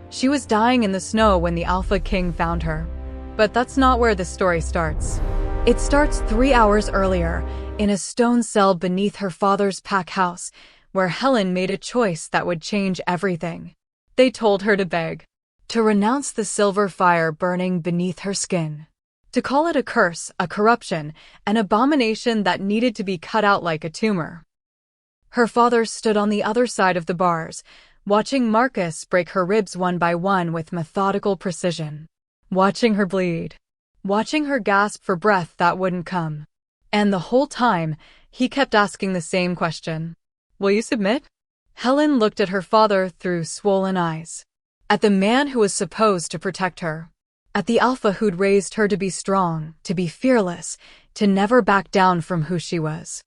She was dying in the snow when the Alpha King found her. But that's not where the story starts. It starts 3 hours earlier, in a stone cell beneath her father's pack house, where Helen made a choice that would change everything. They told her to beg, to renounce the silver fire burning beneath her skin, to call it a curse, a corruption, an abomination that needed to be cut out like a tumor. Her father stood on the other side of the bars, watching Marcus break her ribs one by one with methodical precision, watching her bleed, watching her gasp for breath that wouldn't come. And the whole time, he kept asking the same question. Will you submit? Helen looked at her father through swollen eyes. At the man who was supposed to protect her. At the Alpha who'd raised her to be strong, to be fearless, to never back down from who she was.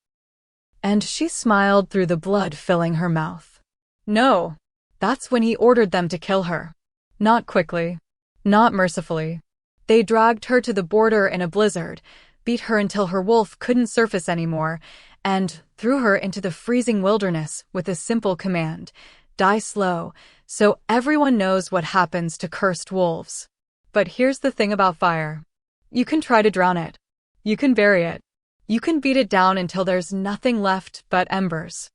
And she smiled through the blood filling her mouth. No. That's when he ordered them to kill her. Not quickly. Not mercifully. They dragged her to the border in a blizzard, beat her until her wolf couldn't surface anymore, and threw her into the freezing wilderness with a simple command: die slow, so everyone knows what happens to cursed wolves. But here's the thing about fire. You can try to drown it. You can bury it. You can beat it down until there's nothing left but embers.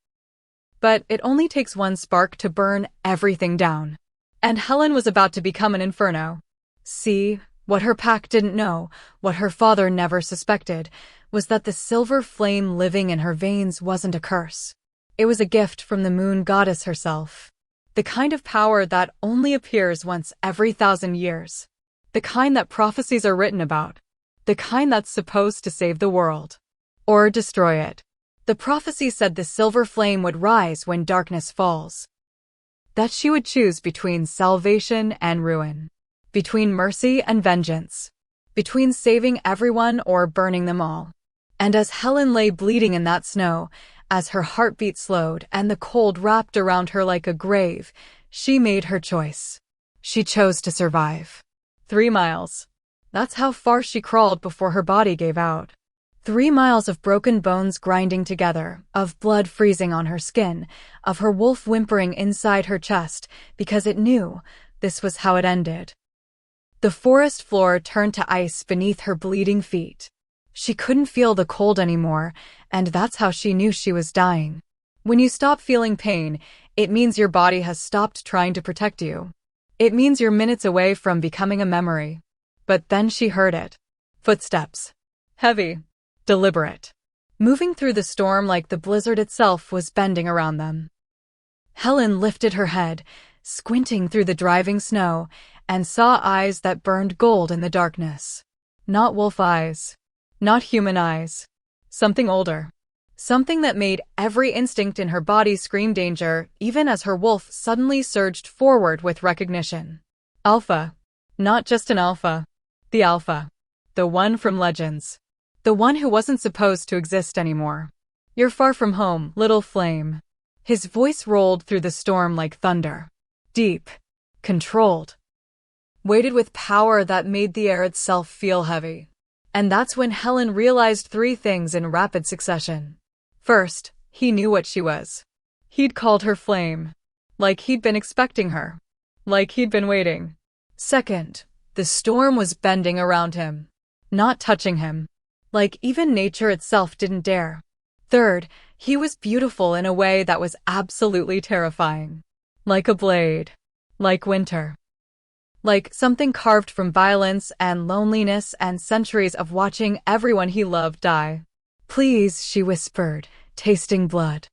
But it only takes one spark to burn everything down. And Helen was about to become an inferno. See, what her pack didn't know, what her father never suspected, was that the silver flame living in her veins wasn't a curse. It was a gift from the moon goddess herself. The kind of power that only appears once every 1,000 years. The kind that prophecies are written about. The kind that's supposed to save the world. Or destroy it. The prophecy said the silver flame would rise when darkness falls. That she would choose between salvation and ruin. Between mercy and vengeance. Between saving everyone or burning them all. And as Helen lay bleeding in that snow, as her heartbeat slowed and the cold wrapped around her like a grave, she made her choice. She chose to survive. 3 miles. That's how far she crawled before her body gave out. 3 miles of broken bones grinding together, of blood freezing on her skin, of her wolf whimpering inside her chest, because it knew this was how it ended. The forest floor turned to ice beneath her bleeding feet. She couldn't feel the cold anymore, and that's how she knew she was dying. When you stop feeling pain, it means your body has stopped trying to protect you. It means you're minutes away from becoming a memory. But then she heard it. Footsteps. Heavy. Deliberate. Moving through the storm like the blizzard itself was bending around them. Helen lifted her head, squinting through the driving snow, and saw eyes that burned gold in the darkness. Not wolf eyes. Not human eyes. Something older. Something that made every instinct in her body scream danger, even as her wolf suddenly surged forward with recognition. Alpha. Not just an alpha. The Alpha. The one from Legends. The one who wasn't supposed to exist anymore. You're far from home, little flame. His voice rolled through the storm like thunder. Deep. Controlled. Weighted with power that made the air itself feel heavy. And that's when Helen realized 3 things in rapid succession. First, he knew what she was. He'd called her Flame. Like he'd been expecting her. Like he'd been waiting. Second, the storm was bending around him. Not touching him. Like even nature itself didn't dare. Third, he was beautiful in a way that was absolutely terrifying. Like a blade. Like winter. Like something carved from violence and loneliness and centuries of watching everyone he loved die. Please, she whispered, tasting blood.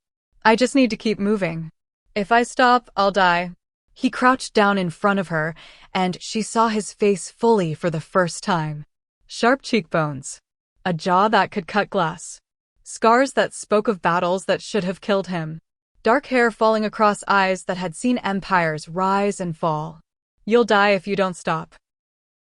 I just need to keep moving. If I stop, I'll die. He crouched down in front of her, and she saw his face fully for the first time. Sharp cheekbones. A jaw that could cut glass. Scars that spoke of battles that should have killed him. Dark hair falling across eyes that had seen empires rise and fall. You'll die if you don't stop.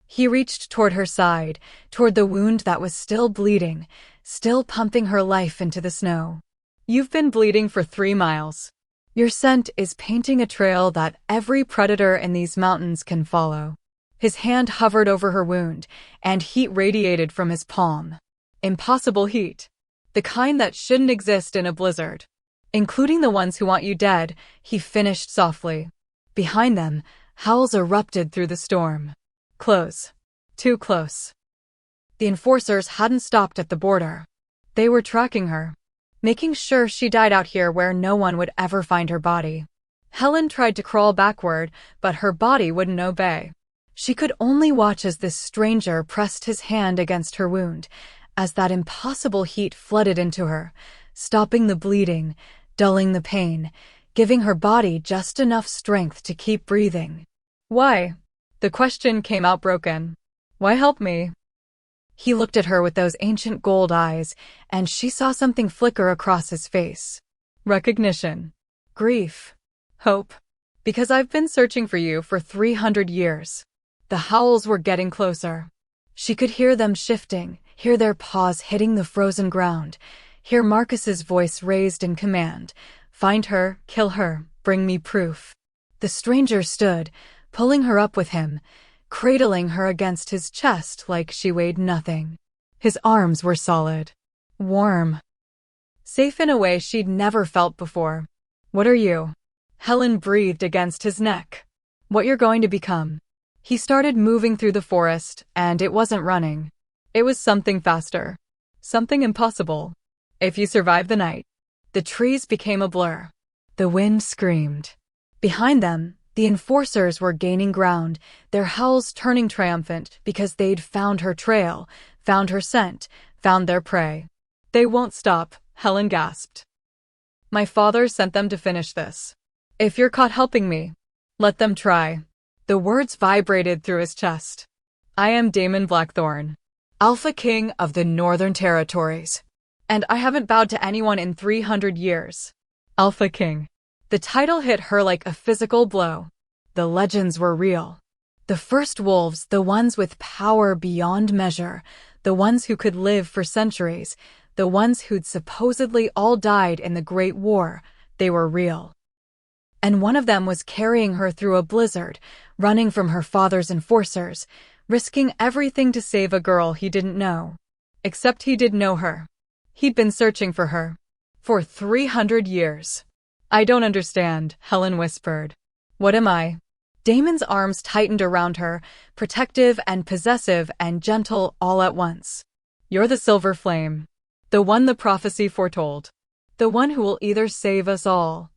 He reached toward her side, toward the wound that was still bleeding, still pumping her life into the snow. You've been bleeding for 3 miles. Your scent is painting a trail that every predator in these mountains can follow. His hand hovered over her wound, and heat radiated from his palm. Impossible heat. The kind that shouldn't exist in a blizzard. Including the ones who want you dead, he finished softly. Behind them, Howls erupted through the storm. Close. Too close. The enforcers hadn't stopped at the border. They were tracking her, making sure she died out here where no one would ever find her body. Helen tried to crawl backward, but her body wouldn't obey. She could only watch as this stranger pressed his hand against her wound, as that impossible heat flooded into her, stopping the bleeding, dulling the pain, giving her body just enough strength to keep breathing. Why? The question came out broken. Why help me? He looked at her with those ancient gold eyes, and she saw something flicker across his face. Recognition. Grief. Hope. Because I've been searching for you for 300 years. The howls were getting closer. She could hear them shifting, hear their paws hitting the frozen ground, hear Marcus's voice raised in command. Find her, kill her, bring me proof. The stranger stood, pulling her up with him, cradling her against his chest like she weighed nothing. His arms were solid, warm, safe in a way she'd never felt before. What are you? Helen breathed against his neck. What you're going to become. He started moving through the forest, and it wasn't running. It was something faster. Something impossible. If you survive the night. The trees became a blur. The wind screamed. Behind them, the enforcers were gaining ground, their howls turning triumphant because they'd found her trail, found her scent, found their prey. They won't stop, Helen gasped. My father sent them to finish this. If you're caught helping me, let them try. The words vibrated through his chest. I am Damon Blackthorne, Alpha King of the Northern Territories. And I haven't bowed to anyone in 300 years. Alpha King. The title hit her like a physical blow. The legends were real. The first wolves, the ones with power beyond measure, the ones who could live for centuries, the ones who'd supposedly all died in the Great War, they were real. And one of them was carrying her through a blizzard, running from her father's enforcers, risking everything to save a girl he didn't know. Except he did know her. He'd been searching for her. For 300 years. I don't understand, Helen whispered. What am I? Damon's arms tightened around her, protective and possessive and gentle all at once. You're the silver flame. The one the prophecy foretold. The one who will either save us all.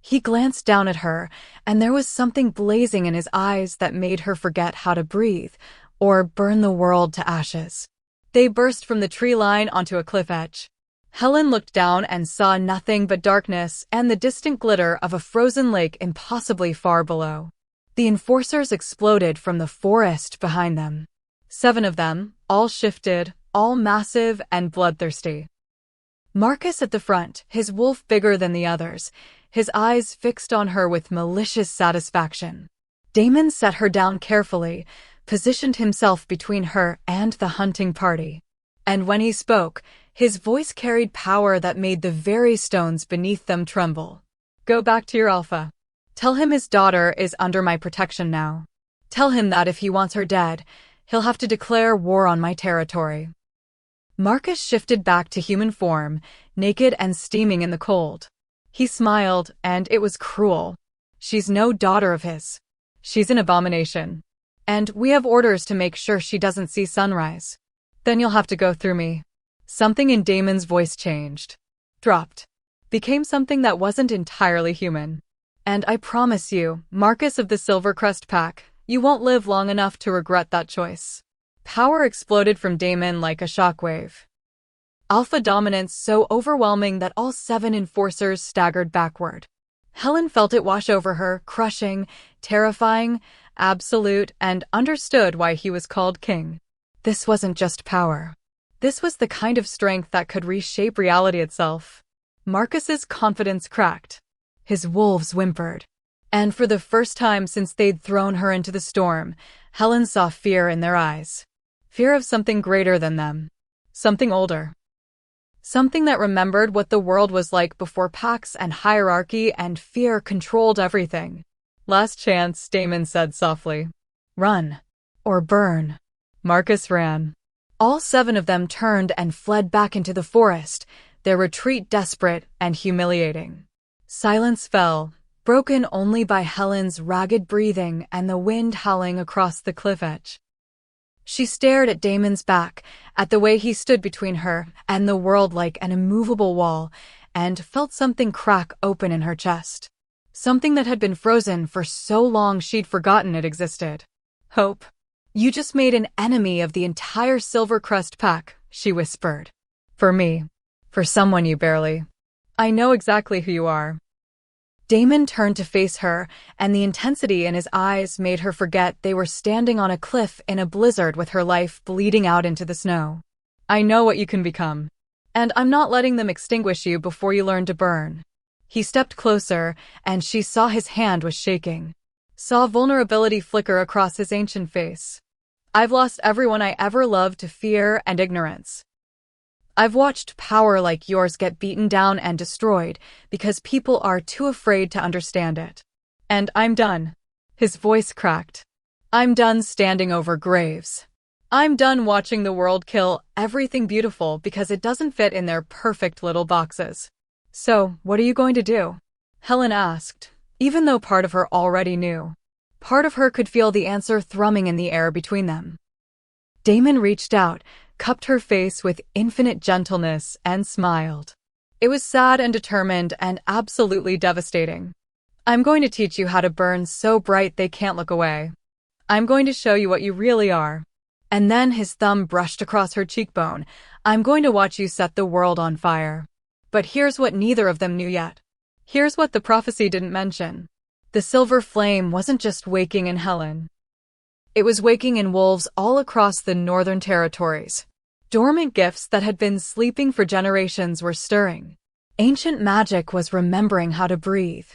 He glanced down at her, and there was something blazing in his eyes that made her forget how to breathe, or burn the world to ashes. They burst from the tree line onto a cliff edge. Helen looked down and saw nothing but darkness and the distant glitter of a frozen lake impossibly far below. The enforcers exploded from the forest behind them. 7 of them, all shifted, all massive and bloodthirsty. Marcus at the front, his wolf bigger than the others, his eyes fixed on her with malicious satisfaction. Damon set her down carefully, positioned himself between her and the hunting party. And when he spoke, his voice carried power that made the very stones beneath them tremble. Go back to your alpha. Tell him his daughter is under my protection now. Tell him that if he wants her dead, he'll have to declare war on my territory. Marcus shifted back to human form, naked and steaming in the cold. He smiled, and it was cruel. She's no daughter of his. She's an abomination. And we have orders to make sure she doesn't see sunrise. Then you'll have to go through me. Something in Damon's voice changed. Dropped. Became something that wasn't entirely human. And I promise you, Marcus of the Silvercrest Pack, you won't live long enough to regret that choice. Power exploded from Damon like a shockwave. Alpha dominance so overwhelming that all 7 enforcers staggered backward. Helen felt it wash over her, crushing, terrifying, absolute, and understood why he was called king. This wasn't just power. This was the kind of strength that could reshape reality itself. Marcus's confidence cracked. His wolves whimpered. And for the first time since they'd thrown her into the storm, Helen saw fear in their eyes. Fear of something greater than them. Something older. Something that remembered what the world was like before packs and hierarchy and fear controlled everything. Last chance, Damon said softly. Run. Or burn. Marcus ran. All 7 of them turned and fled back into the forest, their retreat desperate and humiliating. Silence fell, broken only by Helen's ragged breathing and the wind howling across the cliff edge. She stared at Damon's back, at the way he stood between her and the world like an immovable wall, and felt something crack open in her chest. Something that had been frozen for so long she'd forgotten it existed. "Hope. You just made an enemy of the entire Silvercrest pack," she whispered. "For me. For someone you barely. I know exactly who you are." Damon turned to face her, and the intensity in his eyes made her forget they were standing on a cliff in a blizzard with her life bleeding out into the snow. "I know what you can become. And I'm not letting them extinguish you before you learn to burn." He stepped closer, and she saw his hand was shaking. Saw vulnerability flicker across his ancient face. "I've lost everyone I ever loved to fear and ignorance. I've watched power like yours get beaten down and destroyed because people are too afraid to understand it. And I'm done." His voice cracked. "I'm done standing over graves. I'm done watching the world kill everything beautiful because it doesn't fit in their perfect little boxes." "So, what are you going to do?" Helen asked, even though part of her already knew. Part of her could feel the answer thrumming in the air between them. Damon reached out, cupped her face with infinite gentleness, and smiled. It was sad and determined and absolutely devastating. "I'm going to teach you how to burn so bright they can't look away. I'm going to show you what you really are." And then his thumb brushed across her cheekbone. "I'm going to watch you set the world on fire." But here's what neither of them knew yet. Here's what the prophecy didn't mention. The silver flame wasn't just waking in Helen. It was waking in wolves all across the Northern Territories. Dormant gifts that had been sleeping for generations were stirring. Ancient magic was remembering how to breathe.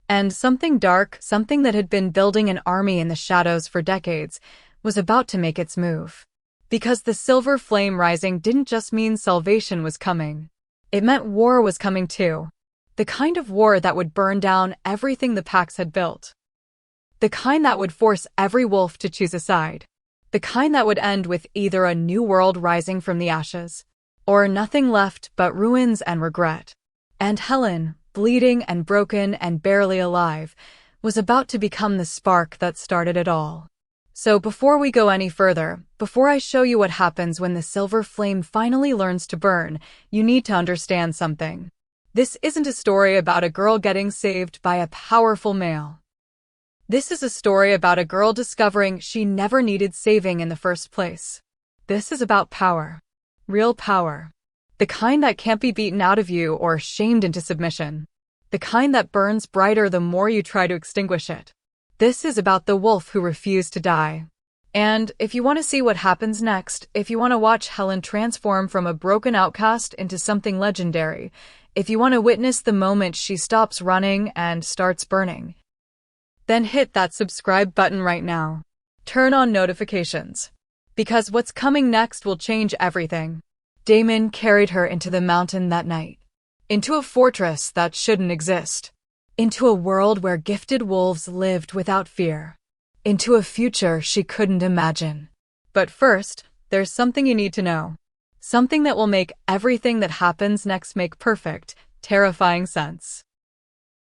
And something dark, something that had been building an army in the shadows for decades, was about to make its move. Because the silver flame rising didn't just mean salvation was coming. It meant war was coming too. The kind of war that would burn down everything the packs had built. The kind that would force every wolf to choose a side. The kind that would end with either a new world rising from the ashes, or nothing left but ruins and regret. And Helen, bleeding and broken and barely alive, was about to become the spark that started it all. So before we go any further, before I show you what happens when the silver flame finally learns to burn, you need to understand something. This isn't a story about a girl getting saved by a powerful male. This is a story about a girl discovering she never needed saving in the first place. This is about power. Real power. The kind that can't be beaten out of you or shamed into submission. The kind that burns brighter the more you try to extinguish it. This is about the wolf who refused to die. And if you want to see what happens next, if you want to watch Helen transform from a broken outcast into something legendary, if you want to witness the moment she stops running and starts burning, then hit that subscribe button right now. Turn on notifications. Because what's coming next will change everything. Damon carried her into the mountain that night. Into a fortress that shouldn't exist. Into a world where gifted wolves lived without fear. Into a future she couldn't imagine. But first, there's something you need to know. Something that will make everything that happens next make perfect, terrifying sense.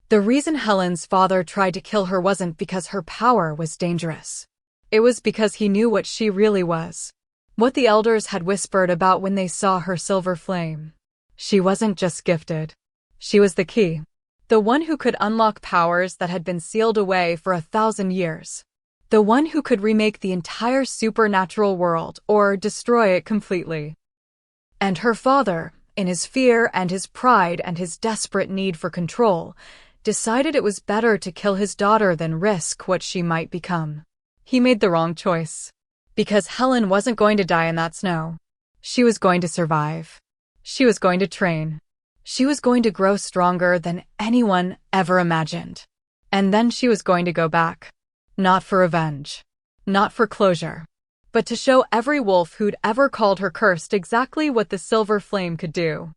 The reason Helen's father tried to kill her wasn't because her power was dangerous. It was because he knew what she really was. What the elders had whispered about when they saw her silver flame. She wasn't just gifted. She was the key. The one who could unlock powers that had been sealed away for 1,000 years. The one who could remake the entire supernatural world or destroy it completely. And her father, in his fear and his pride and his desperate need for control, decided it was better to kill his daughter than risk what she might become. He made the wrong choice. Because Helen wasn't going to die in that snow. She was going to survive. She was going to train. She was going to grow stronger than anyone ever imagined. And then she was going to go back. Not for revenge. Not for closure. But to show every wolf who'd ever called her cursed exactly what the silver flame could do.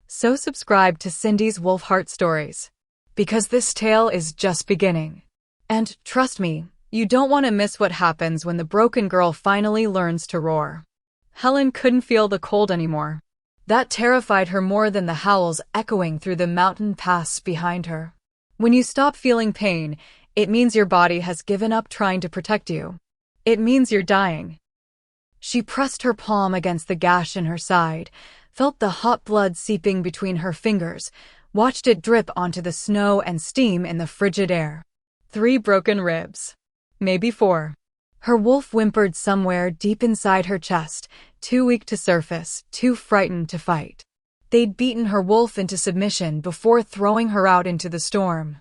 So subscribe to Cindy's Wolfheart Stories. Because this tale is just beginning. And trust me, you don't want to miss what happens when the broken girl finally learns to roar. Helen couldn't feel the cold anymore. That terrified her more than the howls echoing through the mountain pass behind her. When you stop feeling pain, it means your body has given up trying to protect you. It means you're dying. She pressed her palm against the gash in her side, felt the hot blood seeping between her fingers, watched it drip onto the snow and steam in the frigid air. 3 broken ribs. Maybe 4. Her wolf whimpered somewhere deep inside her chest, too weak to surface, too frightened to fight. They'd beaten her wolf into submission before throwing her out into the storm.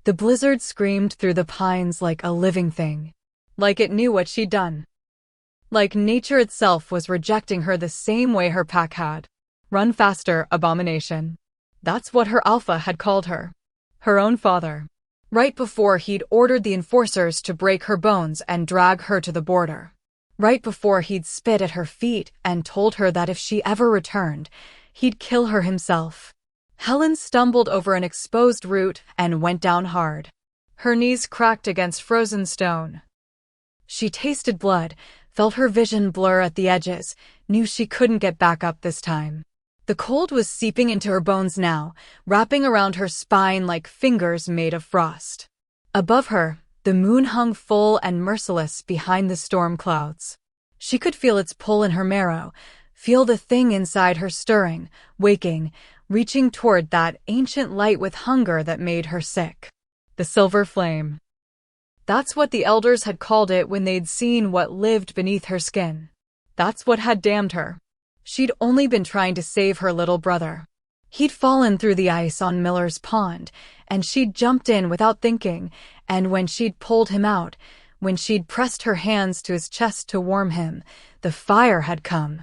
The blizzard screamed through the pines like a living thing. Like it knew what she'd done. Like nature itself was rejecting her the same way her pack had. Run faster, abomination. That's what her alpha had called her. Her own father. Right before he'd ordered the enforcers to break her bones and drag her to the border. Right before he'd spit at her feet and told her that if she ever returned, he'd kill her himself. Helen stumbled over an exposed root and went down hard. Her knees cracked against frozen stone. She tasted blood, felt her vision blur at the edges, knew she couldn't get back up this time. The cold was seeping into her bones now, wrapping around her spine like fingers made of frost. Above her, the moon hung full and merciless behind the storm clouds. She could feel its pull in her marrow, feel the thing inside her stirring, waking, reaching toward that ancient light with hunger that made her sick. The silver flame. That's what the elders had called it when they'd seen what lived beneath her skin. That's what had damned her. She'd only been trying to save her little brother. He'd fallen through the ice on Miller's Pond, and she'd jumped in without thinking, and when she'd pulled him out, when she'd pressed her hands to his chest to warm him, the fire had come.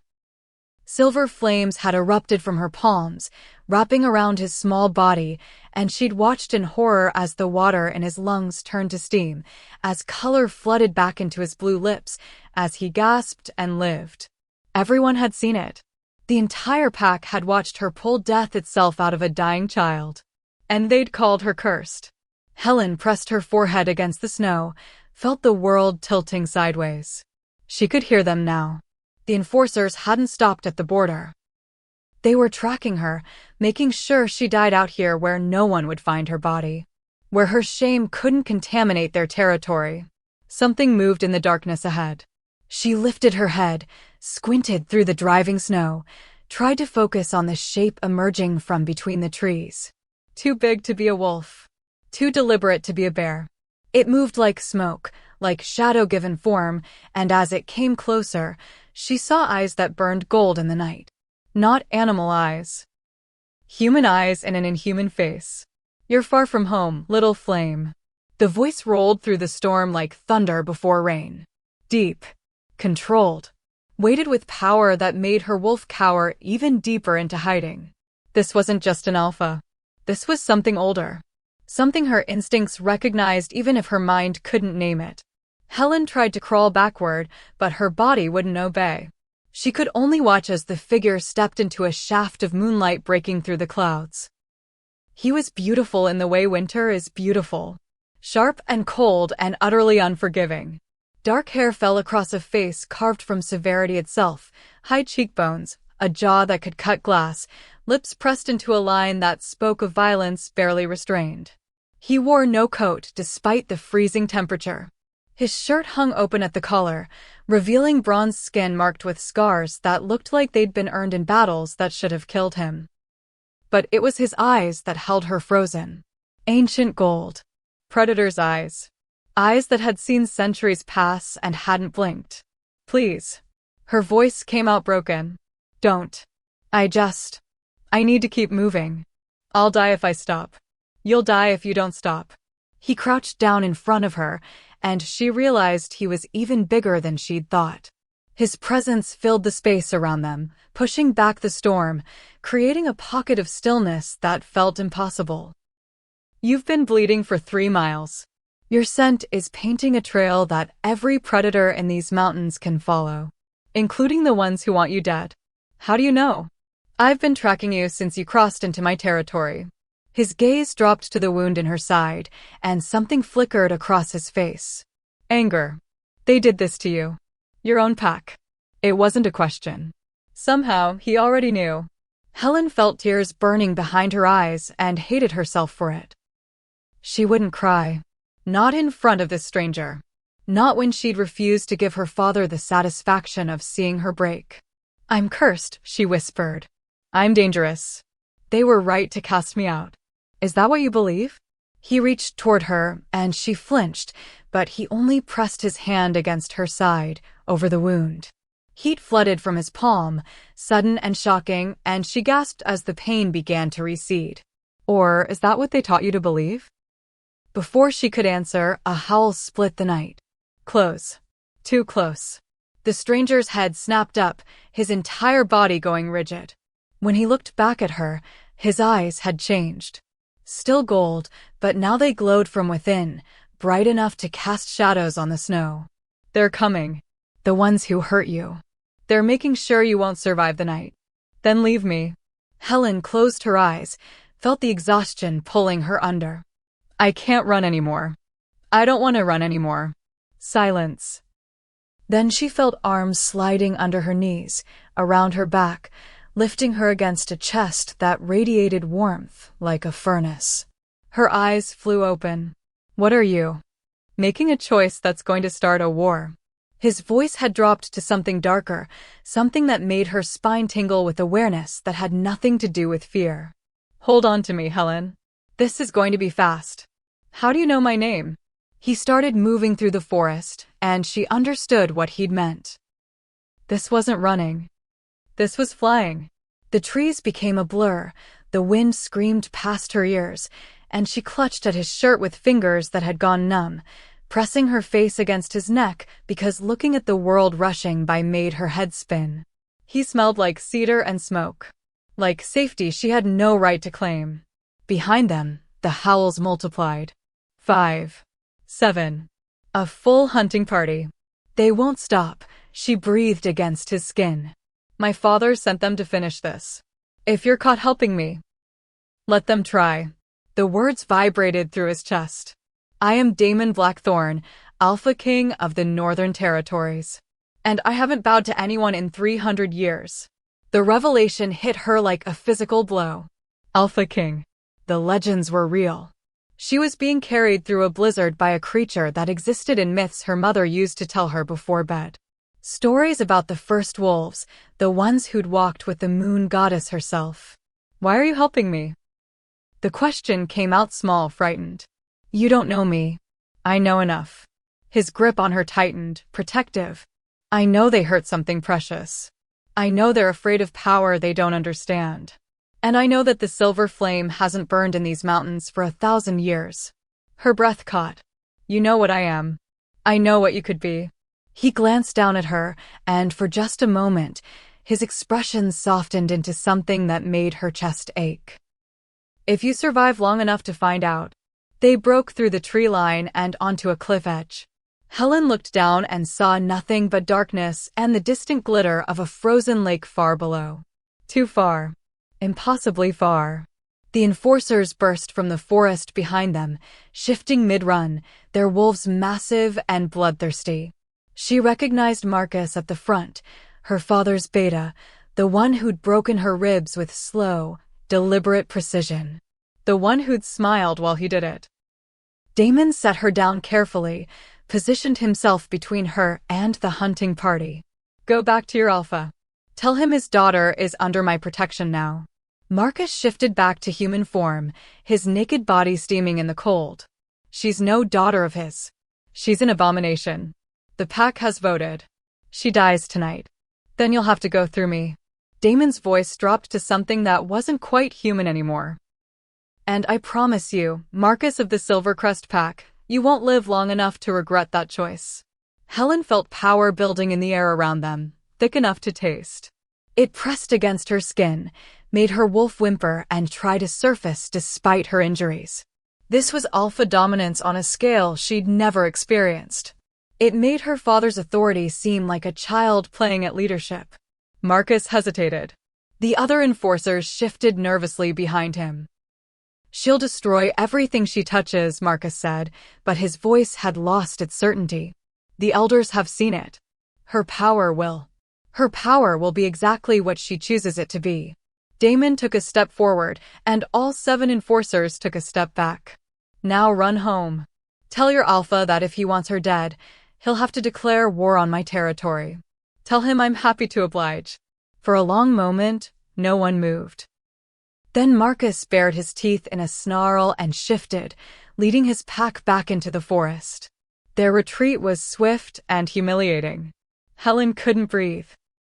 Silver flames had erupted from her palms, wrapping around his small body, and she'd watched in horror as the water in his lungs turned to steam, as color flooded back into his blue lips, as he gasped and lived. Everyone had seen it. The entire pack had watched her pull death itself out of a dying child. And they'd called her cursed. Helen pressed her forehead against the snow, felt the world tilting sideways. She could hear them now. The enforcers hadn't stopped at the border. They were tracking her, making sure she died out here where no one would find her body. Where her shame couldn't contaminate their territory. Something moved in the darkness ahead. She lifted her head, squinted through the driving snow, tried to focus on the shape emerging from between the trees. Too big to be a wolf. Too deliberate to be a bear. It moved like smoke, like shadow given form, and as it came closer, she saw eyes that burned gold in the night. Not animal eyes. Human eyes in an inhuman face. You're far from home, little flame. The voice rolled through the storm like thunder before rain. Deep. Controlled. Weighted with power that made her wolf cower even deeper into hiding. This wasn't just an alpha. This was something older. Something her instincts recognized even if her mind couldn't name it. Helen tried to crawl backward, but her body wouldn't obey. She could only watch as the figure stepped into a shaft of moonlight breaking through the clouds. He was beautiful in the way winter is beautiful. Sharp and cold and utterly unforgiving. Dark hair fell across a face carved from severity itself, high cheekbones, a jaw that could cut glass, lips pressed into a line that spoke of violence barely restrained. He wore no coat despite the freezing temperature. His shirt hung open at the collar, revealing bronze skin marked with scars that looked like they'd been earned in battles that should have killed him. But it was his eyes that held her frozen. Ancient gold. Predator's eyes. Eyes that had seen centuries pass and hadn't blinked. Please. Her voice came out broken. Don't. I need to keep moving. I'll die if I stop. You'll die if you don't stop. He crouched down in front of her, and she realized he was even bigger than she'd thought. His presence filled the space around them, pushing back the storm, creating a pocket of stillness that felt impossible. You've been bleeding for 3 miles. Your scent is painting a trail that every predator in these mountains can follow, including the ones who want you dead. How do you know? I've been tracking you since you crossed into my territory. His gaze dropped to the wound in her side, and something flickered across his face. Anger. They did this to you. Your own pack. It wasn't a question. Somehow, he already knew. Helen felt tears burning behind her eyes and hated herself for it. She wouldn't cry. Not in front of this stranger. Not when she'd refused to give her father the satisfaction of seeing her break. "I'm cursed," she whispered. "I'm dangerous. They were right to cast me out. Is that what you believe?" He reached toward her, and she flinched, but he only pressed his hand against her side, over the wound. Heat flooded from his palm, sudden and shocking, and she gasped as the pain began to recede. "Or is that what they taught you to believe?" Before she could answer, a howl split the night. Close. Too close. The stranger's head snapped up, his entire body going rigid. When he looked back at her, his eyes had changed. Still gold, but now they glowed from within, bright enough to cast shadows on the snow. "They're coming. The ones who hurt you. They're making sure you won't survive the night. Then leave me." Helen closed her eyes, felt the exhaustion pulling her under. "I can't run anymore. I don't want to run anymore." Silence. Then she felt arms sliding under her knees, around her back, lifting her against a chest that radiated warmth like a furnace. Her eyes flew open. "What are you?" "Making a choice that's going to start a war." His voice had dropped to something darker, something that made her spine tingle with awareness that had nothing to do with fear. "Hold on to me, Helen. This is going to be fast." "How do you know my name?" He started moving through the forest, and she understood what he'd meant. This wasn't running. This was flying. The trees became a blur, the wind screamed past her ears, and she clutched at his shirt with fingers that had gone numb, pressing her face against his neck because looking at the world rushing by made her head spin. He smelled like cedar and smoke. Like safety she had no right to claim. Behind them, the howls multiplied. 5. 7. A full hunting party. "They won't stop," she breathed against his skin. "My father sent them to finish this. If you're caught helping me, let them try." The words vibrated through his chest. "I am Damon Blackthorne, Alpha King of the Northern Territories. And I haven't bowed to anyone in 300 years. The revelation hit her like a physical blow. Alpha King. The legends were real. She was being carried through a blizzard by a creature that existed in myths her mother used to tell her before bed. Stories about the first wolves, the ones who'd walked with the moon goddess herself. "Why are you helping me?" The question came out small, frightened. "You don't know me. I know enough." His grip on her tightened, protective. "I know they hurt something precious. I know they're afraid of power they don't understand. And I know that the silver flame hasn't burned in these mountains for 1,000 years." Her breath caught. "You know what I am. I know what you could be." He glanced down at her, and for just a moment, his expression softened into something that made her chest ache. "If you survive long enough to find out." They broke through the tree line and onto a cliff edge. Helen looked down and saw nothing but darkness and the distant glitter of a frozen lake far below. Too far. Impossibly far. The enforcers burst from the forest behind them, shifting mid-run, their wolves massive and bloodthirsty. She recognized Marcus at the front, her father's beta, the one who'd broken her ribs with slow, deliberate precision. The one who'd smiled while he did it. Damon set her down carefully, positioned himself between her and the hunting party. "Go back to your alpha. Tell him his daughter is under my protection now." Marcus shifted back to human form, his naked body steaming in the cold. "She's no daughter of his. She's an abomination. The pack has voted. She dies tonight. Then you'll have to go through me." Damon's voice dropped to something that wasn't quite human anymore. "And I promise you, Marcus of the Silvercrest Pack, you won't live long enough to regret that choice." Helen felt power building in the air around them, thick enough to taste. It pressed against her skin, made her wolf whimper and try to surface despite her injuries. This was alpha dominance on a scale she'd never experienced. It made her father's authority seem like a child playing at leadership. Marcus hesitated. The other enforcers shifted nervously behind him. "She'll destroy everything she touches," Marcus said, but his voice had lost its certainty. "The elders have seen it. Her power will be exactly what she chooses it to be." Damon took a step forward, and all 7 enforcers took a step back. Now run home. Tell your alpha that if he wants her dead, he'll have to declare war on my territory. Tell him I'm happy to oblige." For a long moment, no one moved. Then Marcus bared his teeth in a snarl and shifted, leading his pack back into the forest. Their retreat was swift and humiliating. Helen couldn't breathe.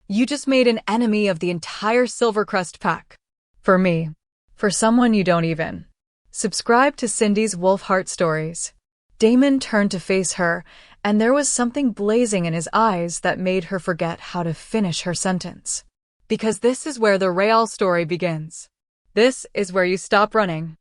"You just made an enemy of the entire Silvercrest pack. For me. For someone you don't even." Subscribe to Cindy's Wolfheart stories. Damon turned to face her, and there was something blazing in his eyes that made her forget how to finish her sentence. Because this is where the real story begins. This is where you stop running.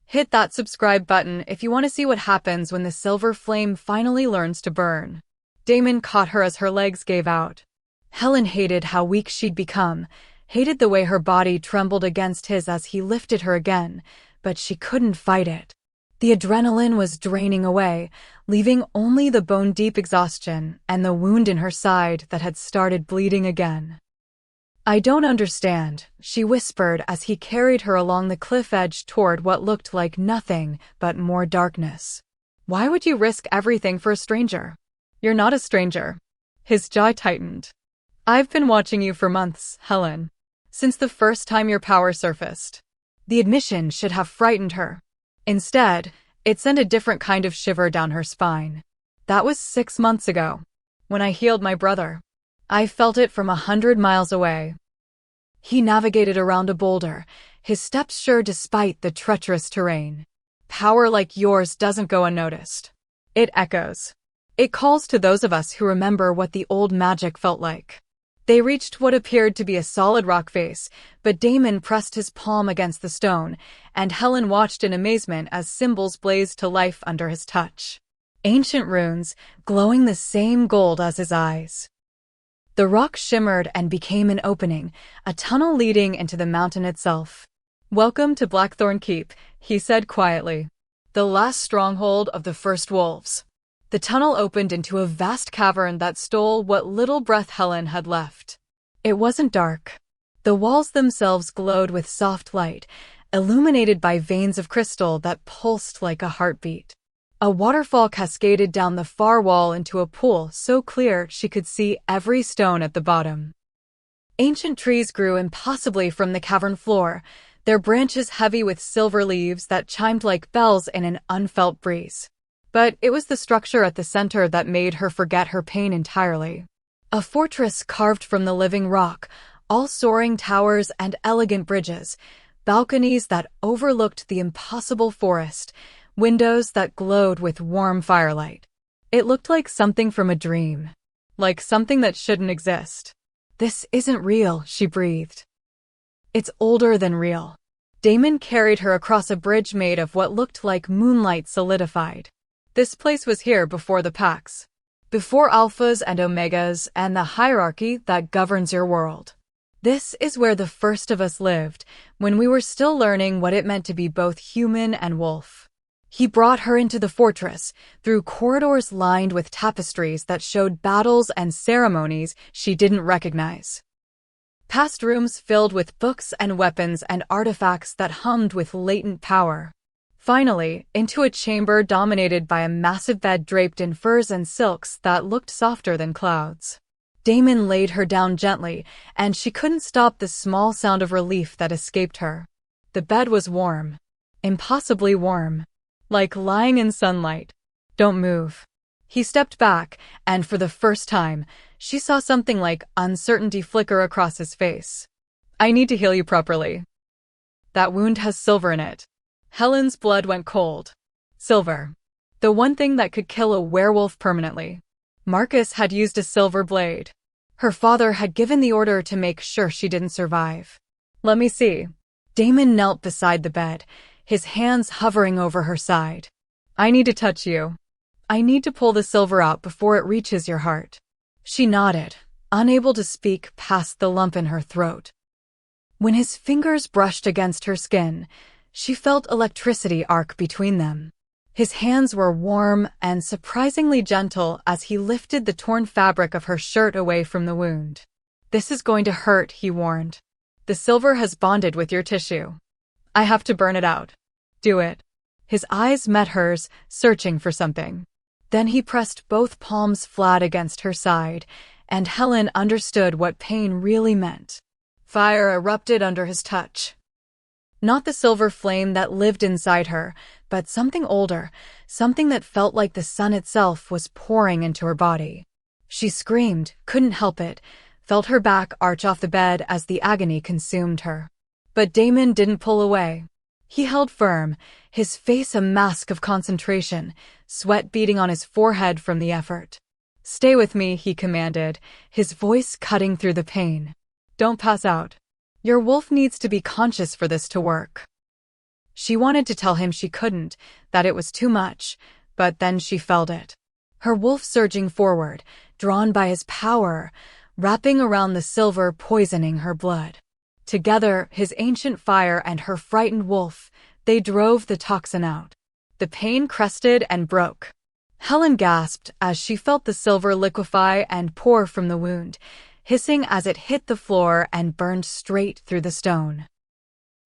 Hit that subscribe button if you want to see what happens when the silver flame finally learns to burn. Damon caught her as her legs gave out. Helen hated how weak she'd become, hated the way her body trembled against his as he lifted her again, but she couldn't fight it. The adrenaline was draining away, leaving only the bone-deep exhaustion and the wound in her side that had started bleeding again. "I don't understand," she whispered as he carried her along the cliff edge toward what looked like nothing but more darkness. "Why would you risk everything for a stranger? You're not a stranger." His jaw tightened. "I've been watching you for months, Helen. Since the first time your power surfaced." The admission should have frightened her. Instead, it sent a different kind of shiver down her spine. "That was 6 months ago, when I healed my brother. I felt it from 100 miles away." He navigated around a boulder, his steps sure despite the treacherous terrain. "Power like yours doesn't go unnoticed. It echoes. It calls to those of us who remember what the old magic felt like." They reached what appeared to be a solid rock face, but Damon pressed his palm against the stone, and Helen watched in amazement as symbols blazed to life under his touch. Ancient runes, glowing the same gold as his eyes. The rock shimmered and became an opening, a tunnel leading into the mountain itself. "Welcome to Blackthorn Keep," he said quietly. "The last stronghold of the first wolves." The tunnel opened into a vast cavern that stole what little breath Helen had left. It wasn't dark. The walls themselves glowed with soft light, illuminated by veins of crystal that pulsed like a heartbeat. A waterfall cascaded down the far wall into a pool so clear she could see every stone at the bottom. Ancient trees grew impossibly from the cavern floor, their branches heavy with silver leaves that chimed like bells in an unfelt breeze. But it was the structure at the center that made her forget her pain entirely. A fortress carved from the living rock, all soaring towers and elegant bridges, balconies that overlooked the impossible forest, windows that glowed with warm firelight. It looked like something from a dream. Like something that shouldn't exist. "This isn't real," she breathed. "It's older than real." Damon carried her across a bridge made of what looked like moonlight solidified. "This place was here before the packs. Before alphas and omegas and the hierarchy that governs your world. This is where the first of us lived, when we were still learning what it meant to be both human and wolf." He brought her into the fortress, through corridors lined with tapestries that showed battles and ceremonies she didn't recognize. Past rooms filled with books and weapons and artifacts that hummed with latent power. Finally, into a chamber dominated by a massive bed draped in furs and silks that looked softer than clouds. Damon laid her down gently, and she couldn't stop the small sound of relief that escaped her. The bed was warm. Impossibly warm. Like lying in sunlight. "Don't move." He stepped back, and for the first time, she saw something like uncertainty flicker across his face. "I need to heal you properly. That wound has silver in it." Helen's blood went cold. Silver. The one thing that could kill a werewolf permanently. Marcus had used a silver blade. Her father had given the order to make sure she didn't survive. "Let me see." Damon knelt beside the bed, his hands hovering over her side. "I need to touch you. I need to pull the silver out before it reaches your heart." She nodded, unable to speak past the lump in her throat. When his fingers brushed against her skin, she felt electricity arc between them. His hands were warm and surprisingly gentle as he lifted the torn fabric of her shirt away from the wound. "This is going to hurt," he warned. "The silver has bonded with your tissue. I have to burn it out." "Do it." His eyes met hers, searching for something. Then he pressed both palms flat against her side, and Helen understood what pain really meant. Fire erupted under his touch. Not the silver flame that lived inside her, but something older, something that felt like the sun itself was pouring into her body. She screamed, couldn't help it, felt her back arch off the bed as the agony consumed her. But Damon didn't pull away. He held firm, his face a mask of concentration, sweat beading on his forehead from the effort. "Stay with me," he commanded, his voice cutting through the pain. "Don't pass out. Your wolf needs to be conscious for this to work." She wanted to tell him she couldn't, that it was too much, but then she felt it. Her wolf surging forward, drawn by his power, wrapping around the silver, poisoning her blood. Together, his ancient fire and her frightened wolf, they drove the toxin out. The pain crested and broke. Helen gasped as she felt the silver liquefy and pour from the wound, hissing as it hit the floor and burned straight through the stone.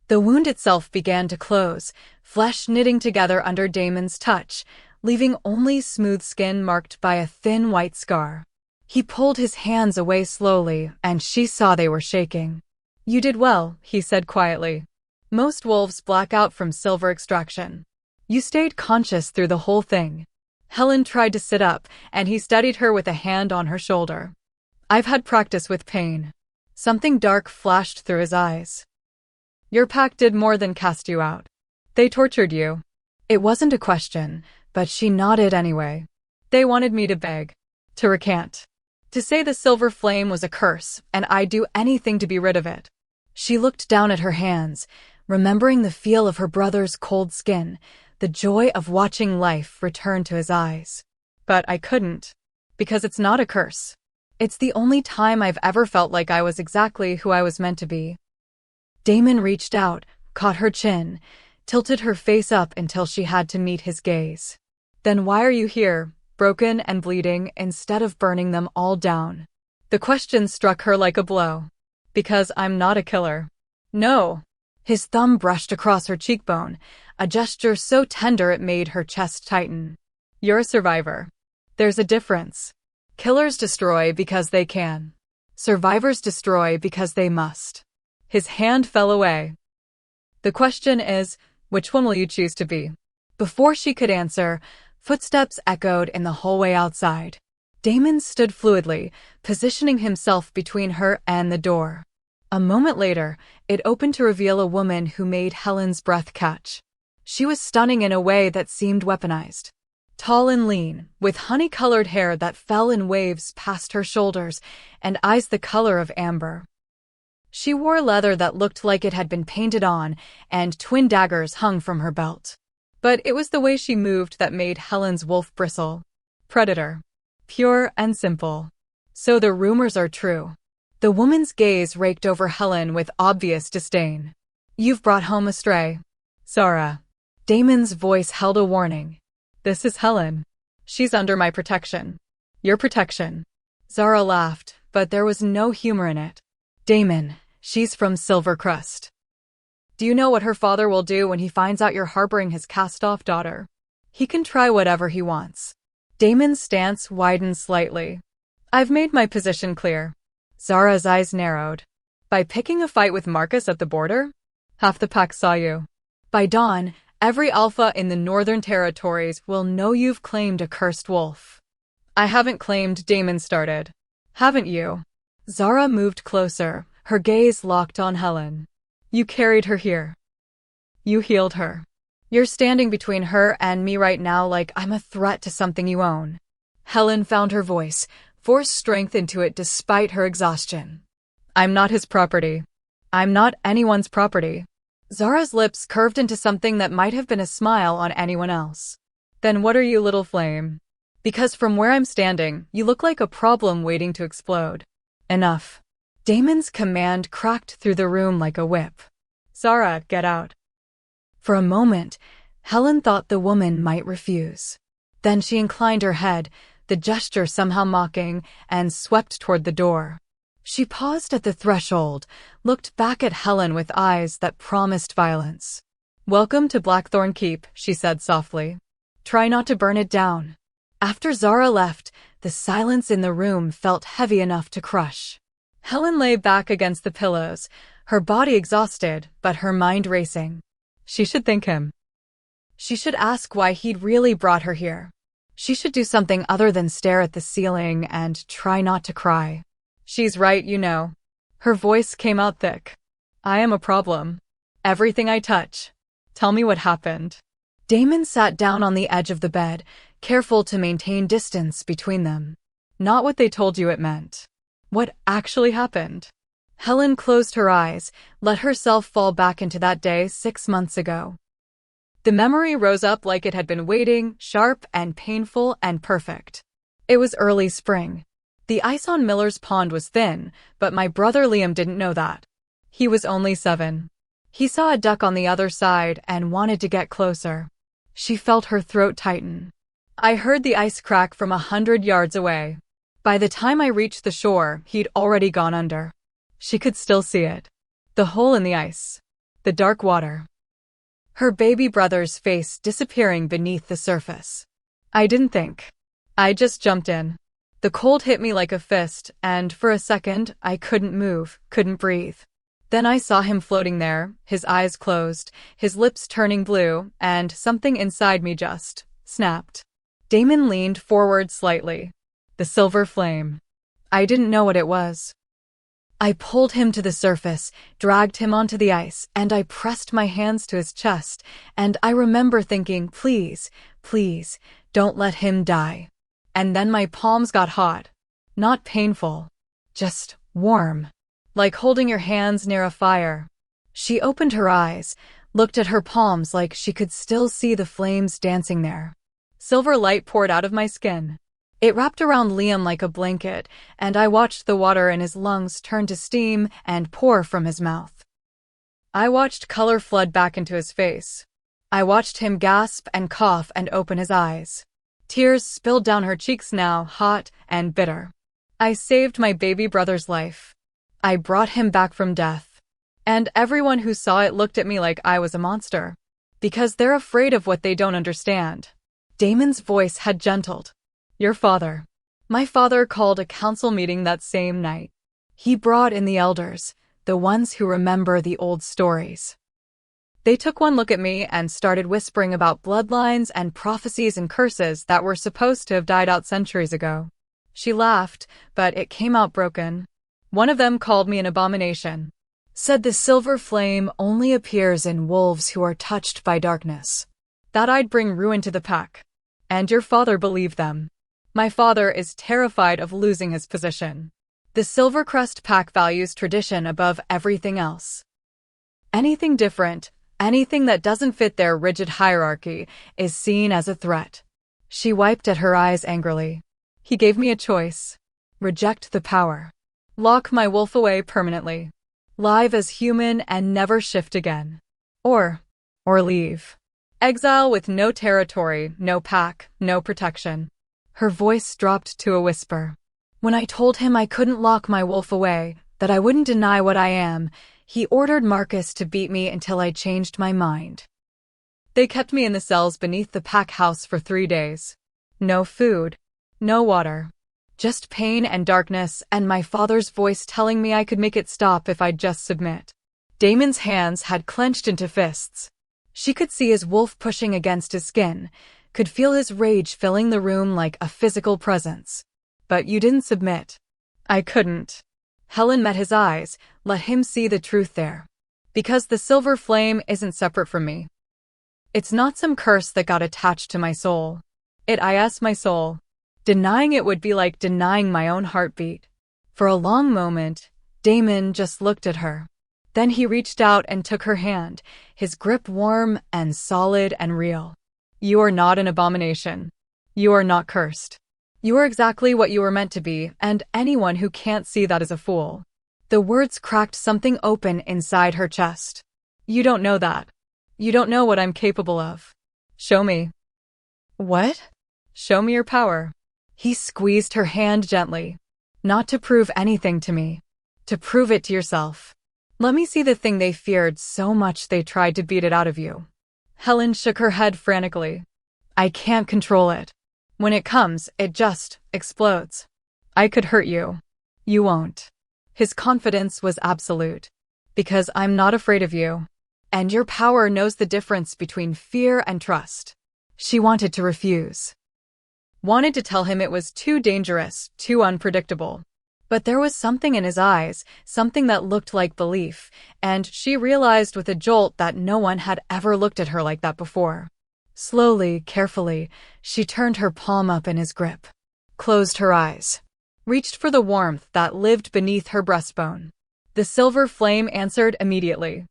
The wound itself began to close, flesh knitting together under Damon's touch, leaving only smooth skin marked by a thin white scar. He pulled his hands away slowly, and she saw they were shaking. "You did well," he said quietly. "Most wolves black out from silver extraction. You stayed conscious through the whole thing." Helen tried to sit up, and he steadied her with a hand on her shoulder. "I've had practice with pain." Something dark flashed through his eyes. "Your pack did more than cast you out. They tortured you." It wasn't a question, but she nodded anyway. "They wanted me to beg. To recant. To say the silver flame was a curse, and I'd do anything to be rid of it." She looked down at her hands, remembering the feel of her brother's cold skin, the joy of watching life return to his eyes. "But I couldn't. Because it's not a curse. It's the only time I've ever felt like I was exactly who I was meant to be." Damon reached out, caught her chin, tilted her face up until she had to meet his gaze. "Then why are you here, broken and bleeding, instead of burning them all down?" The question struck her like a blow. "Because I'm not a killer." "No." His thumb brushed across her cheekbone, a gesture so tender it made her chest tighten. "You're a survivor. There's a difference. Killers destroy because they can. Survivors destroy because they must." His hand fell away. "The question is, which one will you choose to be?" Before she could answer, footsteps echoed in the hallway outside. Damon stood fluidly, positioning himself between her and the door. A moment later, it opened to reveal a woman who made Helen's breath catch. She was stunning in a way that seemed weaponized. Tall and lean, with honey-colored hair that fell in waves past her shoulders, and eyes the color of amber. She wore leather that looked like it had been painted on, and twin daggers hung from her belt. But it was the way she moved that made Helen's wolf bristle. Predator. Pure and simple. "So the rumors are true." The woman's gaze raked over Helen with obvious disdain. "You've brought home a stray." "Zara." Damon's voice held a warning. "This is Helen. She's under my protection." "Your protection?" Zara laughed, but there was no humor in it. "Damon, she's from Silvercrest. Do you know what her father will do when he finds out you're harboring his cast-off daughter? He can try whatever he wants." Damon's stance widened slightly. "I've made my position clear." Zara's eyes narrowed. "By picking a fight with Marcus at the border? Half the pack saw you. By dawn, every alpha in the Northern Territories will know you've claimed a cursed wolf." "I haven't claimed," Damon started. "Haven't you?" Zara moved closer, her gaze locked on Helen. "You carried her here. You healed her. You're standing between her and me right now like I'm a threat to something you own." Helen found her voice, forced strength into it despite her exhaustion. "I'm not his property. I'm not anyone's property." Zara's lips curved into something that might have been a smile on anyone else. "Then what are you, little flame? Because from where I'm standing, you look like a problem waiting to explode." "Enough." Damon's command cracked through the room like a whip. "Zara, get out." For a moment, Helen thought the woman might refuse. Then she inclined her head, the gesture somehow mocking, and swept toward the door. She paused at the threshold, looked back at Helen with eyes that promised violence. Welcome to Blackthorn Keep, she said softly. Try not to burn it down. After Zara left, the silence in the room felt heavy enough to crush. Helen lay back against the pillows, her body exhausted, but her mind racing. She should thank him. She should ask why he'd really brought her here. She should do something other than stare at the ceiling and try not to cry. She's right, you know. Her voice came out thick. I am a problem. Everything I touch. Tell me what happened. Damon sat down on the edge of the bed, careful to maintain distance between them. Not what they told you it meant. What actually happened? Helen closed her eyes, let herself fall back into that day 6 months ago. The memory rose up like it had been waiting, sharp and painful and perfect. It was early spring. The ice on Miller's Pond was thin, but my brother Liam didn't know that. He was only 7. He saw a duck on the other side and wanted to get closer. She felt her throat tighten. I heard the ice crack from 100 yards away. By the time I reached the shore, he'd already gone under. She could still see it. The hole in the ice. The dark water. Her baby brother's face disappearing beneath the surface. I didn't think. I just jumped in. The cold hit me like a fist, and for a second, I couldn't move, couldn't breathe. Then I saw him floating there, his eyes closed, his lips turning blue, and something inside me just snapped. Damon leaned forward slightly. The silver flame. I didn't know what it was. I pulled him to the surface, dragged him onto the ice, and I pressed my hands to his chest, and I remember thinking, please, please, don't let him die. And then my palms got hot. Not painful. Just warm. Like holding your hands near a fire. She opened her eyes, looked at her palms like she could still see the flames dancing there. Silver light poured out of my skin. It wrapped around Liam like a blanket, and I watched the water in his lungs turn to steam and pour from his mouth. I watched color flood back into his face. I watched him gasp and cough and open his eyes. Tears spilled down her cheeks now, hot and bitter. I saved my baby brother's life. I brought him back from death. And everyone who saw it looked at me like I was a monster. Because they're afraid of what they don't understand. Damon's voice had gentled. Your father. My father called a council meeting that same night. He brought in the elders, the ones who remember the old stories. They took one look at me and started whispering about bloodlines and prophecies and curses that were supposed to have died out centuries ago. She laughed, but it came out broken. One of them called me an abomination. Said the silver flame only appears in wolves who are touched by darkness. That I'd bring ruin to the pack. And your father believed them. My father is terrified of losing his position. The Silvercrest pack values tradition above everything else. Anything different, anything that doesn't fit their rigid hierarchy, is seen as a threat. She wiped at her eyes angrily. He gave me a choice. Reject the power. Lock my wolf away permanently. Live as human and never shift again. Or leave. Exile with no territory, no pack, no protection. Her voice dropped to a whisper. When I told him I couldn't lock my wolf away, that I wouldn't deny what I am, he ordered Marcus to beat me until I changed my mind. They kept me in the cells beneath the pack house for 3 days. No food, no water. Just pain and darkness and my father's voice telling me I could make it stop if I'd just submit. Damon's hands had clenched into fists. She could see his wolf pushing against his skin, could feel his rage filling the room like a physical presence. But you didn't submit. I couldn't. Helen met his eyes, let him see the truth there. Because the silver flame isn't separate from me. It's not some curse that got attached to my soul. It is my soul. Denying it would be like denying my own heartbeat. For a long moment, Damon just looked at her. Then he reached out and took her hand, his grip warm and solid and real. You are not an abomination. You are not cursed. You are exactly what you were meant to be, and anyone who can't see that is a fool. The words cracked something open inside her chest. You don't know that. You don't know what I'm capable of. Show me. What? Show me your power. He squeezed her hand gently. Not to prove anything to me. To prove it to yourself. Let me see the thing they feared so much they tried to beat it out of you. Helen shook her head frantically. I can't control it. When it comes, it just explodes. I could hurt you. You won't. His confidence was absolute. Because I'm not afraid of you. And your power knows the difference between fear and trust. She wanted to refuse. Wanted to tell him it was too dangerous, too unpredictable. But there was something in his eyes, something that looked like belief, and she realized with a jolt that no one had ever looked at her like that before. Slowly, carefully, she turned her palm up in his grip, closed her eyes, reached for the warmth that lived beneath her breastbone. The silver flame answered immediately.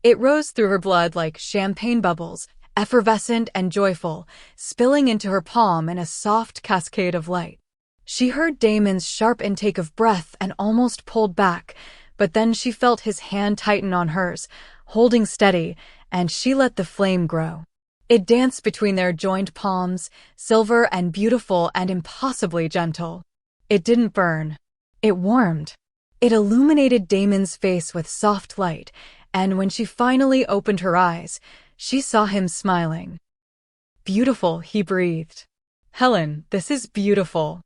It rose through her blood like champagne bubbles, effervescent and joyful, spilling into her palm in a soft cascade of light. She heard Damon's sharp intake of breath and almost pulled back, but then she felt his hand tighten on hers, holding steady, and she let the flame grow. It danced between their joined palms, silver and beautiful and impossibly gentle. It didn't burn. It warmed. It illuminated Damon's face with soft light, and when she finally opened her eyes, she saw him smiling. Beautiful, he breathed. Helen, this is beautiful.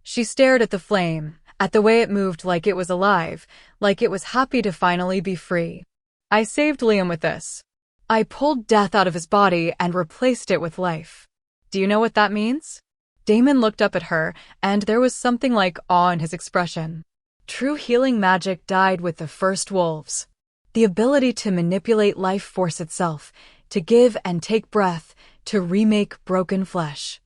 She stared at the flame, at the way it moved like it was alive, like it was happy to finally be free. I saved Liam with this. I pulled death out of his body and replaced it with life. Do you know what that means? Damon looked up at her, and there was something like awe in his expression. True healing magic died with the first wolves. The ability to manipulate life force itself, to give and take breath, to remake broken flesh.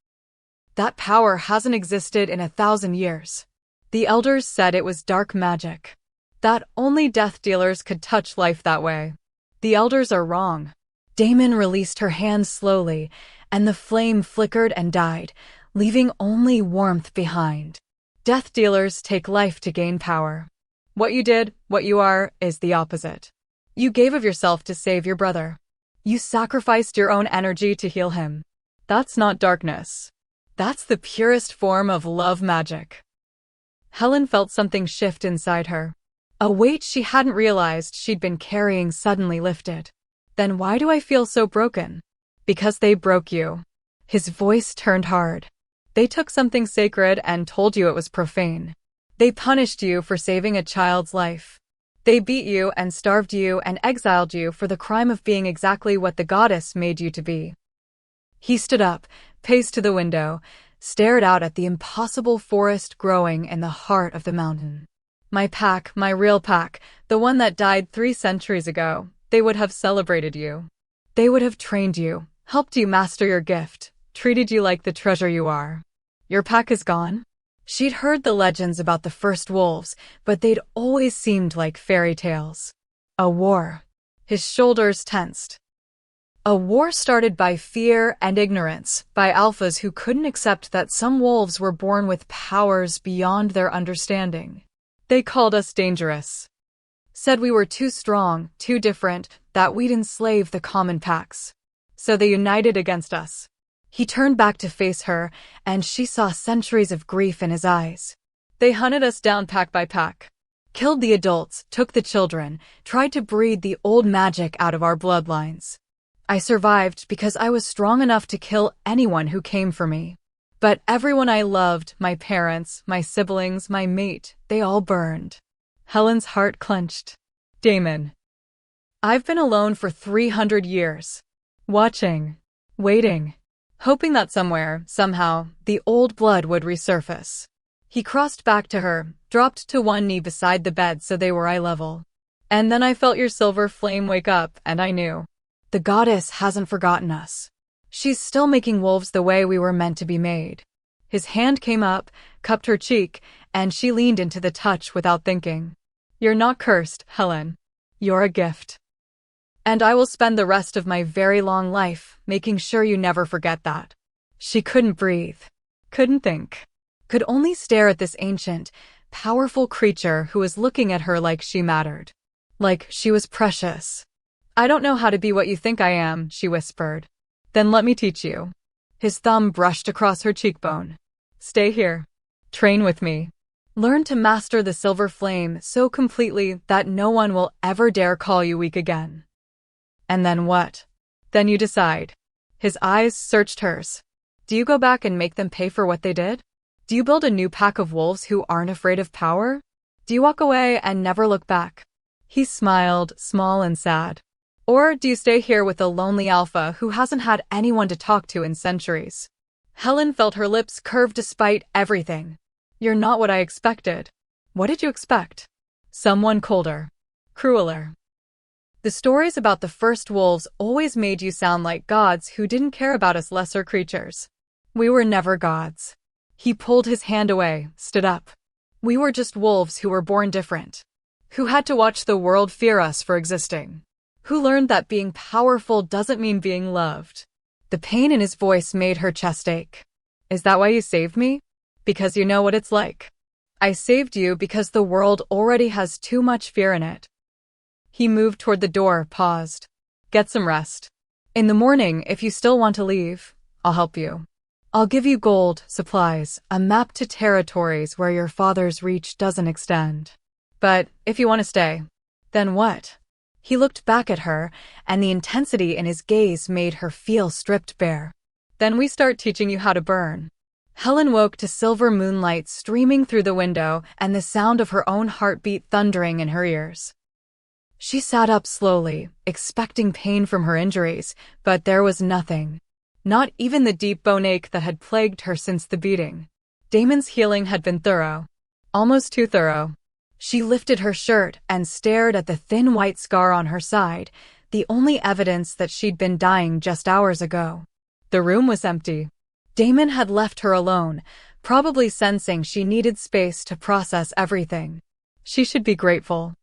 That power hasn't existed in 1,000 years. The elders said it was dark magic. That only death dealers could touch life that way. The elders are wrong. Damon released her hand slowly, and the flame flickered and died, leaving only warmth behind. Death dealers take life to gain power. What you did, what you are, is the opposite. You gave of yourself to save your brother. You sacrificed your own energy to heal him. That's not darkness. That's the purest form of love magic. Helen felt something shift inside her. A weight she hadn't realized she'd been carrying suddenly lifted. Then why do I feel so broken? Because they broke you. His voice turned hard. They took something sacred and told you it was profane. They punished you for saving a child's life. They beat you and starved you and exiled you for the crime of being exactly what the goddess made you to be. He stood up, paced to the window, stared out at the impossible forest growing in the heart of the mountain. My pack, my real pack, the one that died 3 centuries ago, they would have celebrated you. They would have trained you, helped you master your gift, treated you like the treasure you are. Your pack is gone? She'd heard the legends about the first wolves, but they'd always seemed like fairy tales. A war. His shoulders tensed. A war started by fear and ignorance, by alphas who couldn't accept that some wolves were born with powers beyond their understanding. They called us dangerous. Said we were too strong, too different, that we'd enslave the common packs. So they united against us. He turned back to face her, and she saw centuries of grief in his eyes. They hunted us down pack by pack. Killed the adults, took the children, tried to breed the old magic out of our bloodlines. I survived because I was strong enough to kill anyone who came for me. But everyone I loved, my parents, my siblings, my mate, they all burned. Helen's heart clenched. Damon. I've been alone for 300 years. Watching. Waiting. Hoping that somewhere, somehow, the old blood would resurface. He crossed back to her, dropped to one knee beside the bed so they were eye level. And then I felt your silver flame wake up, and I knew. The goddess hasn't forgotten us. She's still making wolves the way we were meant to be made. His hand came up, cupped her cheek, and she leaned into the touch without thinking. You're not cursed, Helen. You're a gift. And I will spend the rest of my very long life making sure you never forget that. She couldn't breathe, couldn't think, could only stare at this ancient, powerful creature who was looking at her like she mattered, like she was precious. I don't know how to be what you think I am, she whispered. Then let me teach you. His thumb brushed across her cheekbone. Stay here. Train with me. Learn to master the silver flame so completely that no one will ever dare call you weak again. And then what? Then you decide. His eyes searched hers. Do you go back and make them pay for what they did? Do you build a new pack of wolves who aren't afraid of power? Do you walk away and never look back? He smiled, small and sad. Or do you stay here with a lonely alpha who hasn't had anyone to talk to in centuries? Helen felt her lips curve despite everything. You're not what I expected. What did you expect? Someone colder. Crueler. The stories about the first wolves always made you sound like gods who didn't care about us lesser creatures. We were never gods. He pulled his hand away, stood up. We were just wolves who were born different. Who had to watch the world fear us for existing. Who learned that being powerful doesn't mean being loved. The pain in his voice made her chest ache. Is that why you saved me? Because you know what it's like. I saved you because the world already has too much fear in it. He moved toward the door, paused. Get some rest. In the morning, if you still want to leave, I'll help you. I'll give you gold, supplies, a map to territories where your father's reach doesn't extend. But if you want to stay, then what? He looked back at her, and the intensity in his gaze made her feel stripped bare. Then we start teaching you how to burn. Helen woke to silver moonlight streaming through the window and the sound of her own heartbeat thundering in her ears. She sat up slowly, expecting pain from her injuries, but there was nothing. Not even the deep bone ache that had plagued her since the beating. Damon's healing had been thorough. Almost too thorough. She lifted her shirt and stared at the thin white scar on her side, the only evidence that she'd been dying just hours ago. The room was empty. Damon had left her alone, probably sensing she needed space to process everything. She should be grateful.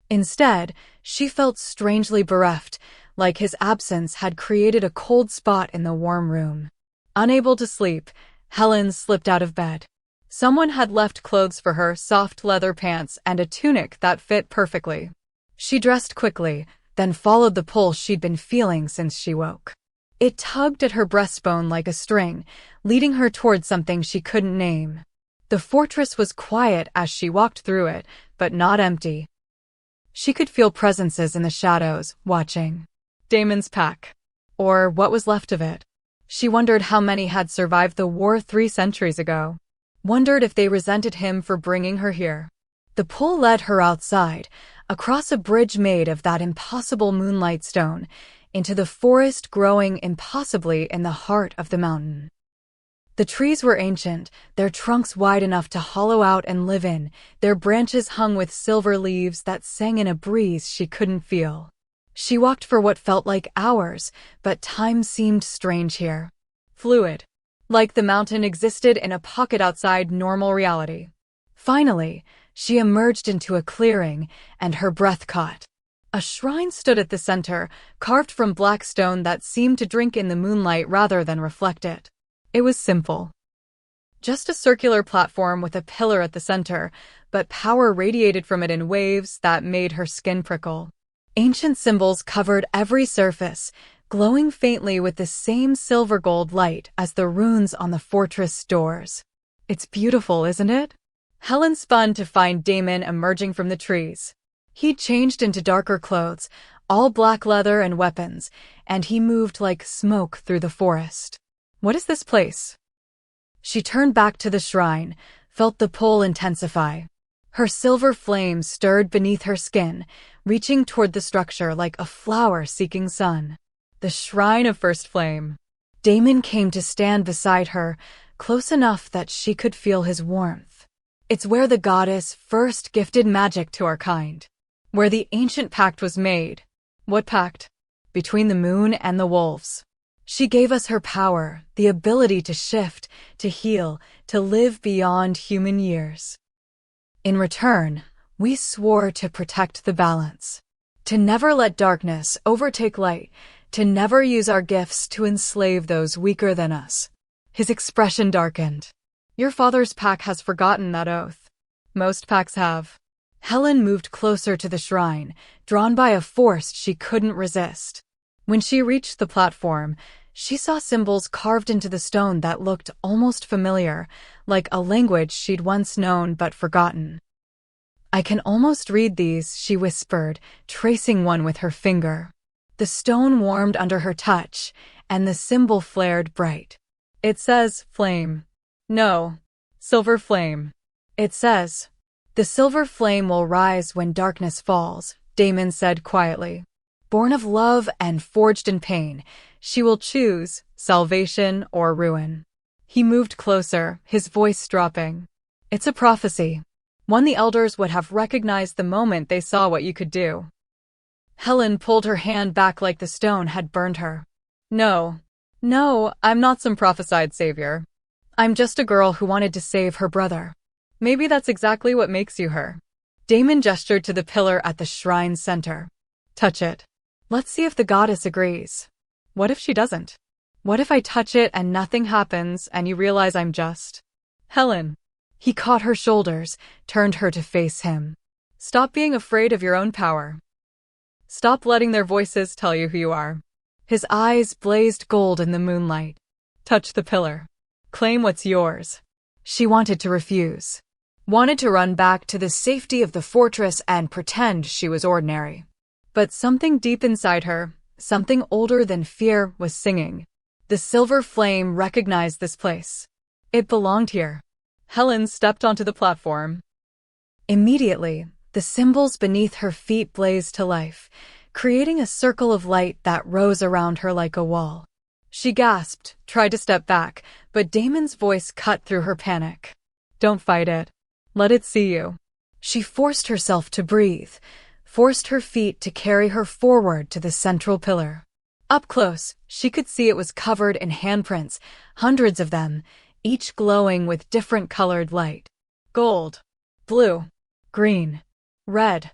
Instead, she felt strangely bereft, like his absence had created a cold spot in the warm room. Unable to sleep, Helen slipped out of bed. Someone had left clothes for her, soft leather pants and a tunic that fit perfectly. She dressed quickly, then followed the pull she'd been feeling since she woke. It tugged at her breastbone like a string, leading her toward something she couldn't name. The fortress was quiet as she walked through it, but not empty. She could feel presences in the shadows, watching. Damon's pack. Or what was left of it. She wondered how many had survived the war 3 centuries ago. Wondered if they resented him for bringing her here. The pull led her outside, across a bridge made of that impossible moonlight stone, into the forest growing impossibly in the heart of the mountain. The trees were ancient, their trunks wide enough to hollow out and live in, their branches hung with silver leaves that sang in a breeze she couldn't feel. She walked for what felt like hours, but time seemed strange here. Fluid. Like the mountain existed in a pocket outside normal reality. Finally, she emerged into a clearing, and her breath caught. A shrine stood at the center, carved from black stone that seemed to drink in the moonlight rather than reflect it. It was simple. Just a circular platform with a pillar at the center, but power radiated from it in waves that made her skin prickle. Ancient symbols covered every surface, glowing faintly with the same silver-gold light as the runes on the fortress doors. It's beautiful, isn't it? Helen spun to find Damon emerging from the trees. He'd changed into darker clothes, all black leather and weapons, and he moved like smoke through the forest. What is this place? She turned back to the shrine, felt the pull intensify. Her silver flame stirred beneath her skin, reaching toward the structure like a flower seeking sun. The Shrine of First Flame. Damon came to stand beside her, close enough that she could feel his warmth. It's where the goddess first gifted magic to our kind. Where the ancient pact was made. What pact? Between the moon and the wolves. She gave us her power, the ability to shift, to heal, to live beyond human years. In return, we swore to protect the balance. To never let darkness overtake light, to never use our gifts to enslave those weaker than us. His expression darkened. Your father's pack has forgotten that oath. Most packs have. Helen moved closer to the shrine, drawn by a force she couldn't resist. When she reached the platform, she saw symbols carved into the stone that looked almost familiar, like a language she'd once known but forgotten. I can almost read these, she whispered, tracing one with her finger. The stone warmed under her touch, and the symbol flared bright. It says, flame. No. Silver flame. It says, the silver flame will rise when darkness falls, Damon said quietly. Born of love and forged in pain, she will choose salvation or ruin. He moved closer, his voice dropping. It's a prophecy. One the elders would have recognized the moment they saw what you could do. Helen pulled her hand back like the stone had burned her. No, I'm not some prophesied savior. I'm just a girl who wanted to save her brother. Maybe that's exactly what makes you her. Damon gestured to the pillar at the shrine's center. Touch it. Let's see if the goddess agrees. What if she doesn't? What if I touch it and nothing happens and you realize I'm just... Helen. He caught her shoulders, turned her to face him. Stop being afraid of your own power. Stop letting their voices tell you who you are. His eyes blazed gold in the moonlight. Touch the pillar. Claim what's yours. She wanted to refuse. Wanted to run back to the safety of the fortress and pretend she was ordinary. But something deep inside her, something older than fear, was singing. The silver flame recognized this place. It belonged here. Helen stepped onto the platform. Immediately, the symbols beneath her feet blazed to life, creating a circle of light that rose around her like a wall. She gasped, tried to step back, but Damon's voice cut through her panic. Don't fight it. Let it see you. She forced herself to breathe, forced her feet to carry her forward to the central pillar. Up close, she could see it was covered in handprints, hundreds of them, each glowing with different colored light. Gold, blue, green, red.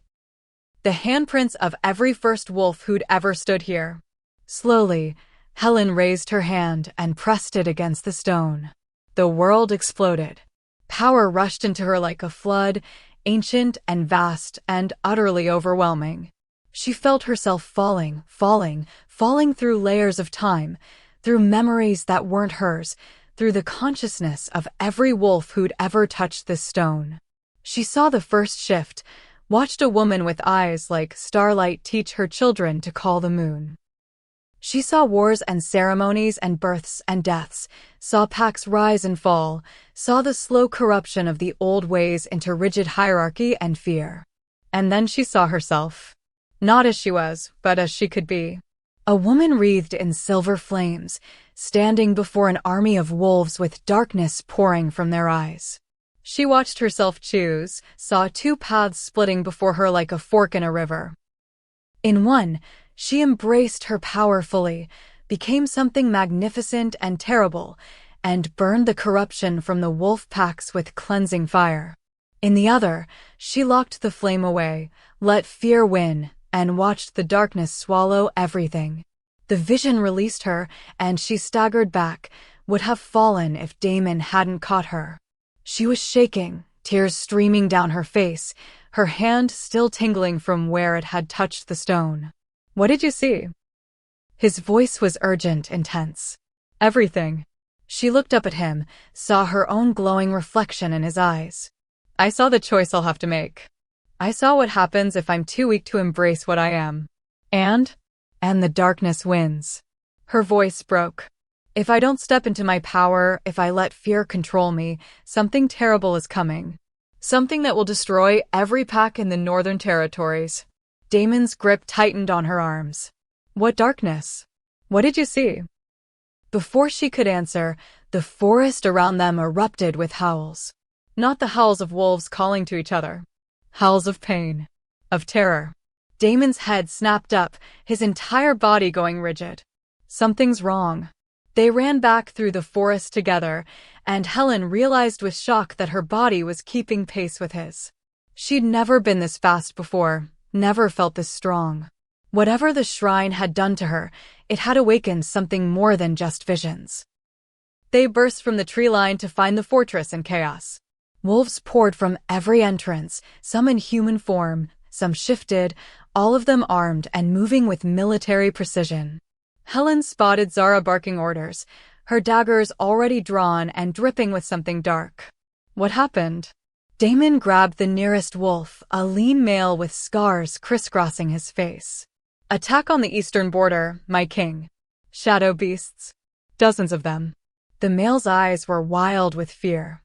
The handprints of every first wolf who'd ever stood here. Slowly, Helen raised her hand and pressed it against the stone. The world exploded. Power rushed into her like a flood, ancient and vast and utterly overwhelming. She felt herself falling through layers of time, through memories that weren't hers, through the consciousness of every wolf who'd ever touched this stone. She saw the first shift, watched a woman with eyes like starlight teach her children to call the moon. She saw wars and ceremonies and births and deaths, saw packs rise and fall, saw the slow corruption of the old ways into rigid hierarchy and fear. And then she saw herself. Not as she was, but as she could be. A woman wreathed in silver flames, standing before an army of wolves with darkness pouring from their eyes. She watched herself choose, saw two paths splitting before her like a fork in a river. In one, she embraced her power fully, became something magnificent and terrible, and burned the corruption from the wolf packs with cleansing fire. In the other, she locked the flame away, let fear win, and watched the darkness swallow everything. The vision released her, and she staggered back, would have fallen if Damon hadn't caught her. She was shaking, tears streaming down her face, her hand still tingling from where it had touched the stone. What did you see? His voice was urgent, intense. Everything. She looked up at him, saw her own glowing reflection in his eyes. I saw the choice I'll have to make. I saw what happens if I'm too weak to embrace what I am. And the darkness wins. Her voice broke. If I don't step into my power, if I let fear control me, something terrible is coming. Something that will destroy every pack in the Northern Territories. Damon's grip tightened on her arms. What darkness? What did you see? Before she could answer, the forest around them erupted with howls. Not the howls of wolves calling to each other. Howls of pain. Of terror. Damon's head snapped up, his entire body going rigid. Something's wrong. They ran back through the forest together, and Helen realized with shock that her body was keeping pace with his. She'd never been this fast before, never felt this strong. Whatever the shrine had done to her, it had awakened something more than just visions. They burst from the tree line to find the fortress in chaos. Wolves poured from every entrance, some in human form, some shifted, all of them armed and moving with military precision. Helen spotted Zara barking orders, her daggers already drawn and dripping with something dark. What happened? Damon grabbed the nearest wolf, a lean male with scars crisscrossing his face. Attack on the eastern border, my king. Shadow beasts. Dozens of them. The male's eyes were wild with fear.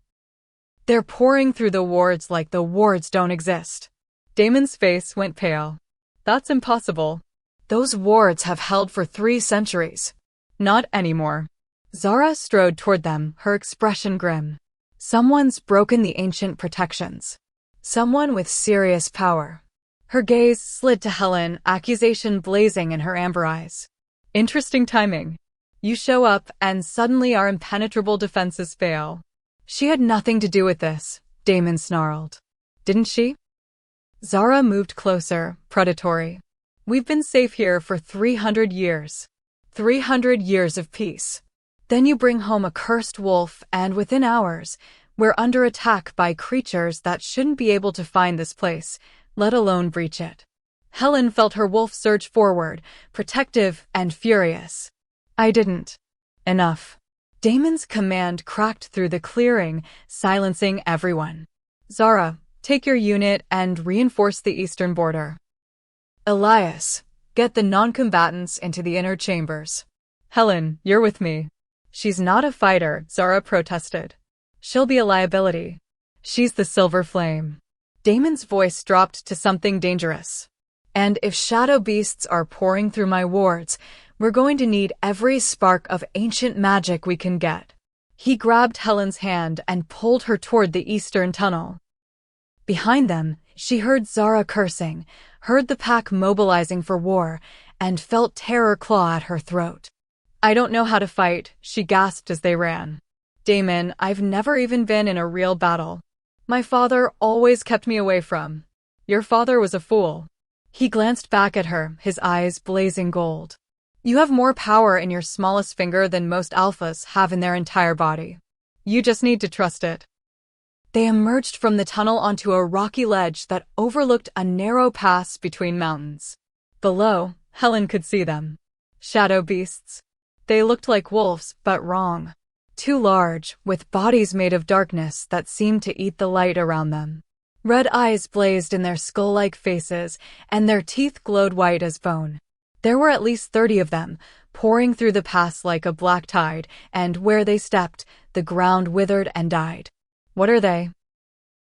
They're pouring through the wards like the wards don't exist. Damon's face went pale. That's impossible. Those wards have held for 3 centuries. Not anymore. Zara strode toward them, her expression grim. Someone's broken the ancient protections. Someone with serious power. Her gaze slid to Helen, accusation blazing in her amber eyes. Interesting timing. You show up, and suddenly our impenetrable defenses fail. She had nothing to do with this, Damon snarled. Didn't she? Zara moved closer, predatory. We've been safe here for 300 years. 300 years of peace. Then you bring home a cursed wolf, and within hours, we're under attack by creatures that shouldn't be able to find this place, let alone breach it. Helen felt her wolf surge forward, protective and furious. I didn't. Enough. Damon's command cracked through the clearing, silencing everyone. Zara, take your unit and reinforce the eastern border. Elias, get the non-combatants into the inner chambers. Helen, you're with me. She's not a fighter, Zara protested. She'll be a liability. She's the silver flame. Damon's voice dropped to something dangerous. And if shadow beasts are pouring through my wards, we're going to need every spark of ancient magic we can get. He grabbed Helen's hand and pulled her toward the eastern tunnel. Behind them, she heard Zara cursing, heard the pack mobilizing for war, and felt terror claw at her throat. I don't know how to fight, she gasped as they ran. Damon, I've never even been in a real battle. My father always kept me away from. Your father was a fool. He glanced back at her, his eyes blazing gold. You have more power in your smallest finger than most alphas have in their entire body. You just need to trust it. They emerged from the tunnel onto a rocky ledge that overlooked a narrow pass between mountains. Below, Helen could see them. Shadow beasts. They looked like wolves, but wrong. Too large, with bodies made of darkness that seemed to eat the light around them. Red eyes blazed in their skull-like faces, and their teeth glowed white as bone. There were at least 30 of them, pouring through the pass like a black tide, and where they stepped, the ground withered and died. What are they?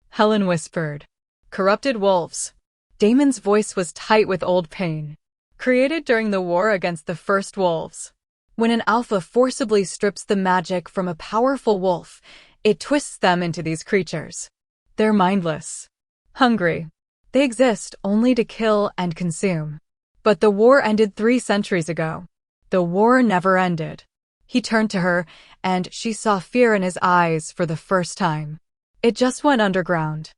Helen whispered. Corrupted wolves. Damon's voice was tight with old pain. Created during the war against the first wolves. When an alpha forcibly strips the magic from a powerful wolf, it twists them into these creatures. They're mindless. Hungry. They exist only to kill and consume. But the war ended 3 centuries ago. The war never ended. He turned to her, and she saw fear in his eyes for the first time. It just went underground.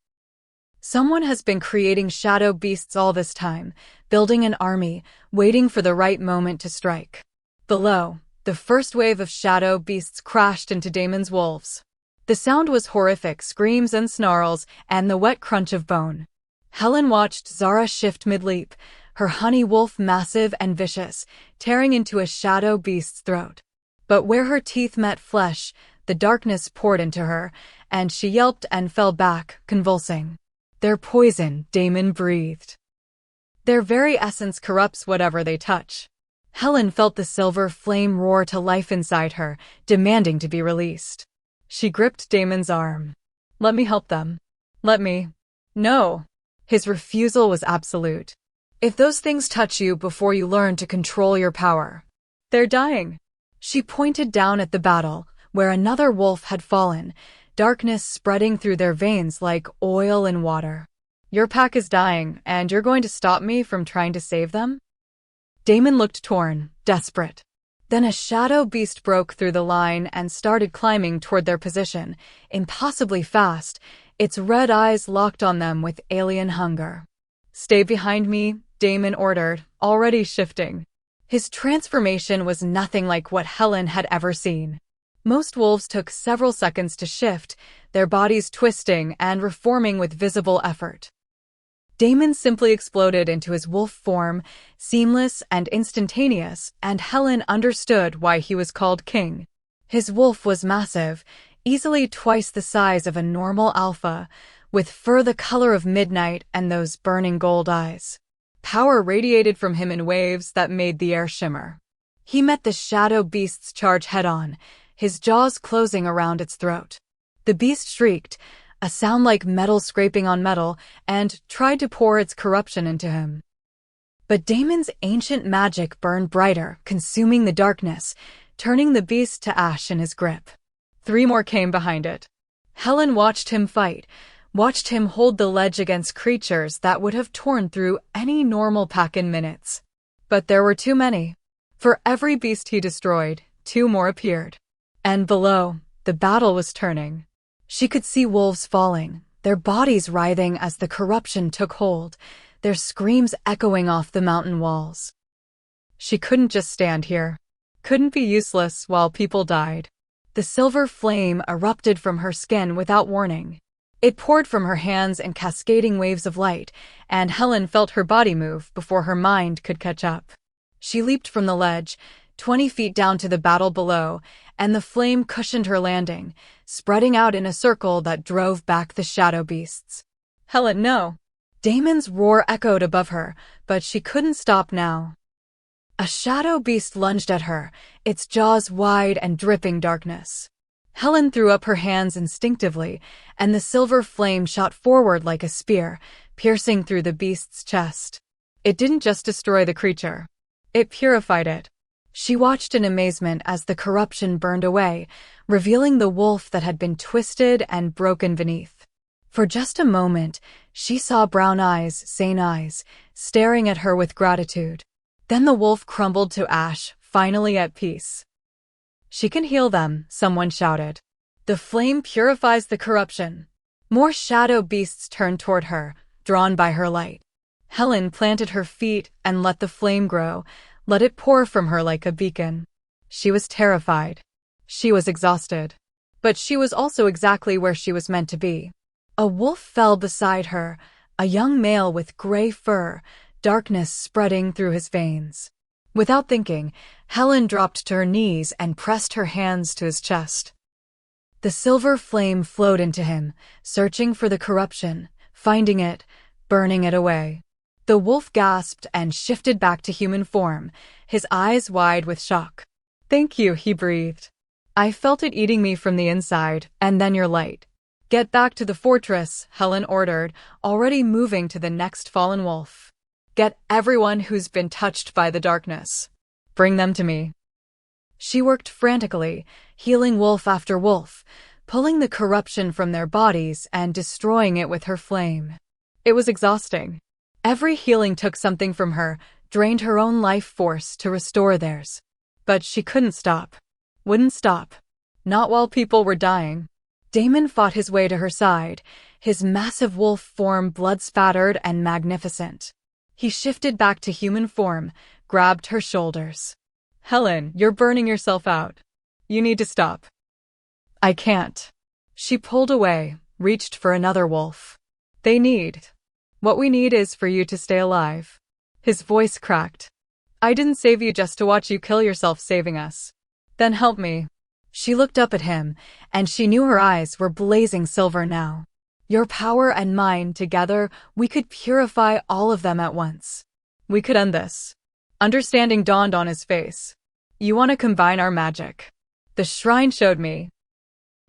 Someone has been creating shadow beasts all this time, building an army, waiting for the right moment to strike. Below, the first wave of shadow beasts crashed into Damon's wolves. The sound was horrific, screams and snarls, and the wet crunch of bone. Helen watched Zara shift mid-leap, her honey wolf massive and vicious, tearing into a shadow beast's throat. But where her teeth met flesh, the darkness poured into her, and she yelped and fell back, convulsing. They're poison, Damon breathed. Their very essence corrupts whatever they touch. Helen felt the silver flame roar to life inside her, demanding to be released. She gripped Damon's arm. Let me help them. Let me. No. His refusal was absolute. If those things touch you before you learn to control your power, they're dying. She pointed down at the battle, where another wolf had fallen, darkness spreading through their veins like oil in water. Your pack is dying, and you're going to stop me from trying to save them? Damon looked torn, desperate. Then a shadow beast broke through the line and started climbing toward their position, impossibly fast, its red eyes locked on them with alien hunger. Stay behind me, Damon ordered, already shifting. His transformation was nothing like what Helen had ever seen. Most wolves took several seconds to shift, their bodies twisting and reforming with visible effort. Damon simply exploded into his wolf form, seamless and instantaneous, and Helen understood why he was called king. His wolf was massive, easily twice the size of a normal alpha, with fur the color of midnight and those burning gold eyes. Power radiated from him in waves that made the air shimmer. He met the shadow beast's charge head-on, his jaws closing around its throat. The beast shrieked, a sound like metal scraping on metal, and tried to pour its corruption into him. But Damon's ancient magic burned brighter, consuming the darkness, turning the beast to ash in his grip. 3 more came behind it. Helen watched him fight, watched him hold the ledge against creatures that would have torn through any normal pack in minutes. But there were too many. For every beast he destroyed, 2 more appeared. And below, the battle was turning. She could see wolves falling, their bodies writhing as the corruption took hold, their screams echoing off the mountain walls. She couldn't just stand here. Couldn't be useless while people died. The silver flame erupted from her skin without warning. It poured from her hands in cascading waves of light, and Helen felt her body move before her mind could catch up. She leaped from the ledge, 20 feet down to the battle below, and the flame cushioned her landing, spreading out in a circle that drove back the shadow beasts. Helen, no! Damon's roar echoed above her, but she couldn't stop now. A shadow beast lunged at her, its jaws wide and dripping darkness. Helen threw up her hands instinctively, and the silver flame shot forward like a spear, piercing through the beast's chest. It didn't just destroy the creature. It purified it. She watched in amazement as the corruption burned away, revealing the wolf that had been twisted and broken beneath. For just a moment, she saw brown eyes, sane eyes, staring at her with gratitude. Then the wolf crumbled to ash, finally at peace. She can heal them, someone shouted. The flame purifies the corruption. More shadow beasts turned toward her, drawn by her light. Helen planted her feet and let the flame grow, let it pour from her like a beacon. She was terrified. She was exhausted. But she was also exactly where she was meant to be. A wolf fell beside her, a young male with gray fur, darkness spreading through his veins. Without thinking, Helen dropped to her knees and pressed her hands to his chest. The silver flame flowed into him, searching for the corruption, finding it, burning it away. The wolf gasped and shifted back to human form, his eyes wide with shock. "Thank you," he breathed. "I felt it eating me from the inside, and then your light." "Get back to the fortress," Helen ordered, already moving to the next fallen wolf. "Get everyone who's been touched by the darkness. Bring them to me." She worked frantically, healing wolf after wolf, pulling the corruption from their bodies and destroying it with her flame. It was exhausting. Every healing took something from her, drained her own life force to restore theirs. But she couldn't stop. Wouldn't stop. Not while people were dying. Damon fought his way to her side, his massive wolf form blood-spattered and magnificent. He shifted back to human form, grabbed her shoulders. "Helen, you're burning yourself out. You need to stop." "I can't." She pulled away, reached for another wolf. What we need is for you to stay alive." His voice cracked. "I didn't save you just to watch you kill yourself saving us. Then help me." She looked up at him, and she knew her eyes were blazing silver now. "Your power and mine together, we could purify all of them at once. We could end this." Understanding dawned on his face. "You want to combine our magic?" "The shrine showed me."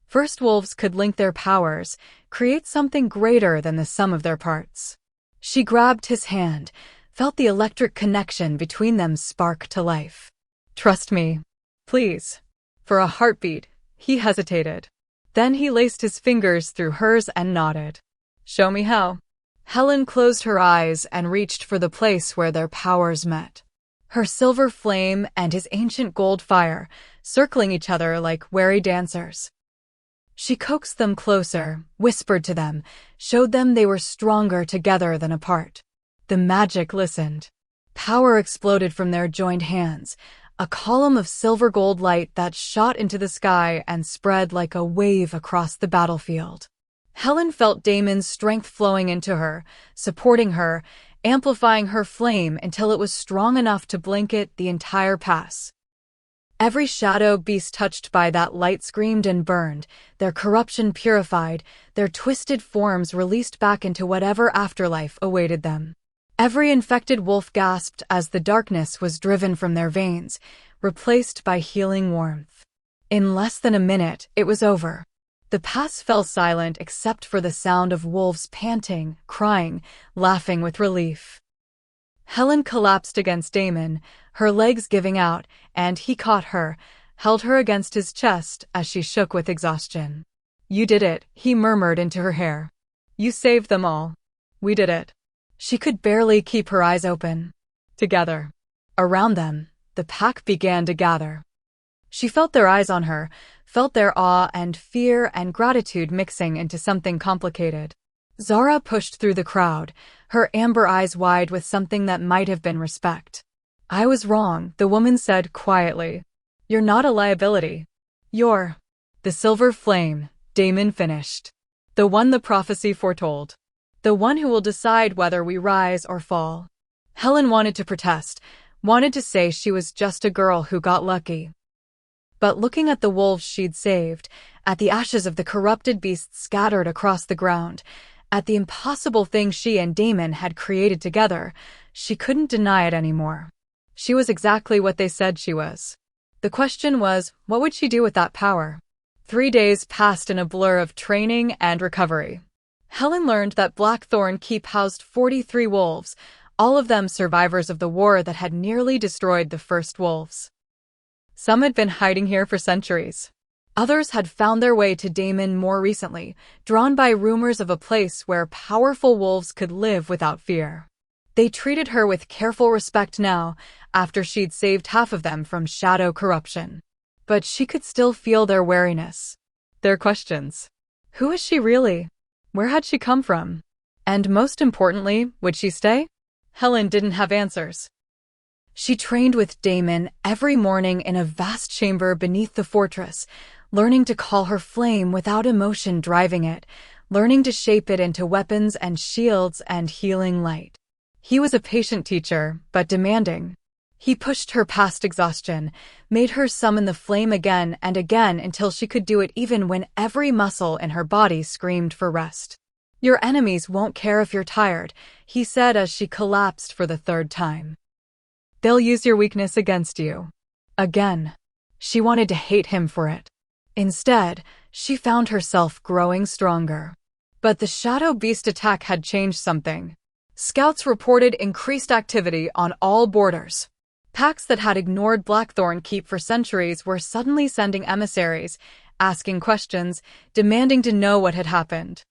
First wolves could link their powers, create something greater than the sum of their parts. She grabbed his hand, felt the electric connection between them spark to life. "Trust me. Please." For a heartbeat, he hesitated. Then he laced his fingers through hers and nodded. "Show me how." Helen closed her eyes and reached for the place where their powers met. Her silver flame and his ancient gold fire, circling each other like wary dancers. She coaxed them closer, whispered to them, showed them they were stronger together than apart. The magic listened. Power exploded from their joined hands, a column of silver gold light that shot into the sky and spread like a wave across the battlefield. Helen felt Damon's strength flowing into her, supporting her, amplifying her flame until it was strong enough to blanket the entire pass. Every shadow beast touched by that light screamed and burned, their corruption purified, their twisted forms released back into whatever afterlife awaited them. Every infected wolf gasped as the darkness was driven from their veins, replaced by healing warmth. In less than a minute, it was over. The pass fell silent except for the sound of wolves panting, crying, laughing with relief. Helen collapsed against Damon, her legs giving out, and he caught her, held her against his chest as she shook with exhaustion. "You did it," he murmured into her hair. "You saved them all. We did it." She could barely keep her eyes open. Together. Around them, the pack began to gather. She felt their eyes on her, felt their awe and fear and gratitude mixing into something complicated. Zara pushed through the crowd, her amber eyes wide with something that might have been respect. "I was wrong," the woman said quietly. "You're not a liability. You're the silver flame," Damon finished. "The one the prophecy foretold. The one who will decide whether we rise or fall." Helen wanted to protest, wanted to say she was just a girl who got lucky. But looking at the wolves she'd saved, at the ashes of the corrupted beasts scattered across the ground, at the impossible thing she and Damon had created together, she couldn't deny it anymore. She was exactly what they said she was. The question was, what would she do with that power? 3 days passed in a blur of training and recovery. Helen learned that Blackthorn Keep housed 43 wolves, all of them survivors of the war that had nearly destroyed the first wolves. Some had been hiding here for centuries. Others had found their way to Damon more recently, drawn by rumors of a place where powerful wolves could live without fear. They treated her with careful respect now, after she'd saved half of them from shadow corruption. But she could still feel their wariness. Their questions. Who is she really? Where had she come from? And most importantly, would she stay? Helen didn't have answers. She trained with Damon every morning in a vast chamber beneath the fortress, learning to call her flame without emotion driving it, learning to shape it into weapons and shields and healing light. He was a patient teacher, but demanding. He pushed her past exhaustion, made her summon the flame again and again until she could do it even when every muscle in her body screamed for rest. "Your enemies won't care if you're tired," he said as she collapsed for the 3rd time. "They'll use your weakness against you." Again. She wanted to hate him for it. Instead, she found herself growing stronger. But the shadow beast attack had changed something. Scouts reported increased activity on all borders. Packs that had ignored Blackthorn Keep for centuries were suddenly sending emissaries, asking questions, demanding to know what had happened.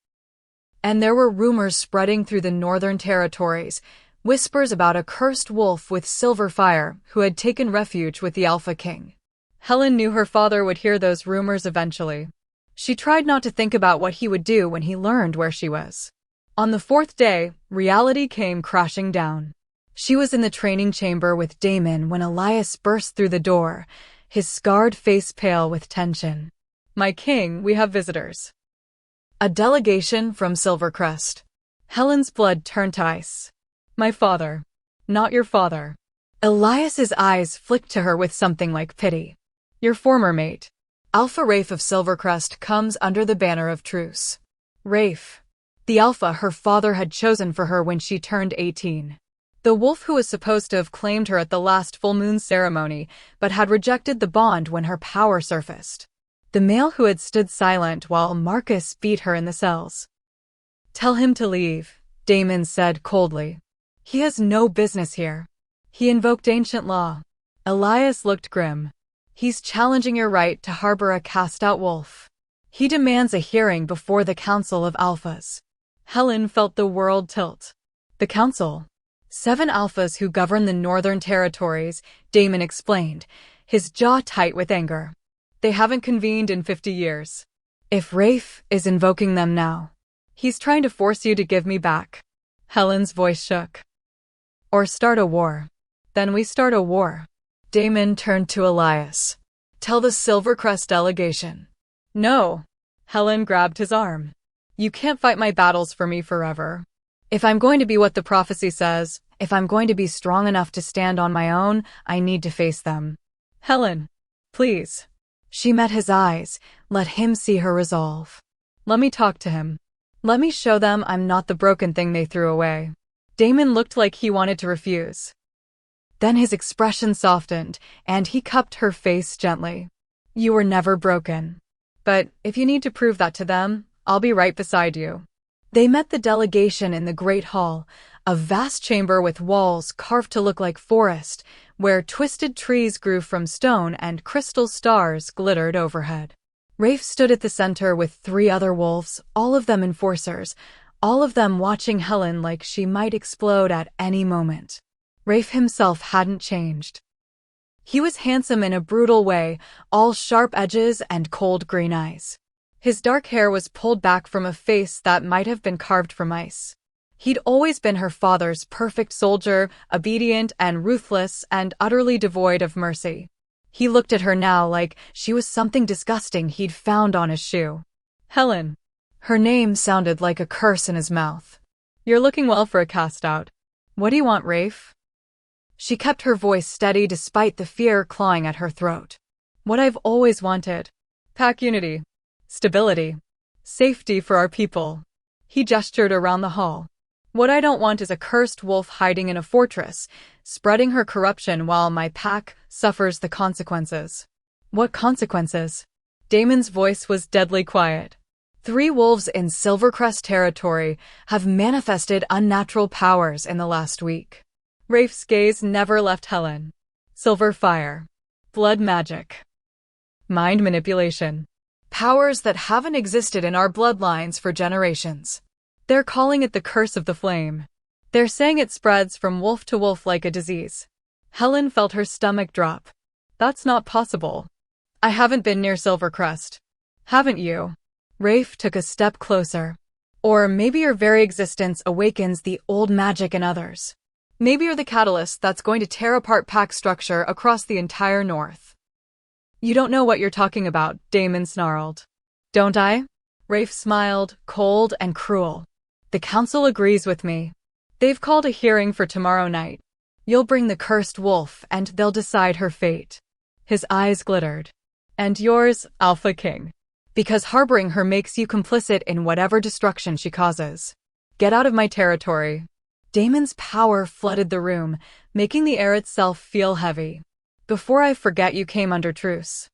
And there were rumors spreading through the northern territories, whispers about a cursed wolf with silver fire who had taken refuge with the Alpha King. Helen knew her father would hear those rumors eventually. She tried not to think about what he would do when he learned where she was. On the 4th day, reality came crashing down. She was in the training chamber with Damon when Elias burst through the door, his scarred face pale with tension. "My king, we have visitors." A delegation from Silvercrest. Helen's blood turned to ice. "My father. Not your father." Elias's eyes flicked to her with something like pity. "Your former mate. Alpha Rafe of Silvercrest comes under the banner of truce." Rafe. The Alpha her father had chosen for her when she turned 18. The wolf who was supposed to have claimed her at the last full moon ceremony, but had rejected the bond when her power surfaced. The male who had stood silent while Marcus beat her in the cells. "Tell him to leave," Damon said coldly. "He has no business here." He invoked ancient law. Elias looked grim. "He's challenging your right to harbor a cast-out wolf. He demands a hearing before the Council of Alphas." Helen felt the world tilt. The Council. 7 alphas who govern the northern territories, Damon explained, his jaw tight with anger. "They haven't convened in 50 years. If Rafe is invoking them now, he's trying to force you to give me back." Helen's voice shook. "Or start a war. Then we start a war." Damon turned to Elias. "Tell the Silvercrest delegation." "No." Helen grabbed his arm. "You can't fight my battles for me forever. If I'm going to be what the prophecy says, if I'm going to be strong enough to stand on my own, I need to face them." "Helen, please." She met his eyes, let him see her resolve. "Let me talk to him. Let me show them I'm not the broken thing they threw away." Damon looked like he wanted to refuse. Then his expression softened, and he cupped her face gently. You were never broken. But if you need to prove that to them, I'll be right beside you. They met the delegation in the Great Hall, a vast chamber with walls carved to look like forest, where twisted trees grew from stone and crystal stars glittered overhead. Rafe stood at the center with 3 other wolves, all of them enforcers, all of them watching Helen like she might explode at any moment. Rafe himself hadn't changed. He was handsome in a brutal way, all sharp edges and cold green eyes. His dark hair was pulled back from a face that might have been carved from ice. He'd always been her father's perfect soldier, obedient and ruthless and utterly devoid of mercy. He looked at her now like she was something disgusting he'd found on his shoe. Helen. Her name sounded like a curse in his mouth. You're looking well for a cast-out. What do you want, Rafe? She kept her voice steady despite the fear clawing at her throat. What I've always wanted. Pack unity. Stability. Safety for our people. He gestured around the hall. What I don't want is a cursed wolf hiding in a fortress, spreading her corruption while my pack suffers the consequences. What consequences? Damon's voice was deadly quiet. 3 wolves in Silvercrest territory have manifested unnatural powers in the last week. Rafe's gaze never left Helen. Silver fire. Blood magic. Mind manipulation. Powers that haven't existed in our bloodlines for generations. They're calling it the curse of the flame. They're saying it spreads from wolf to wolf like a disease. Helen felt her stomach drop. That's not possible. I haven't been near Silvercrest. Haven't you? Rafe took a step closer. Or maybe your very existence awakens the old magic in others. Maybe you're the catalyst that's going to tear apart pack structure across the entire North. You don't know what you're talking about, Damon snarled. Don't I? Rafe smiled, cold and cruel. The council agrees with me. They've called a hearing for tomorrow night. You'll bring the cursed wolf and they'll decide her fate. His eyes glittered. And yours, Alpha King. Because harboring her makes you complicit in whatever destruction she causes. Get out of my territory. Damon's power flooded the room, making the air itself feel heavy. Before I forget you came under truce.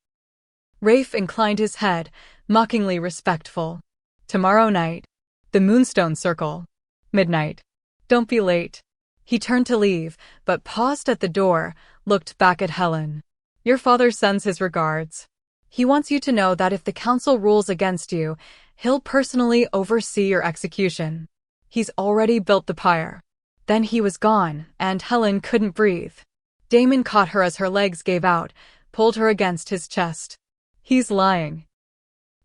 Rafe inclined his head, mockingly respectful. Tomorrow night. The Moonstone Circle. Midnight. Don't be late. He turned to leave, but paused at the door, looked back at Helen. Your father sends his regards. He wants you to know that if the council rules against you, he'll personally oversee your execution. He's already built the pyre. Then he was gone, and Helen couldn't breathe. Damon caught her as her legs gave out, pulled her against his chest. He's lying.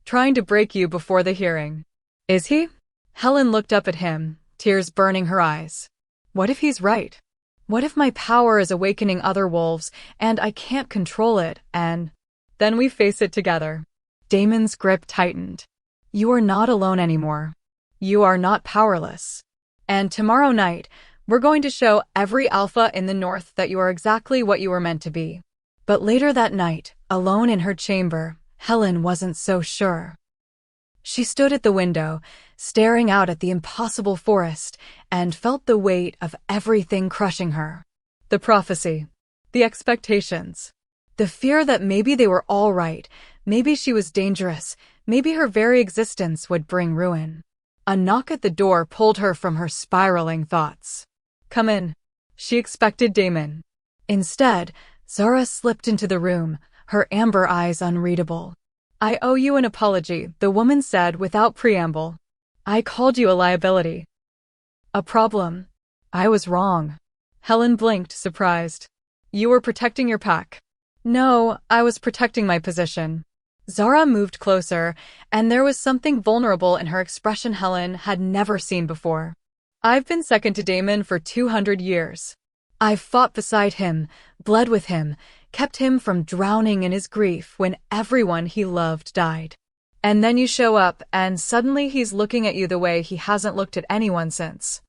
Trying to break you before the hearing. Is he? Helen looked up at him, tears burning her eyes. What if he's right? What if my power is awakening other wolves, and I can't control it, and then we face it together? Damon's grip tightened. You are not alone anymore. You are not powerless. And tomorrow night, we're going to show every alpha in the North that you are exactly what you were meant to be. But later that night, alone in her chamber, Helen wasn't so sure. She stood at the window, staring out at the impossible forest, and felt the weight of everything crushing her. The prophecy. The expectations. The fear that maybe they were all right, maybe she was dangerous, maybe her very existence would bring ruin. A knock at the door pulled her from her spiraling thoughts. Come in. She expected Damon. Instead, Zara slipped into the room, her amber eyes unreadable. I owe you an apology, the woman said without preamble. I called you a liability. A problem. I was wrong. Helen blinked, surprised. You were protecting your pack. No, I was protecting my position. Zara moved closer, and there was something vulnerable in her expression Helen had never seen before. I've been second to Damon for 200 years. I've fought beside him, bled with him, kept him from drowning in his grief when everyone he loved died. And then you show up, and suddenly he's looking at you the way he hasn't looked at anyone since.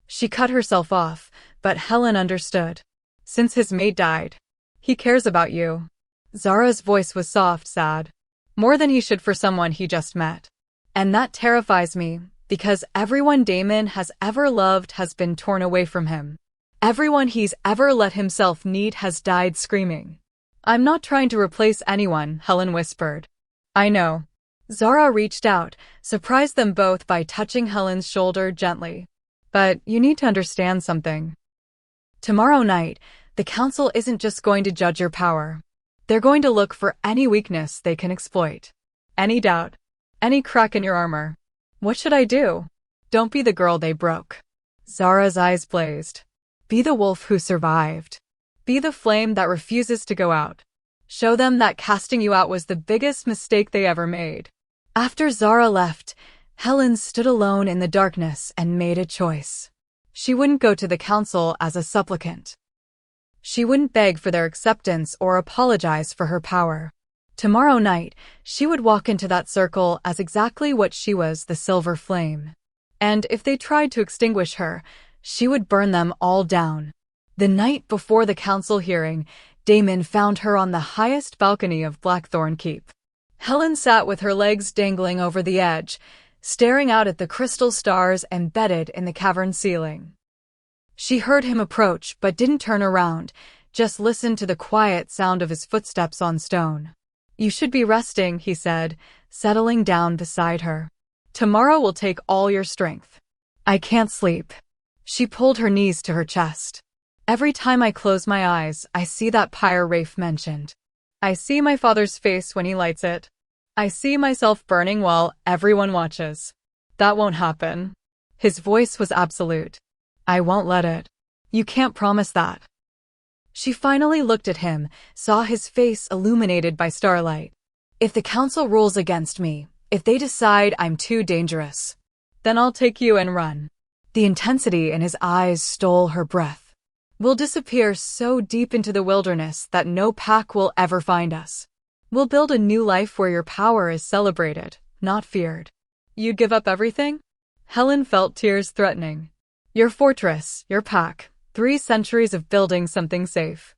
She cut herself off, but Helen understood. Since his mate died. He cares about you. Zara's voice was soft, sad. More than he should for someone he just met. And that terrifies me, Because everyone Damon has ever loved has been torn away from him. Everyone he's ever let himself need has died screaming. I'm not trying to replace anyone, Helen whispered. I know. Zara reached out, surprised them both by touching Helen's shoulder gently. But you need to understand something. Tomorrow night, the council isn't just going to judge your power. They're going to look for any weakness they can exploit. Any doubt. Any crack in your armor. What should I do? Don't be the girl they broke. Zara's eyes blazed. Be the wolf who survived. Be the flame that refuses to go out. Show them that casting you out was the biggest mistake they ever made. After Zara left, Helen stood alone in the darkness and made a choice. She wouldn't go to the council as a supplicant. She wouldn't beg for their acceptance or apologize for her power. Tomorrow night, she would walk into that circle as exactly what she was, the silver flame. And if they tried to extinguish her, she would burn them all down. The night before the council hearing, Damon found her on the highest balcony of Blackthorn Keep. Helen sat with her legs dangling over the edge, staring out at the crystal stars embedded in the cavern ceiling. She heard him approach but didn't turn around, just listened to the quiet sound of his footsteps on stone. You should be resting, he said, settling down beside her. Tomorrow will take all your strength. I can't sleep. She pulled her knees to her chest. Every time I close my eyes, I see that pyre Rafe mentioned. I see my father's face when he lights it. I see myself burning while everyone watches. That won't happen. His voice was absolute. I won't let it. You can't promise that. She finally looked at him, saw his face illuminated by starlight. If the council rules against me, if they decide I'm too dangerous, then I'll take you and run. The intensity in his eyes stole her breath. We'll disappear so deep into the wilderness that no pack will ever find us. We'll build a new life where your power is celebrated, not feared. You'd give up everything? Helen felt tears threatening. Your fortress, your pack, 3 centuries of building something safe.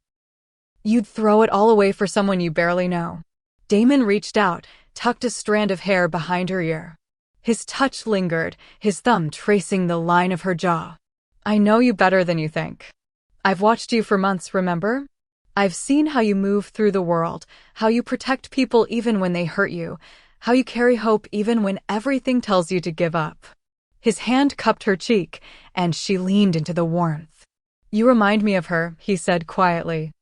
You'd throw it all away for someone you barely know. Damon reached out, tucked a strand of hair behind her ear. His touch lingered, his thumb tracing the line of her jaw. I know you better than you think. I've watched you for months, remember? I've seen how you move through the world, how you protect people even when they hurt you, how you carry hope even when everything tells you to give up. His hand cupped her cheek, and she leaned into the warmth. You remind me of her, he said quietly.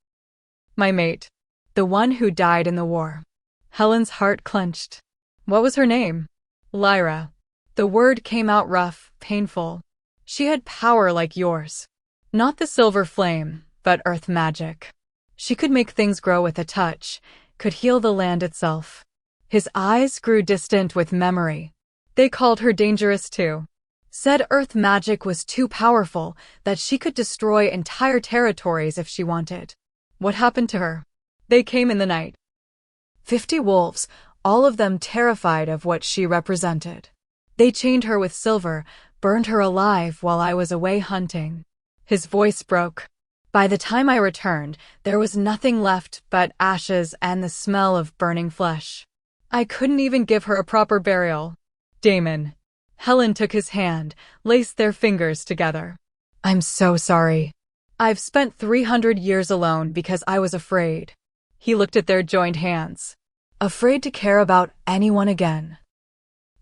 My mate. The one who died in the war. Helen's heart clenched. What was her name? Lyra. The word came out rough, painful. She had power like yours. Not the silver flame, but earth magic. She could make things grow with a touch, could heal the land itself. His eyes grew distant with memory. They called her dangerous too. Said earth magic was too powerful, that she could destroy entire territories if she wanted. What happened to her? They came in the night. 50 wolves, all of them terrified of what she represented. They chained her with silver, burned her alive while I was away hunting. His voice broke. By the time I returned, there was nothing left but ashes and the smell of burning flesh. I couldn't even give her a proper burial. Damon. Helen took his hand, laced their fingers together. I'm so sorry. I've spent 300 years alone because I was afraid. He looked at their joined hands. Afraid to care about anyone again.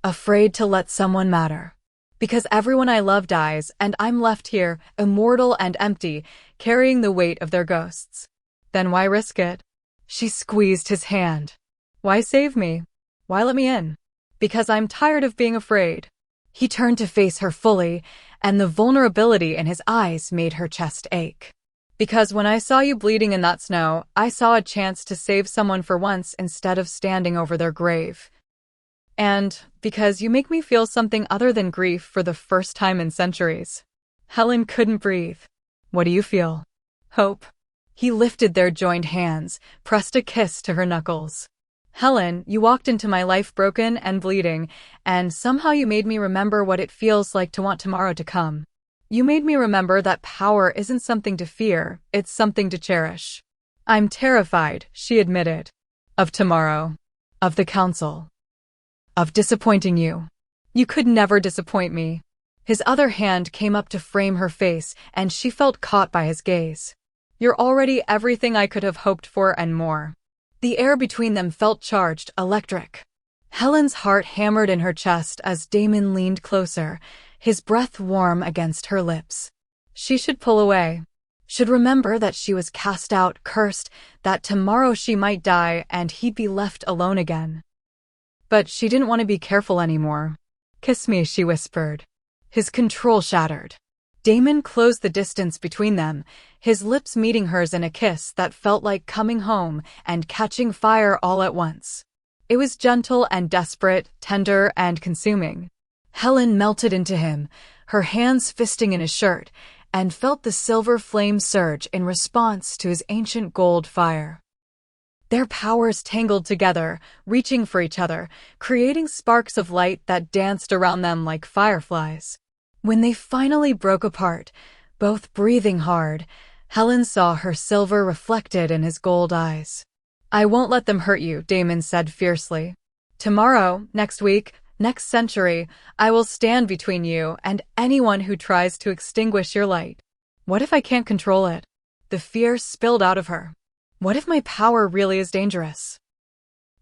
Afraid to let someone matter. Because everyone I love dies, and I'm left here, immortal and empty, carrying the weight of their ghosts. Then why risk it? She squeezed his hand. Why save me? Why let me in? Because I'm tired of being afraid. He turned to face her fully, and the vulnerability in his eyes made her chest ache. Because when I saw you bleeding in that snow, I saw a chance to save someone for once instead of standing over their grave. And because you make me feel something other than grief for the first time in centuries. Helen couldn't breathe. What do you feel? Hope. He lifted their joined hands, pressed a kiss to her knuckles. Helen, you walked into my life broken and bleeding, and somehow you made me remember what it feels like to want tomorrow to come. You made me remember that power isn't something to fear, it's something to cherish. I'm terrified, she admitted. Of tomorrow. Of the council. Of disappointing you. You could never disappoint me. His other hand came up to frame her face, and she felt caught by his gaze. You're already everything I could have hoped for and more. The air between them felt charged, electric. Helen's heart hammered in her chest as Damon leaned closer, his breath warm against her lips. She should pull away. Should remember that she was cast out, cursed, that tomorrow she might die and he'd be left alone again. But she didn't want to be careful anymore. Kiss me, she whispered. His control shattered. Damon closed the distance between them, his lips meeting hers in a kiss that felt like coming home and catching fire all at once. It was gentle and desperate, tender and consuming. Helen melted into him, her hands fisting in his shirt, and felt the silver flame surge in response to his ancient gold fire. Their powers tangled together, reaching for each other, creating sparks of light that danced around them like fireflies. When they finally broke apart, both breathing hard, Helen saw her silver reflected in his gold eyes. I won't let them hurt you, Damon said fiercely. Tomorrow, next week, next century, I will stand between you and anyone who tries to extinguish your light. What if I can't control it? The fear spilled out of her. What if my power really is dangerous?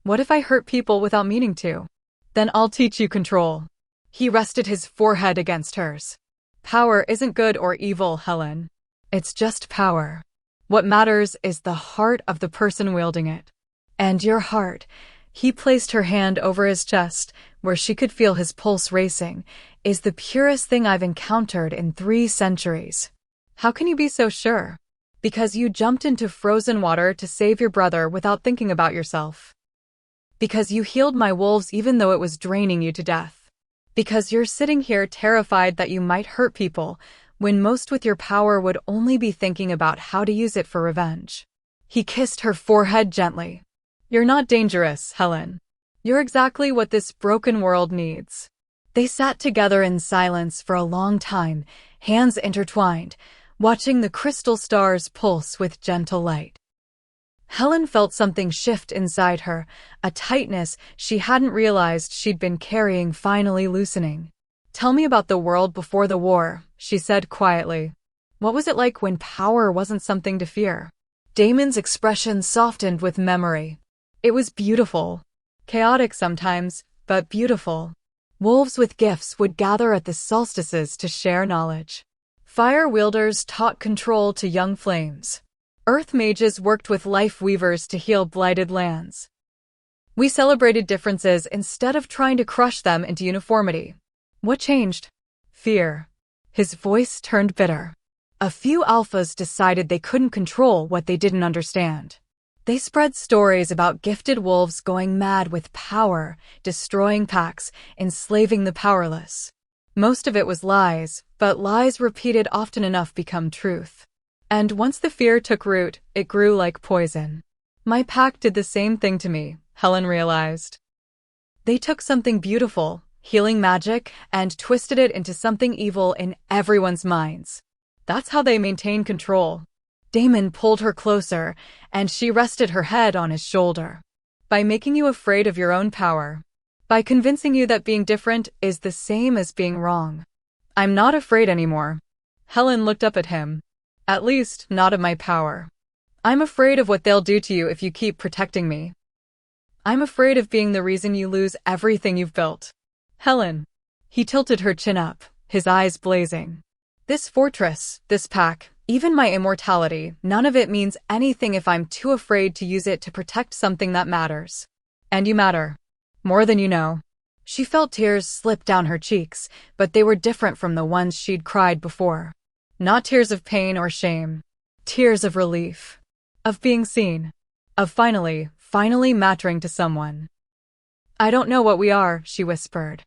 What if I hurt people without meaning to? Then I'll teach you control. He rested his forehead against hers. Power isn't good or evil, Helen. It's just power. What matters is the heart of the person wielding it. And your heart. He placed her hand over his chest, where she could feel his pulse racing, is the purest thing I've encountered in 3 centuries. How can you be so sure? Because you jumped into frozen water to save your brother without thinking about yourself. Because you healed my wolves even though it was draining you to death. Because you're sitting here terrified that you might hurt people, when most with your power would only be thinking about how to use it for revenge. He kissed her forehead gently. You're not dangerous, Helen. You're exactly what this broken world needs. They sat together in silence for a long time, hands intertwined, watching the crystal stars pulse with gentle light. Helen felt something shift inside her, a tightness she hadn't realized she'd been carrying finally loosening. Tell me about the world before the war, she said quietly. What was it like when power wasn't something to fear? Damon's expression softened with memory. It was beautiful. Chaotic sometimes, but beautiful. Wolves with gifts would gather at the solstices to share knowledge. Fire wielders taught control to young flames. Earth mages worked with life weavers to heal blighted lands. We celebrated differences instead of trying to crush them into uniformity. What changed? Fear. His voice turned bitter. A few alphas decided they couldn't control what they didn't understand. They spread stories about gifted wolves going mad with power, destroying packs, enslaving the powerless. Most of it was lies, but lies repeated often enough become truth. And once the fear took root, it grew like poison. My pack did the same thing to me, Helen realized. They took something beautiful, healing magic, and twisted it into something evil in everyone's minds. That's how they maintain control. Damon pulled her closer, and she rested her head on his shoulder. By making you afraid of your own power. By convincing you that being different is the same as being wrong. I'm not afraid anymore. Helen looked up at him. At least, not of my power. I'm afraid of what they'll do to you if you keep protecting me. I'm afraid of being the reason you lose everything you've built. Helen. He tilted her chin up, his eyes blazing. This fortress, this pack, even my immortality, none of it means anything if I'm too afraid to use it to protect something that matters. And you matter. More than you know. She felt tears slip down her cheeks, but they were different from the ones she'd cried before. Not tears of pain or shame. Tears of relief. Of being seen. Of finally mattering to someone. I don't know what we are, she whispered.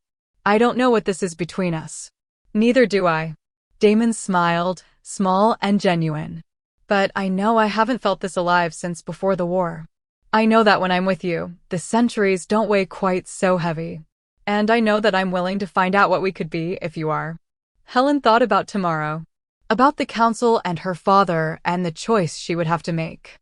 I don't know what this is between us. Neither do I. Damon smiled, small and genuine. But I know I haven't felt this alive since before the war. I know that when I'm with you, the centuries don't weigh quite so heavy. And I know that I'm willing to find out what we could be if you are. Helen thought about tomorrow. About the council and her father and the choice she would have to make.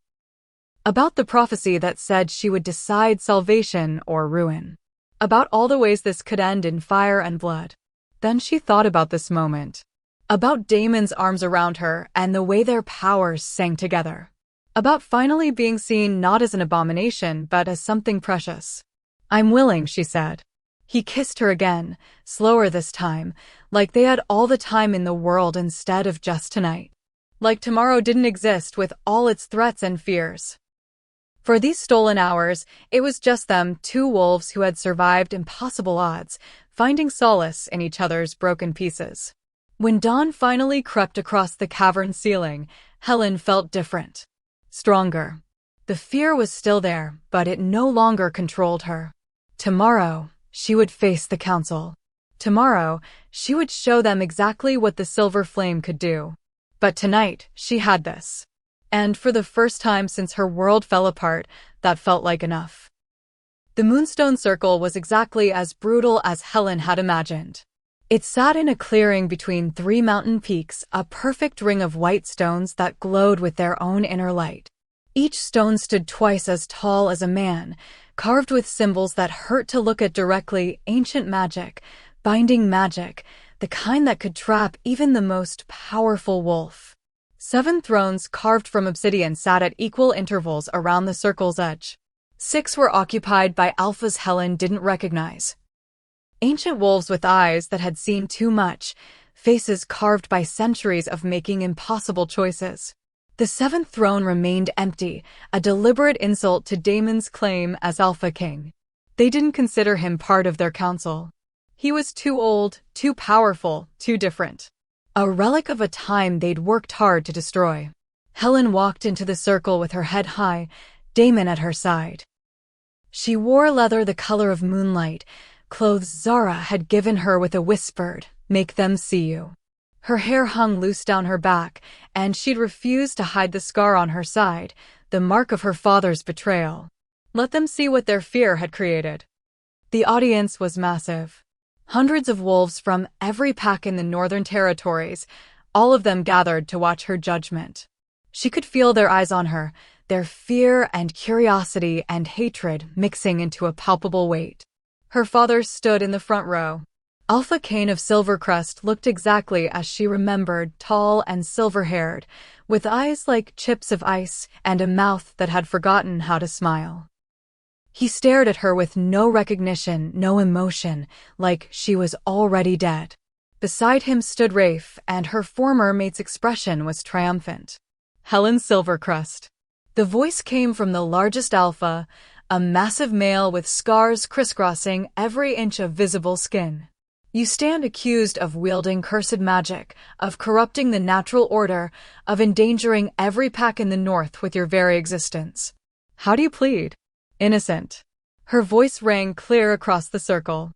About the prophecy that said she would decide salvation or ruin. about all the ways this could end in fire and blood. Then she thought about this moment. About Damon's arms around her and the way their powers sang together. About finally being seen not as an abomination but as something precious. "I'm willing," she said. He kissed her again, slower this time, like they had all the time in the world instead of just tonight. Like tomorrow didn't exist with all its threats and fears. For these stolen hours, it was just them, two wolves who had survived impossible odds, finding solace in each other's broken pieces. When dawn finally crept across the cavern ceiling, Helen felt different. Stronger. The fear was still there, but it no longer controlled her. Tomorrow, she would face the council. Tomorrow, she would show them exactly what the silver flame could do. But tonight, she had this. And for the first time since her world fell apart, that felt like enough. The Moonstone Circle was exactly as brutal as Helen had imagined. It sat in a clearing between three mountain peaks, a perfect ring of white stones that glowed with their own inner light. Each stone stood twice as tall as a man, carved with symbols that hurt to look at directly, ancient magic, binding magic, the kind that could trap even the most powerful wolf. 7 thrones carved from obsidian sat at equal intervals around the circle's edge. 6 were occupied by alphas Helen didn't recognize. Ancient wolves with eyes that had seen too much, faces carved by centuries of making impossible choices. The 7th throne remained empty, a deliberate insult to Damon's claim as Alpha King. They didn't consider him part of their council. He was too old, too powerful, too different. A relic of a time they'd worked hard to destroy. Helen walked into the circle with her head high, Damon at her side. She wore leather the color of moonlight, clothes Zara had given her with a whispered, "Make them see you." Her hair hung loose down her back, and she'd refused to hide the scar on her side, the mark of her father's betrayal. Let them see what their fear had created. The audience was massive. Hundreds of wolves from every pack in the Northern Territories, all of them gathered to watch her judgment. She could feel their eyes on her, their fear and curiosity and hatred mixing into a palpable weight. Her father stood in the front row. Alpha Cain of Silvercrest looked exactly as she remembered, tall and silver-haired, with eyes like chips of ice and a mouth that had forgotten how to smile. He stared at her with no recognition, no emotion, like she was already dead. Beside him stood Rafe, and her former mate's expression was triumphant. Helen Silvercrest. The voice came from the largest alpha, a massive male with scars crisscrossing every inch of visible skin. You stand accused of wielding cursed magic, of corrupting the natural order, of endangering every pack in the North with your very existence. How do you plead? Innocent. Her voice rang clear across the circle.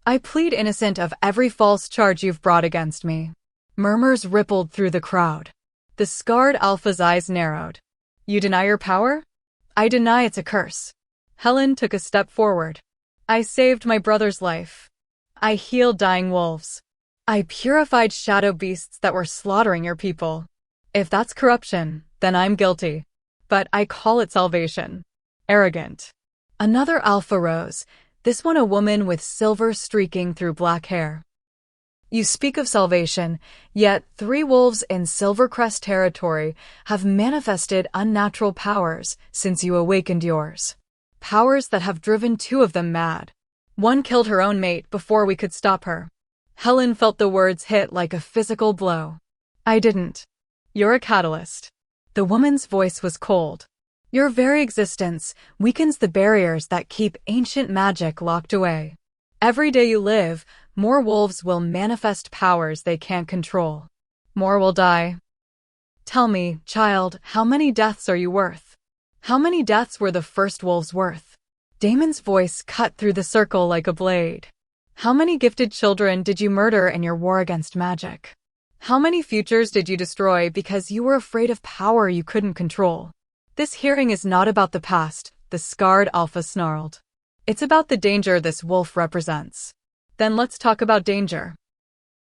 I plead innocent of every false charge you've brought against me. Murmurs rippled through the crowd. The scarred alpha's eyes narrowed. You deny your power? I deny it's a curse. Helen took a step forward. I saved my brother's life. I healed dying wolves. I purified shadow beasts that were slaughtering your people. If that's corruption, then I'm guilty. But I call it salvation. Arrogant. Another alpha rose, this one a woman with silver streaking through black hair. You speak of salvation, yet 3 wolves in Silvercrest territory have manifested unnatural powers since you awakened yours. Powers that have driven 2 of them mad. One killed her own mate before we could stop her. Helen felt the words hit like a physical blow. I didn't. You're a catalyst. The woman's voice was cold. Your very existence weakens the barriers that keep ancient magic locked away. Every day you live, more wolves will manifest powers they can't control. More will die. Tell me, child, how many deaths are you worth? How many deaths were the first wolves worth? Damon's voice cut through the circle like a blade. How many gifted children did you murder in your war against magic? How many futures did you destroy because you were afraid of power you couldn't control? This hearing is not about the past, the scarred alpha snarled. It's about the danger this wolf represents. Then let's talk about danger.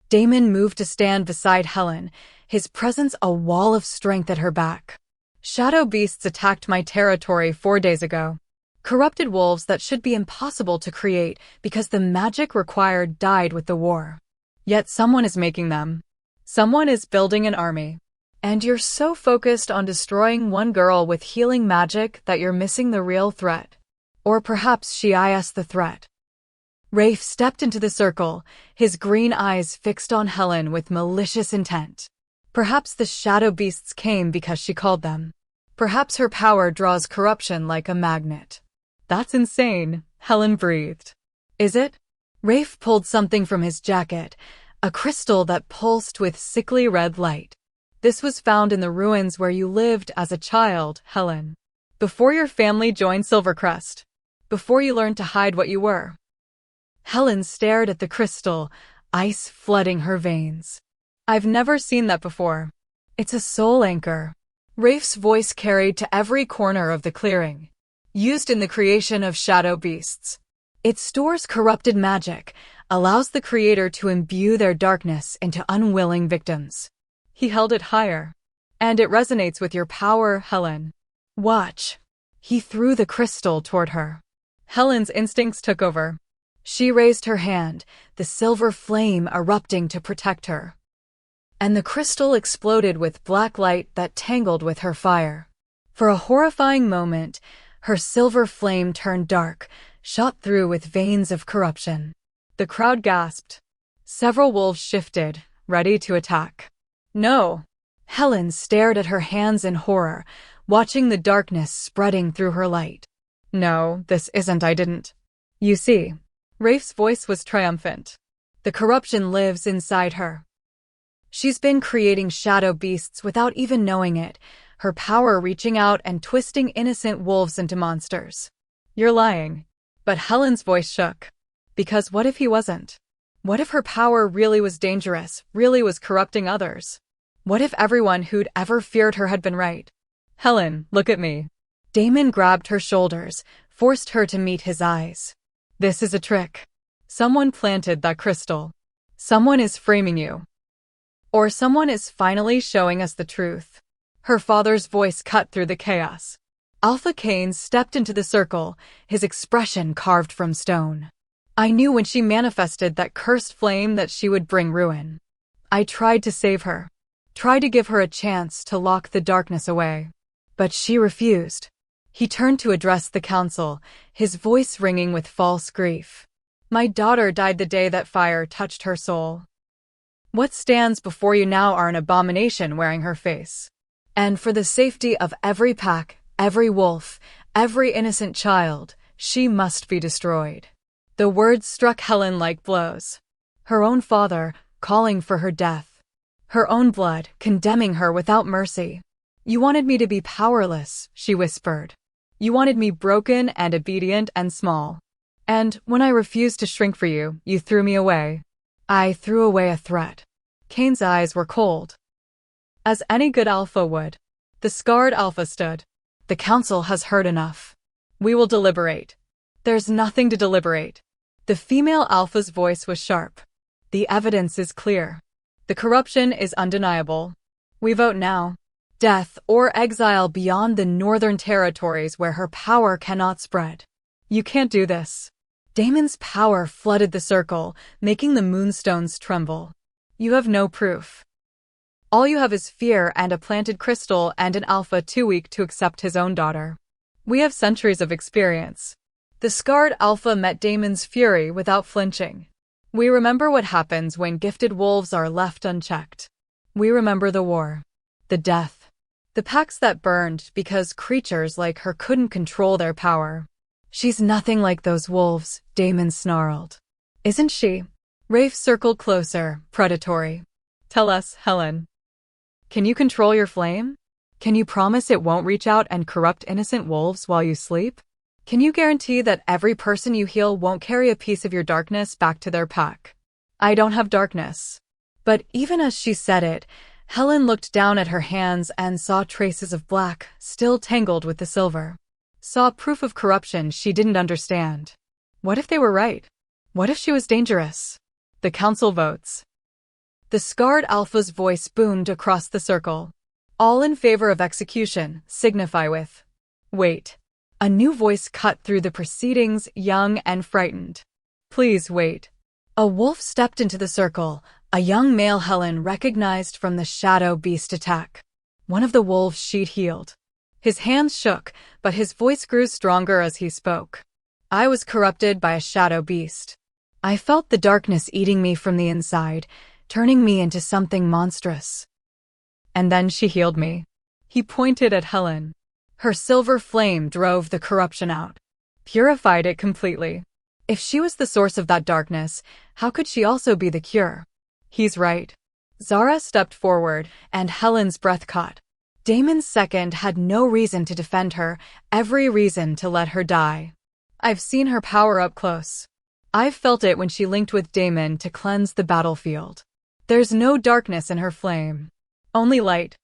Damon moved to stand beside Helen, his presence a wall of strength at her back. Shadow beasts attacked my territory 4 days ago. Corrupted wolves that should be impossible to create because the magic required died with the war. Yet someone is making them. Someone is building an army. And you're so focused on destroying one girl with healing magic that you're missing the real threat. Or perhaps she is the threat. Rafe stepped into the circle, his green eyes fixed on Helen with malicious intent. Perhaps the shadow beasts came because she called them. Perhaps her power draws corruption like a magnet. That's insane, Helen breathed. Is it? Rafe pulled something from his jacket, a crystal that pulsed with sickly red light. This was found in the ruins where you lived as a child, Helen. Before your family joined Silvercrest. Before you learned to hide what you were. Helen stared at the crystal, ice flooding her veins. I've never seen that before. It's a soul anchor. Rafe's voice carried to every corner of the clearing. Used in the creation of shadow beasts. It stores corrupted magic, allows the creator to imbue their darkness into unwilling victims. He held it higher. And it resonates with your power, Helen. Watch. He threw the crystal toward her. Helen's instincts took over. She raised her hand, the silver flame erupting to protect her. And the crystal exploded with black light that tangled with her fire. For a horrifying moment, her silver flame turned dark, shot through with veins of corruption. The crowd gasped. Several wolves shifted, ready to attack. No. Helen stared at her hands in horror, watching the darkness spreading through her light. No, this isn't. I didn't. You see. Rafe's voice was triumphant. The corruption lives inside her. She's been creating shadow beasts without even knowing it, her power reaching out and twisting innocent wolves into monsters. You're lying. But Helen's voice shook. Because what if he wasn't? What if her power really was dangerous, really was corrupting others? What if everyone who'd ever feared her had been right? Helen, look at me. Damon grabbed her shoulders, forced her to meet his eyes. This is a trick. Someone planted that crystal. Someone is framing you. Or someone is finally showing us the truth. Her father's voice cut through the chaos. Alpha Cain stepped into the circle, his expression carved from stone. I knew when she manifested that cursed flame that she would bring ruin. I tried to save her. Tried to give her a chance to lock the darkness away. But she refused. He turned to address the council, his voice ringing with false grief. My daughter died the day that fire touched her soul. What stands before you now are an abomination wearing her face. And for the safety of every pack, every wolf, every innocent child, she must be destroyed. The words struck Helen like blows. Her own father, calling for her death. Her own blood, condemning her without mercy. You wanted me to be powerless, she whispered. You wanted me broken and obedient and small. And when I refused to shrink for you, you threw me away. I threw away a threat. Cain's eyes were cold. As any good alpha would. The scarred alpha stood. The council has heard enough. We will deliberate. There's nothing to deliberate. The female alpha's voice was sharp. The evidence is clear. The corruption is undeniable. We vote now. Death or exile beyond the northern territories where her power cannot spread. You can't do this. Damon's power flooded the circle, making the moonstones tremble. You have no proof. All you have is fear and a planted crystal and an alpha too weak to accept his own daughter. We have centuries of experience. The scarred alpha met Damon's fury without flinching. We remember what happens when gifted wolves are left unchecked. We remember the war. The death. The packs that burned because creatures like her couldn't control their power. She's nothing like those wolves, Damon snarled. Isn't she? Rafe circled closer, predatory. Tell us, Helen. Can you control your flame? Can you promise it won't reach out and corrupt innocent wolves while you sleep? Can you guarantee that every person you heal won't carry a piece of your darkness back to their pack? I don't have darkness. But even as she said it, Helen looked down at her hands and saw traces of black, still tangled with the silver. Saw proof of corruption she didn't understand. What if they were right? What if she was dangerous? The council votes. The scarred alpha's voice boomed across the circle. All in favor of execution, signify with. Wait. A new voice cut through the proceedings, young and frightened. Please wait. A wolf stepped into the circle, a young male Helen recognized from the shadow beast attack. One of the wolves she'd healed. His hands shook, but his voice grew stronger as he spoke. I was corrupted by a shadow beast. I felt the darkness eating me from the inside, turning me into something monstrous. And then she healed me. He pointed at Helen. Her silver flame drove the corruption out, purified it completely. If she was the source of that darkness, how could she also be the cure? He's right. Zara stepped forward, and Helen's breath caught. Damon's second had no reason to defend her, every reason to let her die. I've seen her power up close. I've felt it when she linked with Damon to cleanse the battlefield. There's no darkness in her flame. Only light.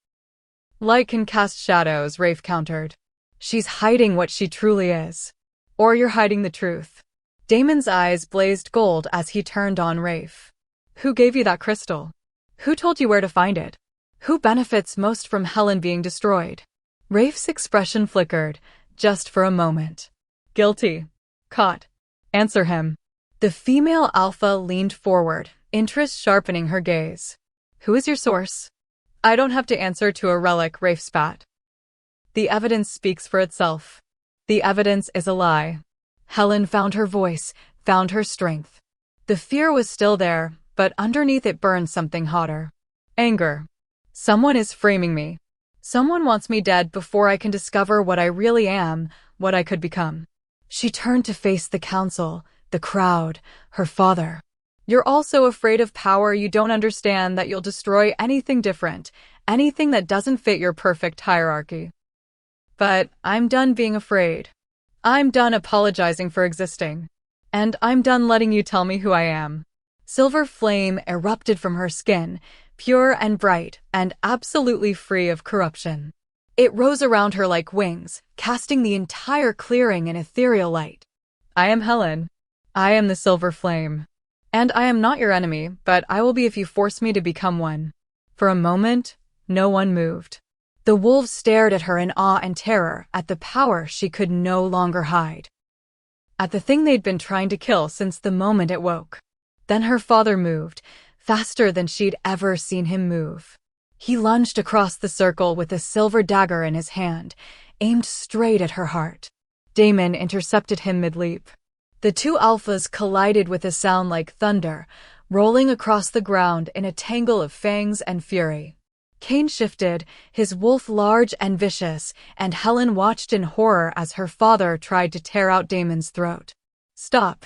Light can cast shadows, Rafe countered. She's hiding what she truly is. Or you're hiding the truth. Damon's eyes blazed gold as he turned on Rafe. Who gave you that crystal? Who told you where to find it? Who benefits most from Helen being destroyed? Rafe's expression flickered, just for a moment. Guilty. Caught. Answer him. The female alpha leaned forward, interest sharpening her gaze. Who is your source? I don't have to answer to a relic, Rafe spat. The evidence speaks for itself. The evidence is a lie. Helen found her voice, found her strength. The fear was still there, but underneath it burned something hotter. Anger. Someone is framing me. Someone wants me dead before I can discover what I really am, what I could become. She turned to face the council, the crowd, her father. You're also afraid of power. You don't understand that you'll destroy anything different, anything that doesn't fit your perfect hierarchy. But I'm done being afraid. I'm done apologizing for existing. And I'm done letting you tell me who I am. Silver flame erupted from her skin, pure and bright, and absolutely free of corruption. It rose around her like wings, casting the entire clearing in ethereal light. I am Helen. I am the silver flame. And I am not your enemy, but I will be if you force me to become one. For a moment, no one moved. The wolves stared at her in awe and terror, at the power she could no longer hide. At the thing they'd been trying to kill since the moment it woke. Then her father moved, faster than she'd ever seen him move. He lunged across the circle with a silver dagger in his hand, aimed straight at her heart. Damon intercepted him mid-leap. The two alphas collided with a sound like thunder, rolling across the ground in a tangle of fangs and fury. Cain shifted, his wolf large and vicious, and Helen watched in horror as her father tried to tear out Damon's throat. Stop!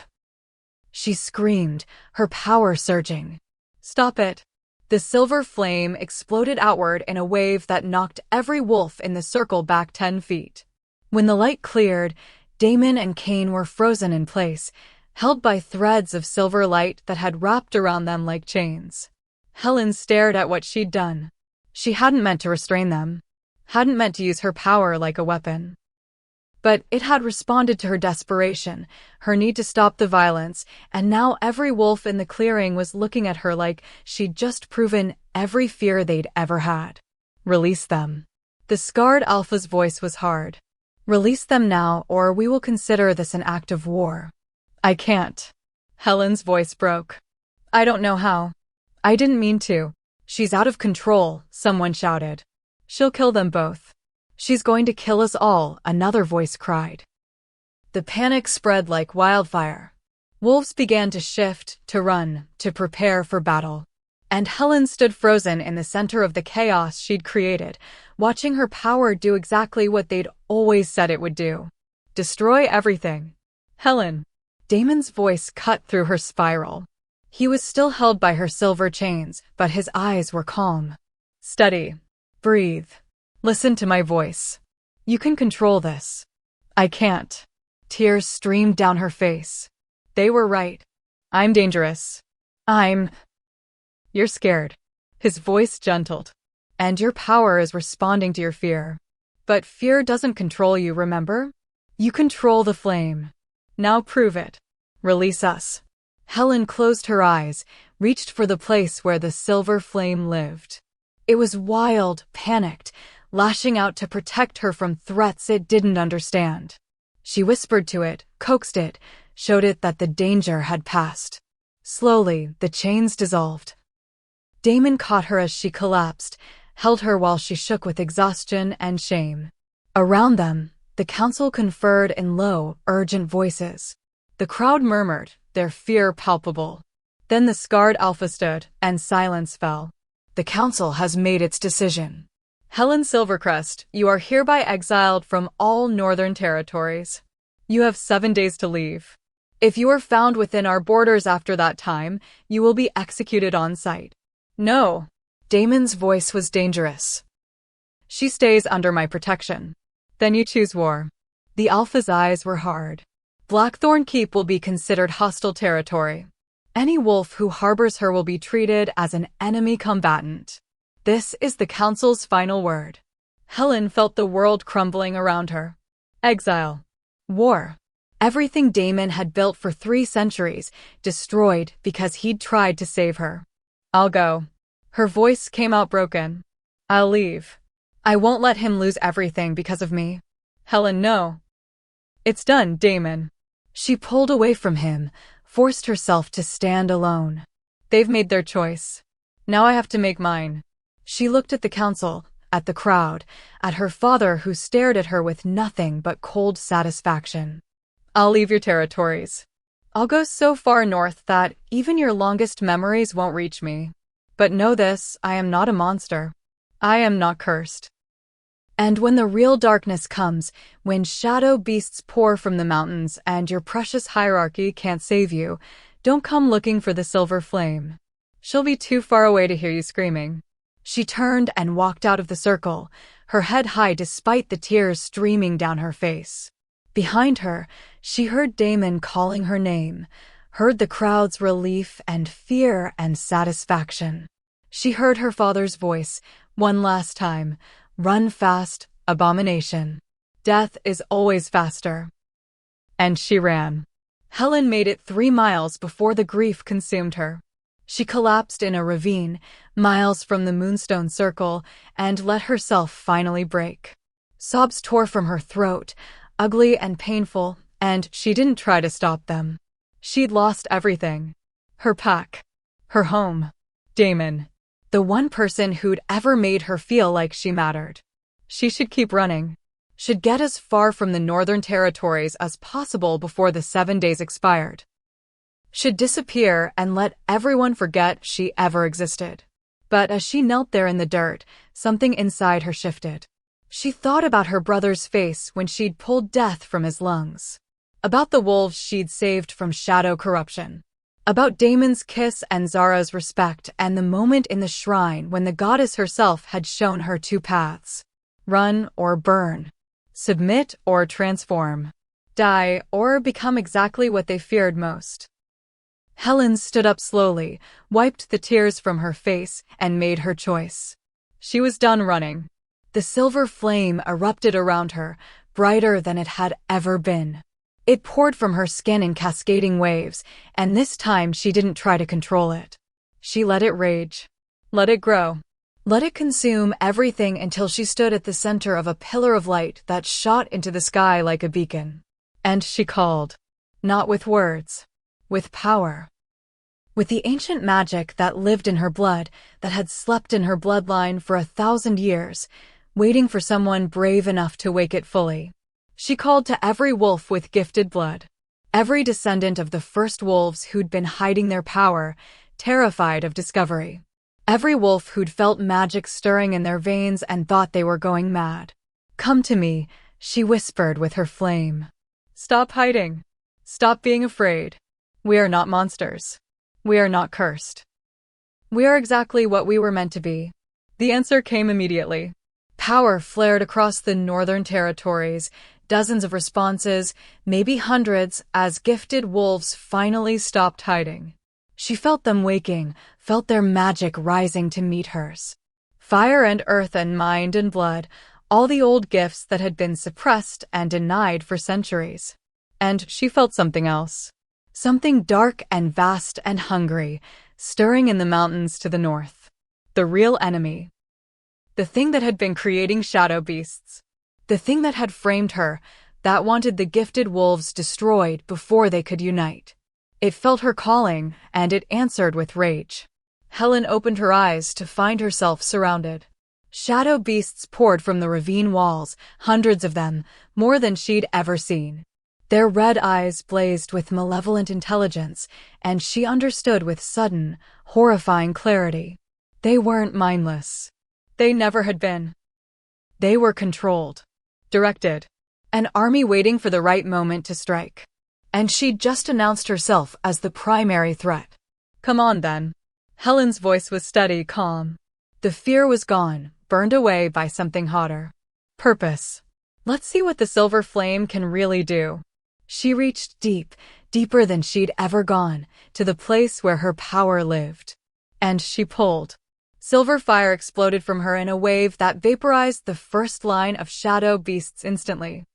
She screamed, her power surging. Stop it! The silver flame exploded outward in a wave that knocked every wolf in the circle back 10 feet. When the light cleared, Damon and Cain were frozen in place, held by threads of silver light that had wrapped around them like chains. Helen stared at what she'd done. She hadn't meant to restrain them, hadn't meant to use her power like a weapon. But it had responded to her desperation, her need to stop the violence, and now every wolf in the clearing was looking at her like she'd just proven every fear they'd ever had. Release them. The scarred alpha's voice was hard. Release them now, or we will consider this an act of war. I can't. Helen's voice broke. I don't know how. I didn't mean to. She's out of control, someone shouted. She'll kill them both. She's going to kill us all, another voice cried. The panic spread like wildfire. Wolves began to shift, to run, to prepare for battle. And Helen stood frozen in the center of the chaos she'd created, watching her power do exactly what they'd always said it would do. Destroy everything. Helen. Damon's voice cut through her spiral. He was still held by her silver chains, but his eyes were calm. Steady. Breathe. Listen to my voice. You can control this. I can't. Tears streamed down her face. They were right. I'm dangerous. You're scared. His voice gentled. And your power is responding to your fear. But fear doesn't control you, remember? You control the flame. Now prove it. Release us. Helen closed her eyes, reached for the place where the silver flame lived. It was wild, panicked, lashing out to protect her from threats it didn't understand. She whispered to it, coaxed it, showed it that the danger had passed. Slowly, the chains dissolved. Damon caught her as she collapsed, held her while she shook with exhaustion and shame. Around them, the council conferred in low, urgent voices. The crowd murmured, their fear palpable. Then the scarred Alpha stood, and silence fell. The council has made its decision. Helen Silvercrest, you are hereby exiled from all northern territories. You have 7 days to leave. If you are found within our borders after that time, you will be executed on sight. No. Damon's voice was dangerous. She stays under my protection. Then you choose war. The Alpha's eyes were hard. Blackthorn Keep will be considered hostile territory. Any wolf who harbors her will be treated as an enemy combatant. This is the council's final word. Helen felt the world crumbling around her. Exile. War. Everything Damon had built for 3 centuries, destroyed because he'd tried to save her. I'll go. Her voice came out broken. I'll leave. I won't let him lose everything because of me. Helen, no. It's done, Damon. She pulled away from him, forced herself to stand alone. They've made their choice. Now I have to make mine. She looked at the council, at the crowd, at her father who stared at her with nothing but cold satisfaction. I'll leave your territories. I'll go so far north that even your longest memories won't reach me. But know this, I am not a monster. I am not cursed. And when the real darkness comes, when shadow beasts pour from the mountains and your precious hierarchy can't save you, don't come looking for the silver flame. She'll be too far away to hear you screaming. She turned and walked out of the circle, her head high despite the tears streaming down her face. Behind her, she heard Damon calling her name, heard the crowd's relief and fear and satisfaction. She heard her father's voice, one last time, run fast, abomination. Death is always faster. And she ran. Helen made it 3 miles before the grief consumed her. She collapsed in a ravine, miles from the Moonstone Circle, and let herself finally break. Sobs tore from her throat, ugly and painful, and she didn't try to stop them. She'd lost everything. Her pack. Her home. Damon. The one person who'd ever made her feel like she mattered. She should keep running. Should get as far from the Northern Territories as possible before the 7 days expired. Should disappear and let everyone forget she ever existed. But as she knelt there in the dirt, something inside her shifted. She thought about her brother's face when she'd pulled death from his lungs. About the wolves she'd saved from shadow corruption. About Damon's kiss and Zara's respect and the moment in the shrine when the goddess herself had shown her 2 paths. Run or burn. Submit or transform. Die or become exactly what they feared most. Helen stood up slowly, wiped the tears from her face, and made her choice. She was done running. The silver flame erupted around her, brighter than it had ever been. It poured from her skin in cascading waves, and this time she didn't try to control it. She let it rage. Let it grow. Let it consume everything until she stood at the center of a pillar of light that shot into the sky like a beacon. And she called. Not with words. With power. With the ancient magic that lived in her blood, that had slept in her bloodline for 1,000 years, waiting for someone brave enough to wake it fully. She called to every wolf with gifted blood. Every descendant of the first wolves who'd been hiding their power, terrified of discovery. Every wolf who'd felt magic stirring in their veins and thought they were going mad. Come to me, she whispered with her flame. Stop hiding. Stop being afraid. We are not monsters. We are not cursed. We are exactly what we were meant to be. The answer came immediately. Power flared across the Northern Territories, dozens of responses, maybe hundreds, as gifted wolves finally stopped hiding. She felt them waking, felt their magic rising to meet hers. Fire and earth and mind and blood, all the old gifts that had been suppressed and denied for centuries. And she felt something else. Something dark and vast and hungry, stirring in the mountains to the north. The real enemy. The thing that had been creating shadow beasts. The thing that had framed her, that wanted the gifted wolves destroyed before they could unite. It felt her calling, and it answered with rage. Helen opened her eyes to find herself surrounded. Shadow beasts poured from the ravine walls, hundreds of them, more than she'd ever seen. Their red eyes blazed with malevolent intelligence, and she understood with sudden, horrifying clarity. They weren't mindless. They never had been. They were controlled. Directed. An army waiting for the right moment to strike. And she'd just announced herself as the primary threat. Come on, then. Helen's voice was steady, calm. The fear was gone, burned away by something hotter. Purpose. Let's see what the silver flame can really do. She reached deep, deeper than she'd ever gone, to the place where her power lived. And she pulled. Silver fire exploded from her in a wave that vaporized the first line of shadow beasts instantly.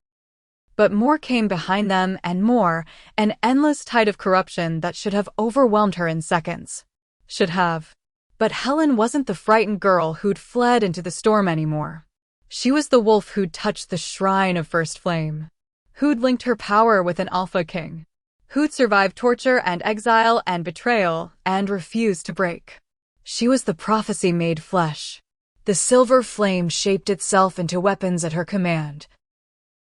But more came behind them and more, an endless tide of corruption that should have overwhelmed her in seconds. Should have. But Helen wasn't the frightened girl who'd fled into the storm anymore. She was the wolf who'd touched the shrine of First Flame. Who'd linked her power with an Alpha King. Who'd survived torture and exile and betrayal and refused to break. She was the prophecy made flesh. The silver flame shaped itself into weapons at her command.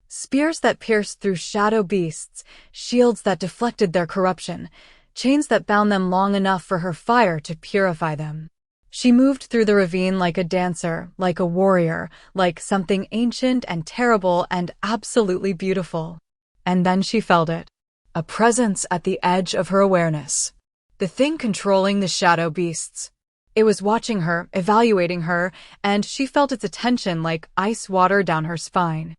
Spears that pierced through shadow beasts, shields that deflected their corruption, chains that bound them long enough for her fire to purify them. She moved through the ravine like a dancer, like a warrior, like something ancient and terrible and absolutely beautiful. And then she felt it. A presence at the edge of her awareness. The thing controlling the shadow beasts. It was watching her, evaluating her, and she felt its attention like ice water down her spine.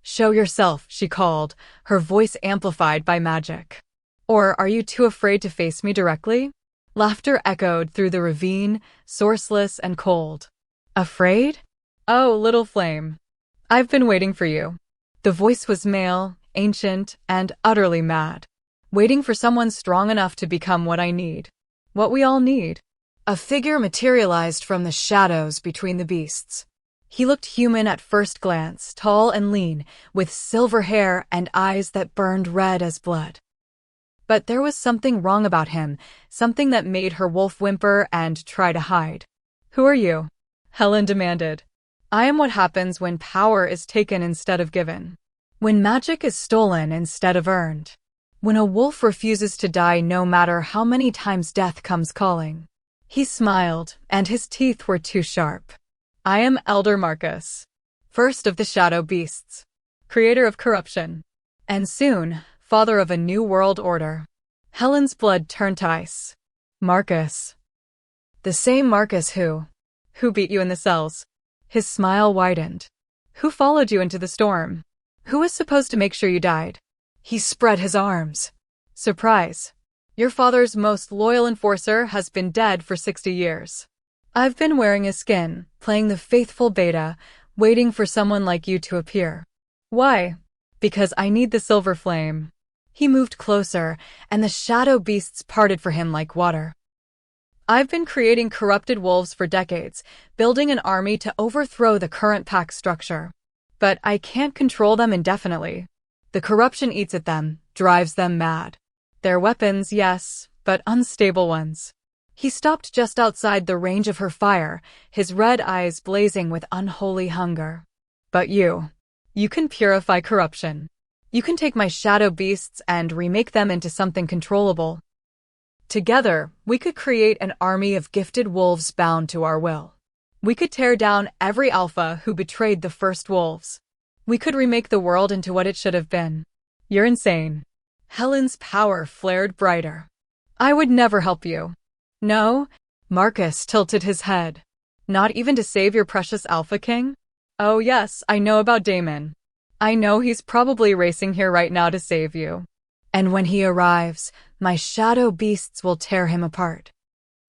Show yourself, she called, her voice amplified by magic. Or are you too afraid to face me directly? Laughter echoed through the ravine, sourceless and cold. Afraid? Oh, little flame. I've been waiting for you. The voice was male, ancient, and utterly mad. Waiting for someone strong enough to become what I need. What we all need. A figure materialized from the shadows between the beasts. He looked human at first glance, tall and lean, with silver hair and eyes that burned red as blood. But there was something wrong about him, something that made her wolf whimper and try to hide. Who are you? Helen demanded. I am what happens when power is taken instead of given. When magic is stolen instead of earned. When a wolf refuses to die no matter how many times death comes calling. He smiled, and his teeth were too sharp. I am Elder Marcus, first of the shadow beasts, creator of corruption, and soon, father of a new world order. Helen's blood turned to ice. Marcus. The same Marcus who beat you in the cells. His smile widened. Who followed you into the storm? Who was supposed to make sure you died? He spread his arms. Surprise. Your father's most loyal enforcer has been dead for 60 years. I've been wearing his skin, playing the faithful beta, waiting for someone like you to appear. Why? Because I need the silver flame. He moved closer, and the shadow beasts parted for him like water. I've been creating corrupted wolves for decades, building an army to overthrow the current pack structure. But I can't control them indefinitely. The corruption eats at them, drives them mad. Their weapons, yes, but unstable ones. He stopped just outside the range of her fire, his red eyes blazing with unholy hunger. But you can purify corruption. You can take my shadow beasts and remake them into something controllable. Together, we could create an army of gifted wolves bound to our will. We could tear down every alpha who betrayed the first wolves. We could remake the world into what it should have been. You're insane. Helen's power flared brighter. I would never help you. No? Marcus tilted his head. Not even to save your precious Alpha King? Oh yes, I know about Damon. I know he's probably racing here right now to save you. And when he arrives, my shadow beasts will tear him apart.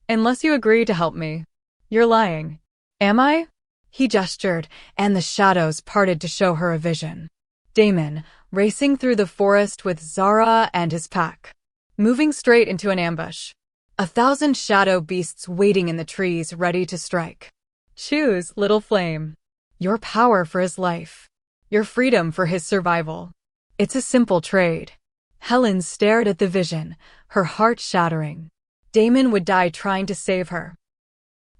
Unless you agree to help me. You're lying. Am I? He gestured, and the shadows parted to show her a vision. Damon, racing through the forest with Zara and his pack. Moving straight into an ambush. 1,000 shadow beasts waiting in the trees, ready to strike. Choose, little flame. Your power for his life. your freedom for his survival. It's a simple trade. Helen stared at the vision, her heart shattering. Damon would die trying to save her.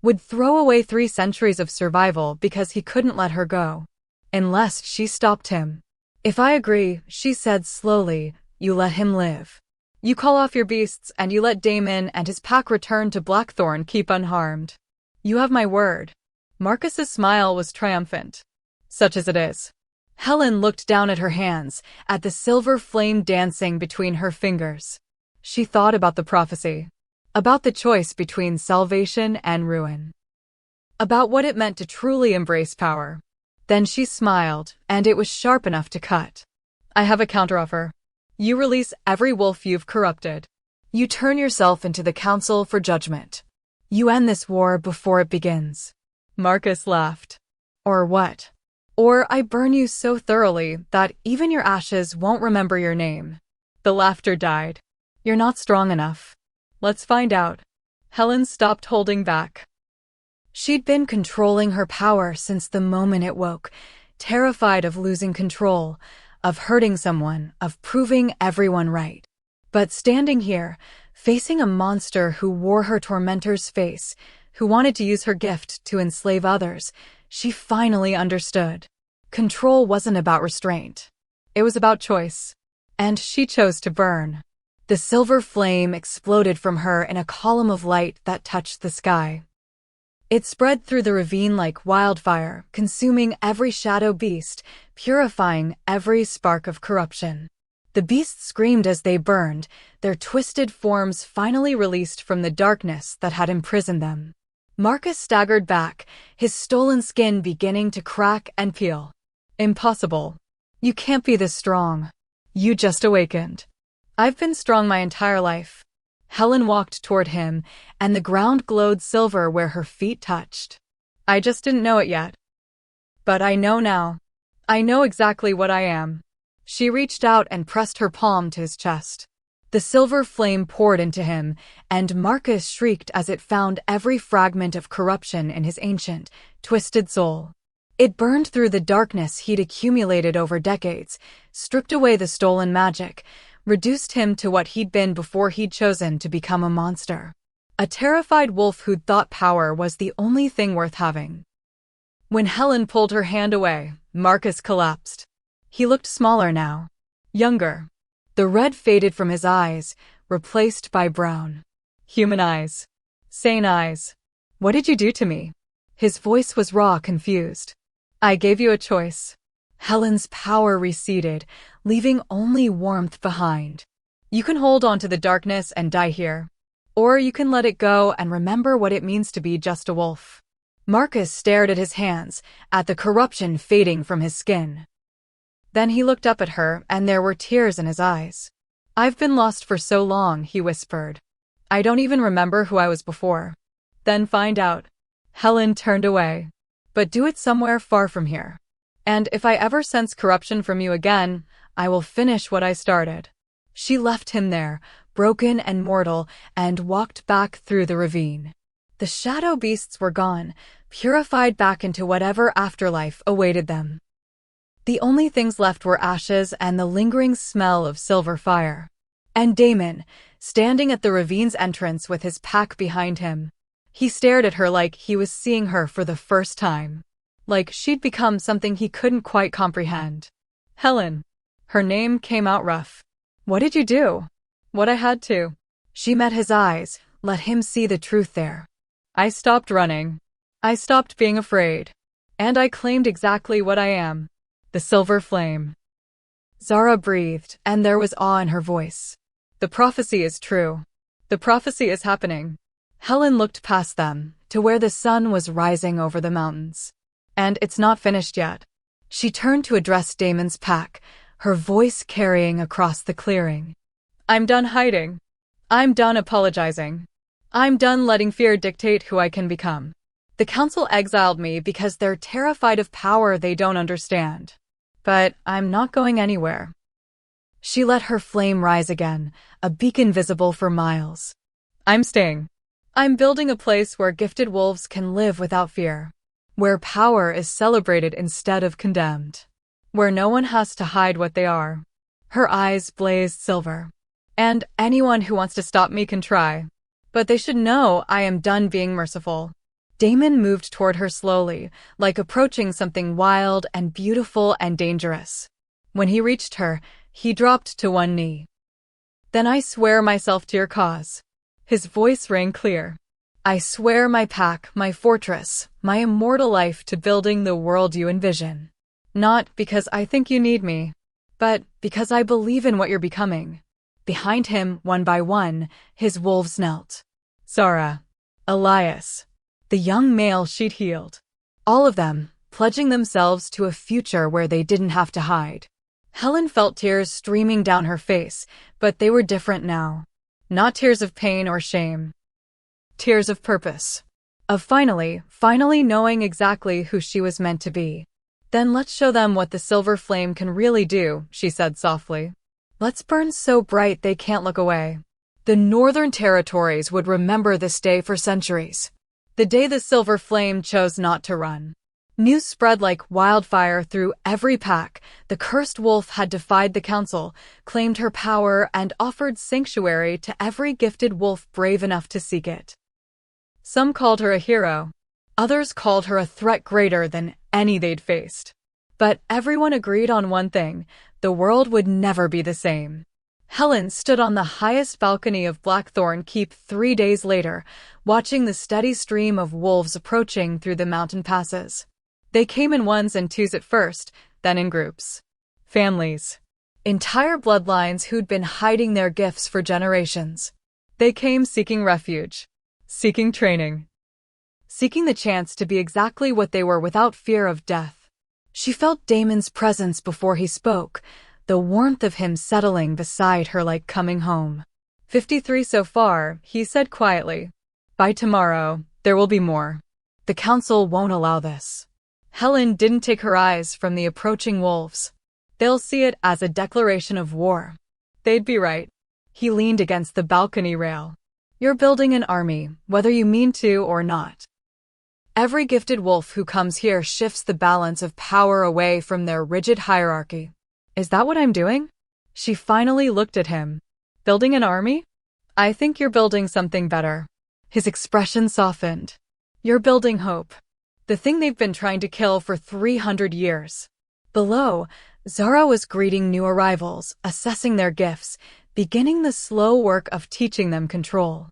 Would throw away 3 centuries of survival because he couldn't let her go. Unless she stopped him. If I agree, she said slowly, you let him live. You call off your beasts and you let Damon and his pack return to Blackthorn keep unharmed. You have my word. Marcus's smile was triumphant. Such as it is. Helen looked down at her hands, at the silver flame dancing between her fingers. She thought about the prophecy. About the choice between salvation and ruin. About what it meant to truly embrace power. Then she smiled, and it was sharp enough to cut. I have a counteroffer. You release every wolf you've corrupted. You turn yourself into the Council for Judgment. You end this war before it begins. Marcus laughed. Or what? Or I burn you so thoroughly that even your ashes won't remember your name. The laughter died. You're not strong enough. Let's find out. Helen stopped holding back. She'd been controlling her power since the moment it woke, terrified of losing control, of hurting someone, of proving everyone right. But standing here, facing a monster who wore her tormentor's face, who wanted to use her gift to enslave others, she finally understood. Control wasn't about restraint. It was about choice. And she chose to burn. The silver flame exploded from her in a column of light that touched the sky. It spread through the ravine like wildfire, consuming every shadow beast, purifying every spark of corruption. The beasts screamed as they burned, their twisted forms finally released from the darkness that had imprisoned them. Marcus staggered back, his stolen skin beginning to crack and peel. Impossible. You can't be this strong. You just awakened. I've been strong my entire life. Helen walked toward him, and the ground glowed silver where her feet touched. I just didn't know it yet. But I know now. I know exactly what I am. She reached out and pressed her palm to his chest. The silver flame poured into him, and Marcus shrieked as it found every fragment of corruption in his ancient, twisted soul. It burned through the darkness he'd accumulated over decades, stripped away the stolen magic, reduced him to what he'd been before he'd chosen to become a monster. A terrified wolf who'd thought power was the only thing worth having. When Helen pulled her hand away, Marcus collapsed. He looked smaller now. Younger. The red faded from his eyes, replaced by brown. Human eyes. Sane eyes. What did you do to me? His voice was raw, confused. I gave you a choice. Helen's power receded, leaving only warmth behind. You can hold on to the darkness and die here. Or you can let it go and remember what it means to be just a wolf. Marcus stared at his hands, at the corruption fading from his skin. Then he looked up at her, and there were tears in his eyes. I've been lost for so long, he whispered. I don't even remember who I was before. Then find out. Helen turned away. But do it somewhere far from here. And if I ever sense corruption from you again, I will finish what I started. She left him there, broken and mortal, and walked back through the ravine. The shadow beasts were gone, purified back into whatever afterlife awaited them. The only things left were ashes and the lingering smell of silver fire. And Damon, standing at the ravine's entrance with his pack behind him. He stared at her like he was seeing her for the first time. Like she'd become something he couldn't quite comprehend. Helen. Her name came out rough. What did you do? What I had to. She met his eyes, let him see the truth there. I stopped running. I stopped being afraid. And I claimed exactly what I am. The silver flame. Zara breathed, and there was awe in her voice. The prophecy is true. The prophecy is happening. Helen looked past them, to where the sun was rising over the mountains. And it's not finished yet. She turned to address Damon's pack, her voice carrying across the clearing. I'm done hiding. I'm done apologizing. I'm done letting fear dictate who I can become. The council exiled me because they're terrified of power they don't understand. But I'm not going anywhere. She let her flame rise again, a beacon visible for miles. I'm staying. I'm building a place where gifted wolves can live without fear. Where power is celebrated instead of condemned. where no one has to hide what they are. Her eyes blazed silver. And anyone who wants to stop me can try. But they should know I am done being merciful. Damon moved toward her slowly, like approaching something wild and beautiful and dangerous. When he reached her, he dropped to one knee. Then I swear myself to your cause. His voice rang clear. I swear my pack, my fortress, my immortal life to building the world you envision. Not because I think you need me, but because I believe in what you're becoming. Behind him, one by one, his wolves knelt. Zara, Elias, the young male she'd healed. All of them, pledging themselves to a future where they didn't have to hide. Helen felt tears streaming down her face, but they were different now. Not tears of pain or shame. Tears of purpose. Of finally knowing exactly who she was meant to be. Then let's show them what the silver flame can really do, she said softly. Let's burn so bright they can't look away. The Northern Territories would remember this day for centuries. The day the silver flame chose not to run. News spread like wildfire through every pack. The cursed wolf had defied the council, claimed her power, and offered sanctuary to every gifted wolf brave enough to seek it. Some called her a hero. Others called her a threat greater than any they'd faced. But everyone agreed on one thing: the world would never be the same. Helen stood on the highest balcony of Blackthorn Keep 3 days later, watching the steady stream of wolves approaching through the mountain passes. They came in ones and twos at first, then in groups. Families. Entire bloodlines who'd been hiding their gifts for generations. They came seeking refuge. Seeking training. Seeking the chance to be exactly what they were without fear of death. She felt Damon's presence before he spoke, the warmth of him settling beside her like coming home. 53 so far, he said quietly. By tomorrow, there will be more. The council won't allow this. Helen didn't take her eyes from the approaching wolves. They'll see it as a declaration of war. They'd be right. He leaned against the balcony rail. You're building an army, whether you mean to or not. Every gifted wolf who comes here shifts the balance of power away from their rigid hierarchy. Is that what I'm doing? She finally looked at him. Building an army? I think you're building something better. His expression softened. You're building hope. The thing they've been trying to kill for 300 years. Below, Zara was greeting new arrivals, assessing their gifts, beginning the slow work of teaching them control.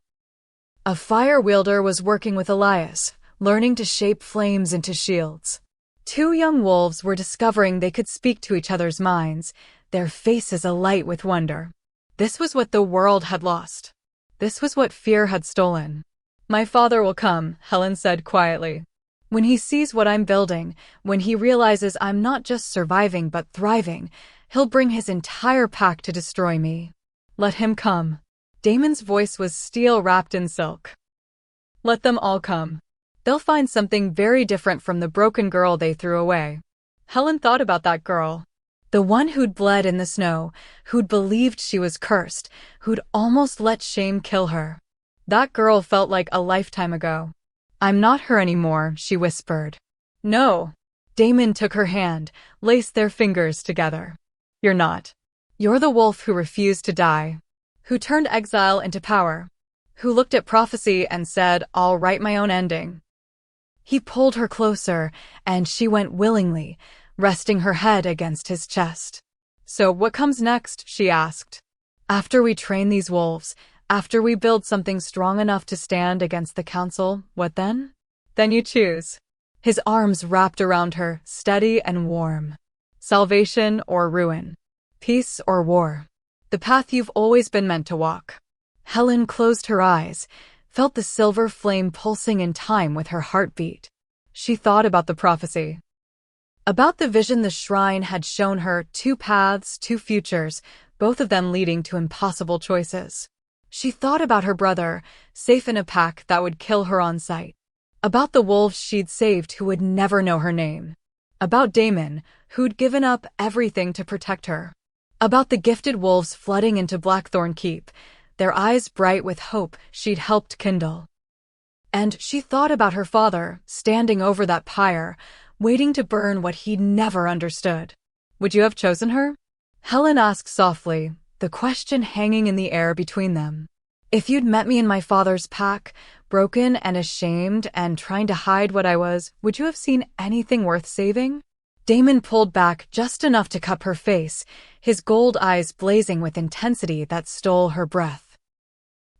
A fire wielder was working with Elias, learning to shape flames into shields. 2 young wolves were discovering they could speak to each other's minds, their faces alight with wonder. This was what the world had lost. This was what fear had stolen. My father will come, Helen said quietly. When he sees what I'm building, when he realizes I'm not just surviving but thriving, he'll bring his entire pack to destroy me. Let him come. Damon's voice was steel wrapped in silk. Let them all come. They'll find something very different from the broken girl they threw away. Helen thought about that girl. The one who'd bled in the snow, who'd believed she was cursed, who'd almost let shame kill her. That girl felt like a lifetime ago. I'm not her anymore, she whispered. No. Damon took her hand, laced their fingers together. You're not. You're the wolf who refused to die. Who turned exile into power. Who looked at prophecy and said, I'll write my own ending. He pulled her closer, and she went willingly, resting her head against his chest. So what comes next, she asked. After we train these wolves, after we build something strong enough to stand against the council, what then? Then you choose. His arms wrapped around her, steady and warm. Salvation or ruin. Peace or war. The path you've always been meant to walk. Helen closed her eyes, felt the silver flame pulsing in time with her heartbeat. She thought about the prophecy. About the vision the shrine had shown her, 2 paths, 2 futures, both of them leading to impossible choices. She thought about her brother, safe in a pack that would kill her on sight. About the wolves she'd saved who would never know her name. About Damon, who'd given up everything to protect her. About the gifted wolves flooding into Blackthorn Keep, their eyes bright with hope she'd helped kindle. And she thought about her father, standing over that pyre, waiting to burn what he'd never understood. Would you have chosen her? Helen asked softly, the question hanging in the air between them. If you'd met me in my father's pack, broken and ashamed and trying to hide what I was, would you have seen anything worth saving? Damon pulled back just enough to cup her face, his gold eyes blazing with intensity that stole her breath.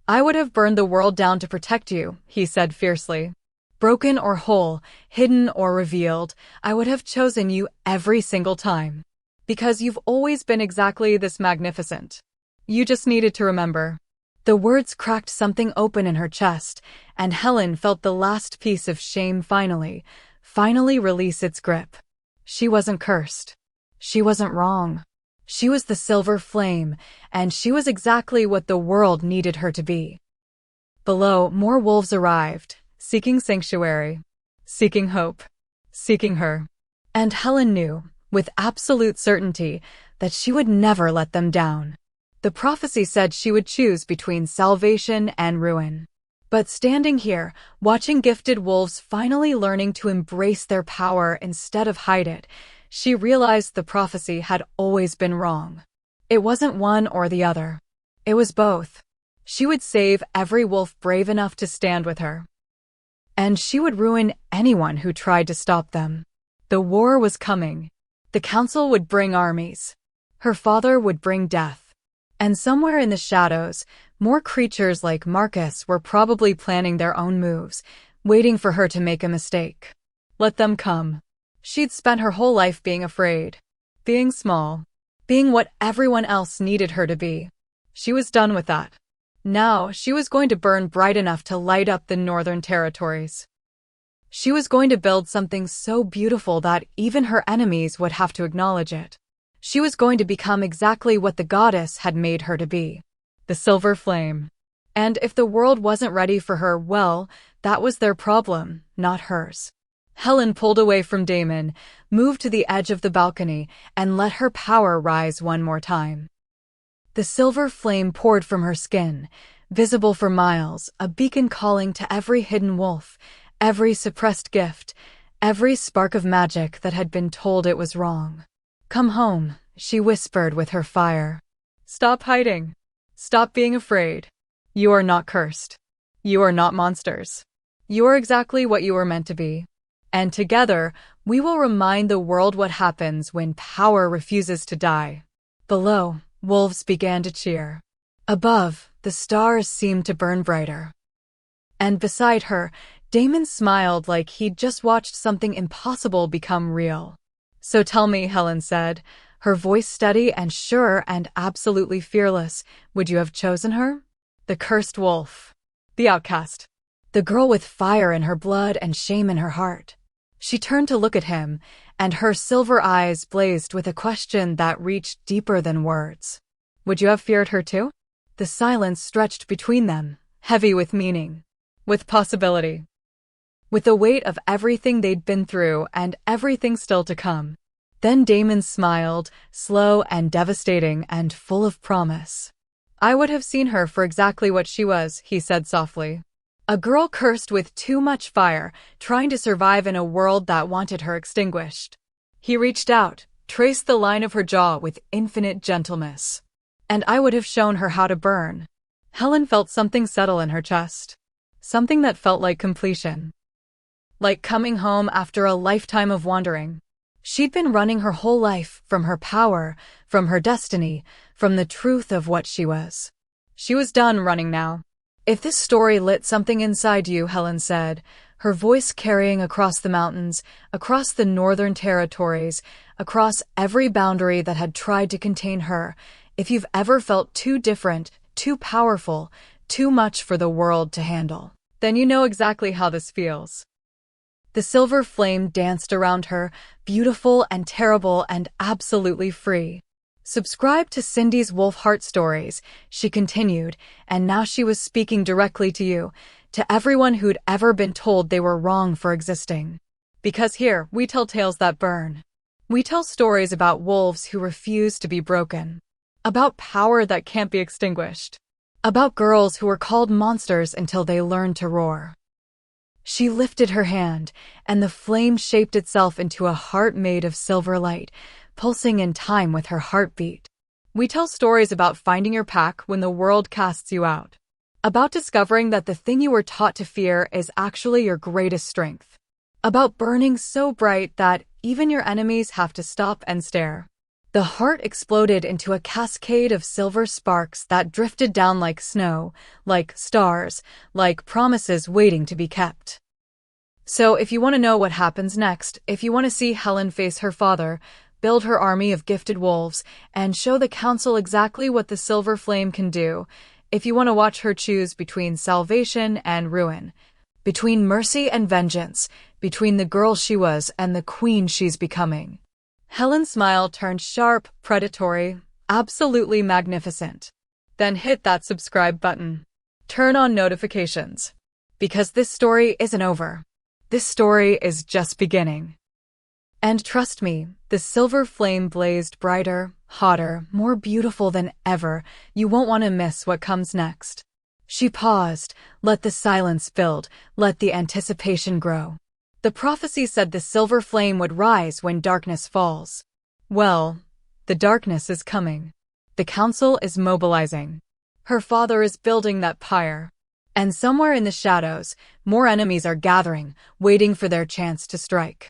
I would have burned the world down to protect you, he said fiercely. Broken or whole, hidden or revealed, I would have chosen you every single time. Because you've always been exactly this magnificent. You just needed to remember. The words cracked something open in her chest, and Helen felt the last piece of shame finally release its grip. She wasn't cursed. She wasn't wrong. She was the silver flame, and she was exactly what the world needed her to be. Below, more wolves arrived, seeking sanctuary, seeking hope, seeking her. And Helen knew, with absolute certainty, that she would never let them down. The prophecy said she would choose between salvation and ruin. But standing here, watching gifted wolves finally learning to embrace their power instead of hide it, she realized the prophecy had always been wrong. It wasn't one or the other. It was both. She would save every wolf brave enough to stand with her. And she would ruin anyone who tried to stop them. The war was coming. The council would bring armies. Her father would bring death. And somewhere in the shadows, more creatures like Marcus were probably planning their own moves, waiting for her to make a mistake. Let them come. She'd spent her whole life being afraid, being small, being what everyone else needed her to be. She was done with that. Now, she was going to burn bright enough to light up the Northern Territories. She was going to build something so beautiful that even her enemies would have to acknowledge it. She was going to become exactly what the goddess had made her to be. The silver flame. And if the world wasn't ready for her, well, that was their problem, not hers. Helen pulled away from Damon, moved to the edge of the balcony, and let her power rise one more time. The silver flame poured from her skin, visible for miles, a beacon calling to every hidden wolf, every suppressed gift, every spark of magic that had been told it was wrong. Come home, she whispered with her fire. Stop hiding. Stop being afraid. You are not cursed. You are not monsters. You are exactly what you were meant to be. And together, we will remind the world what happens when power refuses to die. Below, wolves began to cheer. Above, the stars seemed to burn brighter. And beside her, Damon smiled like he'd just watched something impossible become real. So tell me, Helen said, her voice steady and sure and absolutely fearless, would you have chosen her? The cursed wolf. The outcast. The girl with fire in her blood and shame in her heart. She turned to look at him, and her silver eyes blazed with a question that reached deeper than words. Would you have feared her too? The silence stretched between them, heavy with meaning, with possibility, with the weight of everything they'd been through and everything still to come. Then Damon smiled, slow and devastating and full of promise. I would have seen her for exactly what she was, he said softly. A girl cursed with too much fire, trying to survive in a world that wanted her extinguished. He reached out, traced the line of her jaw with infinite gentleness. And I would have shown her how to burn. Helen felt something settle in her chest. Something that felt like completion. Like coming home after a lifetime of wandering. She'd been running her whole life from her power, from her destiny, from the truth of what she was. She was done running now. If this story lit something inside you, Helen said, her voice carrying across the mountains, across the Northern Territories, across every boundary that had tried to contain her, if you've ever felt too different, too powerful, too much for the world to handle, then you know exactly how this feels. The silver flame danced around her, beautiful and terrible and absolutely free. Subscribe to Cindy's Wolfheart stories, she continued, and now she was speaking directly to you, to everyone who'd ever been told they were wrong for existing. Because here, we tell tales that burn. We tell stories about wolves who refuse to be broken. About power that can't be extinguished. About girls who were called monsters until they learned to roar. She lifted her hand, and the flame shaped itself into a heart made of silver light, pulsing in time with her heartbeat. We tell stories about finding your pack when the world casts you out. About discovering that the thing you were taught to fear is actually your greatest strength. About burning so bright that even your enemies have to stop and stare. The heart exploded into a cascade of silver sparks that drifted down like snow, like stars, like promises waiting to be kept. So if you want to know what happens next, if you want to see Helen face her father, build her army of gifted wolves, and show the council exactly what the silver flame can do, if you want to watch her choose between salvation and ruin, between mercy and vengeance, between the girl she was and the queen she's becoming. Helen's smile turned sharp, predatory, absolutely magnificent. Then hit that subscribe button. Turn on notifications. Because this story isn't over. This story is just beginning. And trust me, the silver flame blazed brighter, hotter, more beautiful than ever. You won't want to miss what comes next. She paused, let the silence build, let the anticipation grow. The prophecy said the silver flame would rise when darkness falls. Well, the darkness is coming. The council is mobilizing. Her father is building that pyre. And somewhere in the shadows, more enemies are gathering, waiting for their chance to strike.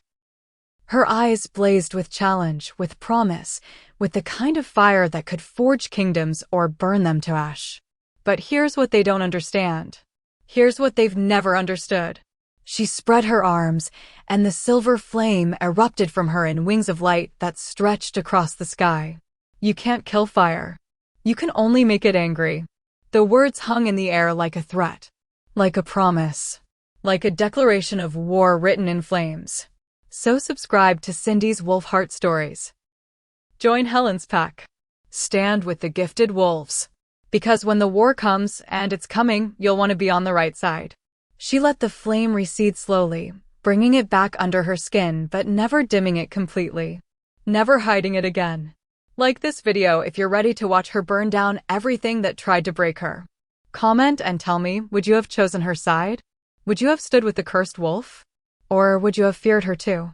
Her eyes blazed with challenge, with promise, with the kind of fire that could forge kingdoms or burn them to ash. But here's what they don't understand. Here's what they've never understood. She spread her arms, and the silver flame erupted from her in wings of light that stretched across the sky. You can't kill fire. You can only make it angry. The words hung in the air like a threat, like a promise, like a declaration of war written in flames. So subscribe to Cindy's Wolfheart stories. Join Helen's pack. Stand with the gifted wolves. Because when the war comes, and it's coming, you'll want to be on the right side. She let the flame recede slowly, bringing it back under her skin but never dimming it completely. Never hiding it again. Like this video if you're ready to watch her burn down everything that tried to break her. Comment and tell me, would you have chosen her side? Would you have stood with the cursed wolf? Or would you have feared her too?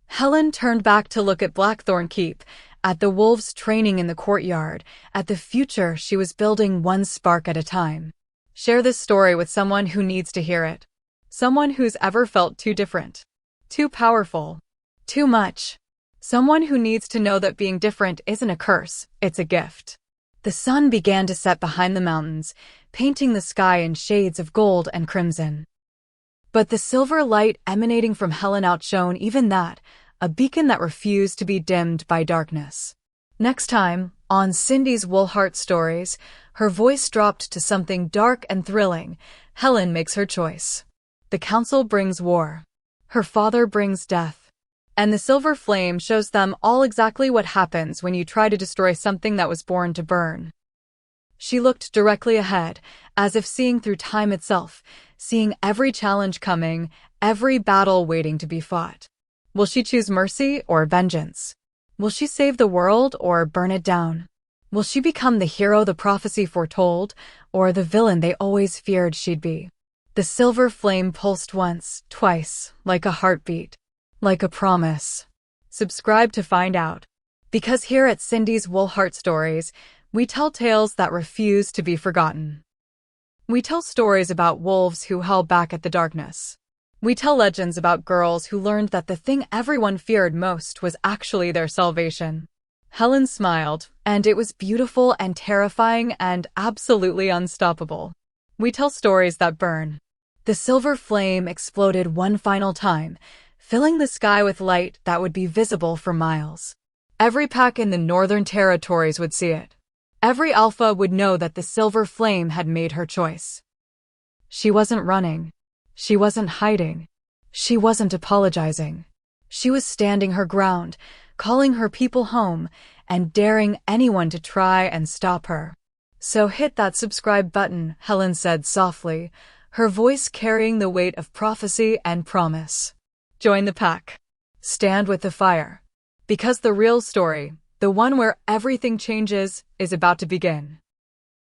Helen turned back to look at Blackthorn Keep, at the wolves training in the courtyard, at the future she was building one spark at a time. Share this story with someone who needs to hear it. Someone who's ever felt too different, too powerful, too much. Someone who needs to know that being different isn't a curse, it's a gift. The sun began to set behind the mountains, painting the sky in shades of gold and crimson. But the silver light emanating from Helen outshone even that, a beacon that refused to be dimmed by darkness. Next time, on Cindy's Wolfheart Stories, her voice dropped to something dark and thrilling. Helen makes her choice. The council brings war. Her father brings death. And the silver flame shows them all exactly what happens when you try to destroy something that was born to burn. She looked directly ahead, as if seeing through time itself, seeing every challenge coming, every battle waiting to be fought. Will she choose mercy or vengeance? Will she save the world or burn it down? Will she become the hero the prophecy foretold, or the villain they always feared she'd be? The silver flame pulsed once, twice, like a heartbeat, like a promise. Subscribe to find out. Because here at Cindy's Wolfheart Stories, we tell tales that refuse to be forgotten. We tell stories about wolves who held back at the darkness. We tell legends about girls who learned that the thing everyone feared most was actually their salvation. Helen smiled, and it was beautiful and terrifying and absolutely unstoppable. We tell stories that burn. The silver flame exploded one final time, filling the sky with light that would be visible for miles. Every pack in the Northern Territories would see it. Every alpha would know that the silver flame had made her choice. She wasn't running. She wasn't hiding. She wasn't apologizing. She was standing her ground, calling her people home, and daring anyone to try and stop her. So hit that subscribe button, Helen said softly, her voice carrying the weight of prophecy and promise. Join the pack. Stand with the fire. Because the real story, the one where everything changes, is about to begin.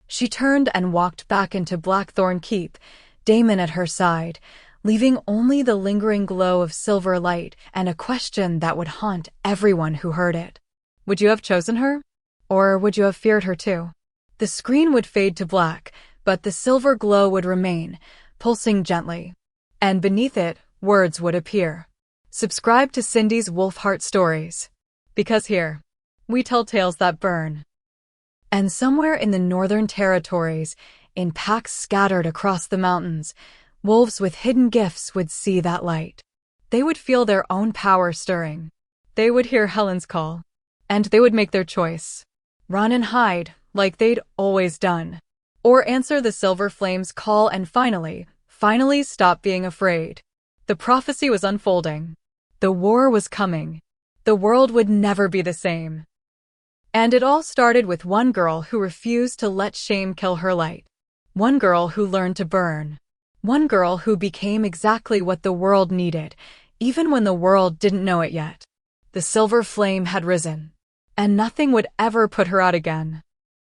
She turned and walked back into Blackthorn Keep, Damon at her side, leaving only the lingering glow of silver light and a question that would haunt everyone who heard it. Would you have chosen her? Or would you have feared her too? The screen would fade to black, but the silver glow would remain, pulsing gently. And beneath it, words would appear. Subscribe to Cindy's Wolfheart Stories. Because here, we tell tales that burn. And somewhere in the northern territories, in packs scattered across the mountains, wolves with hidden gifts would see that light. They would feel their own power stirring. They would hear Helen's call. And they would make their choice. Run and hide, like they'd always done. Or answer the silver flame's call and finally stop being afraid. The prophecy was unfolding. The war was coming. The world would never be the same. And it all started with one girl who refused to let shame kill her light. One girl who learned to burn. One girl who became exactly what the world needed, even when the world didn't know it yet. The silver flame had risen, and nothing would ever put her out again.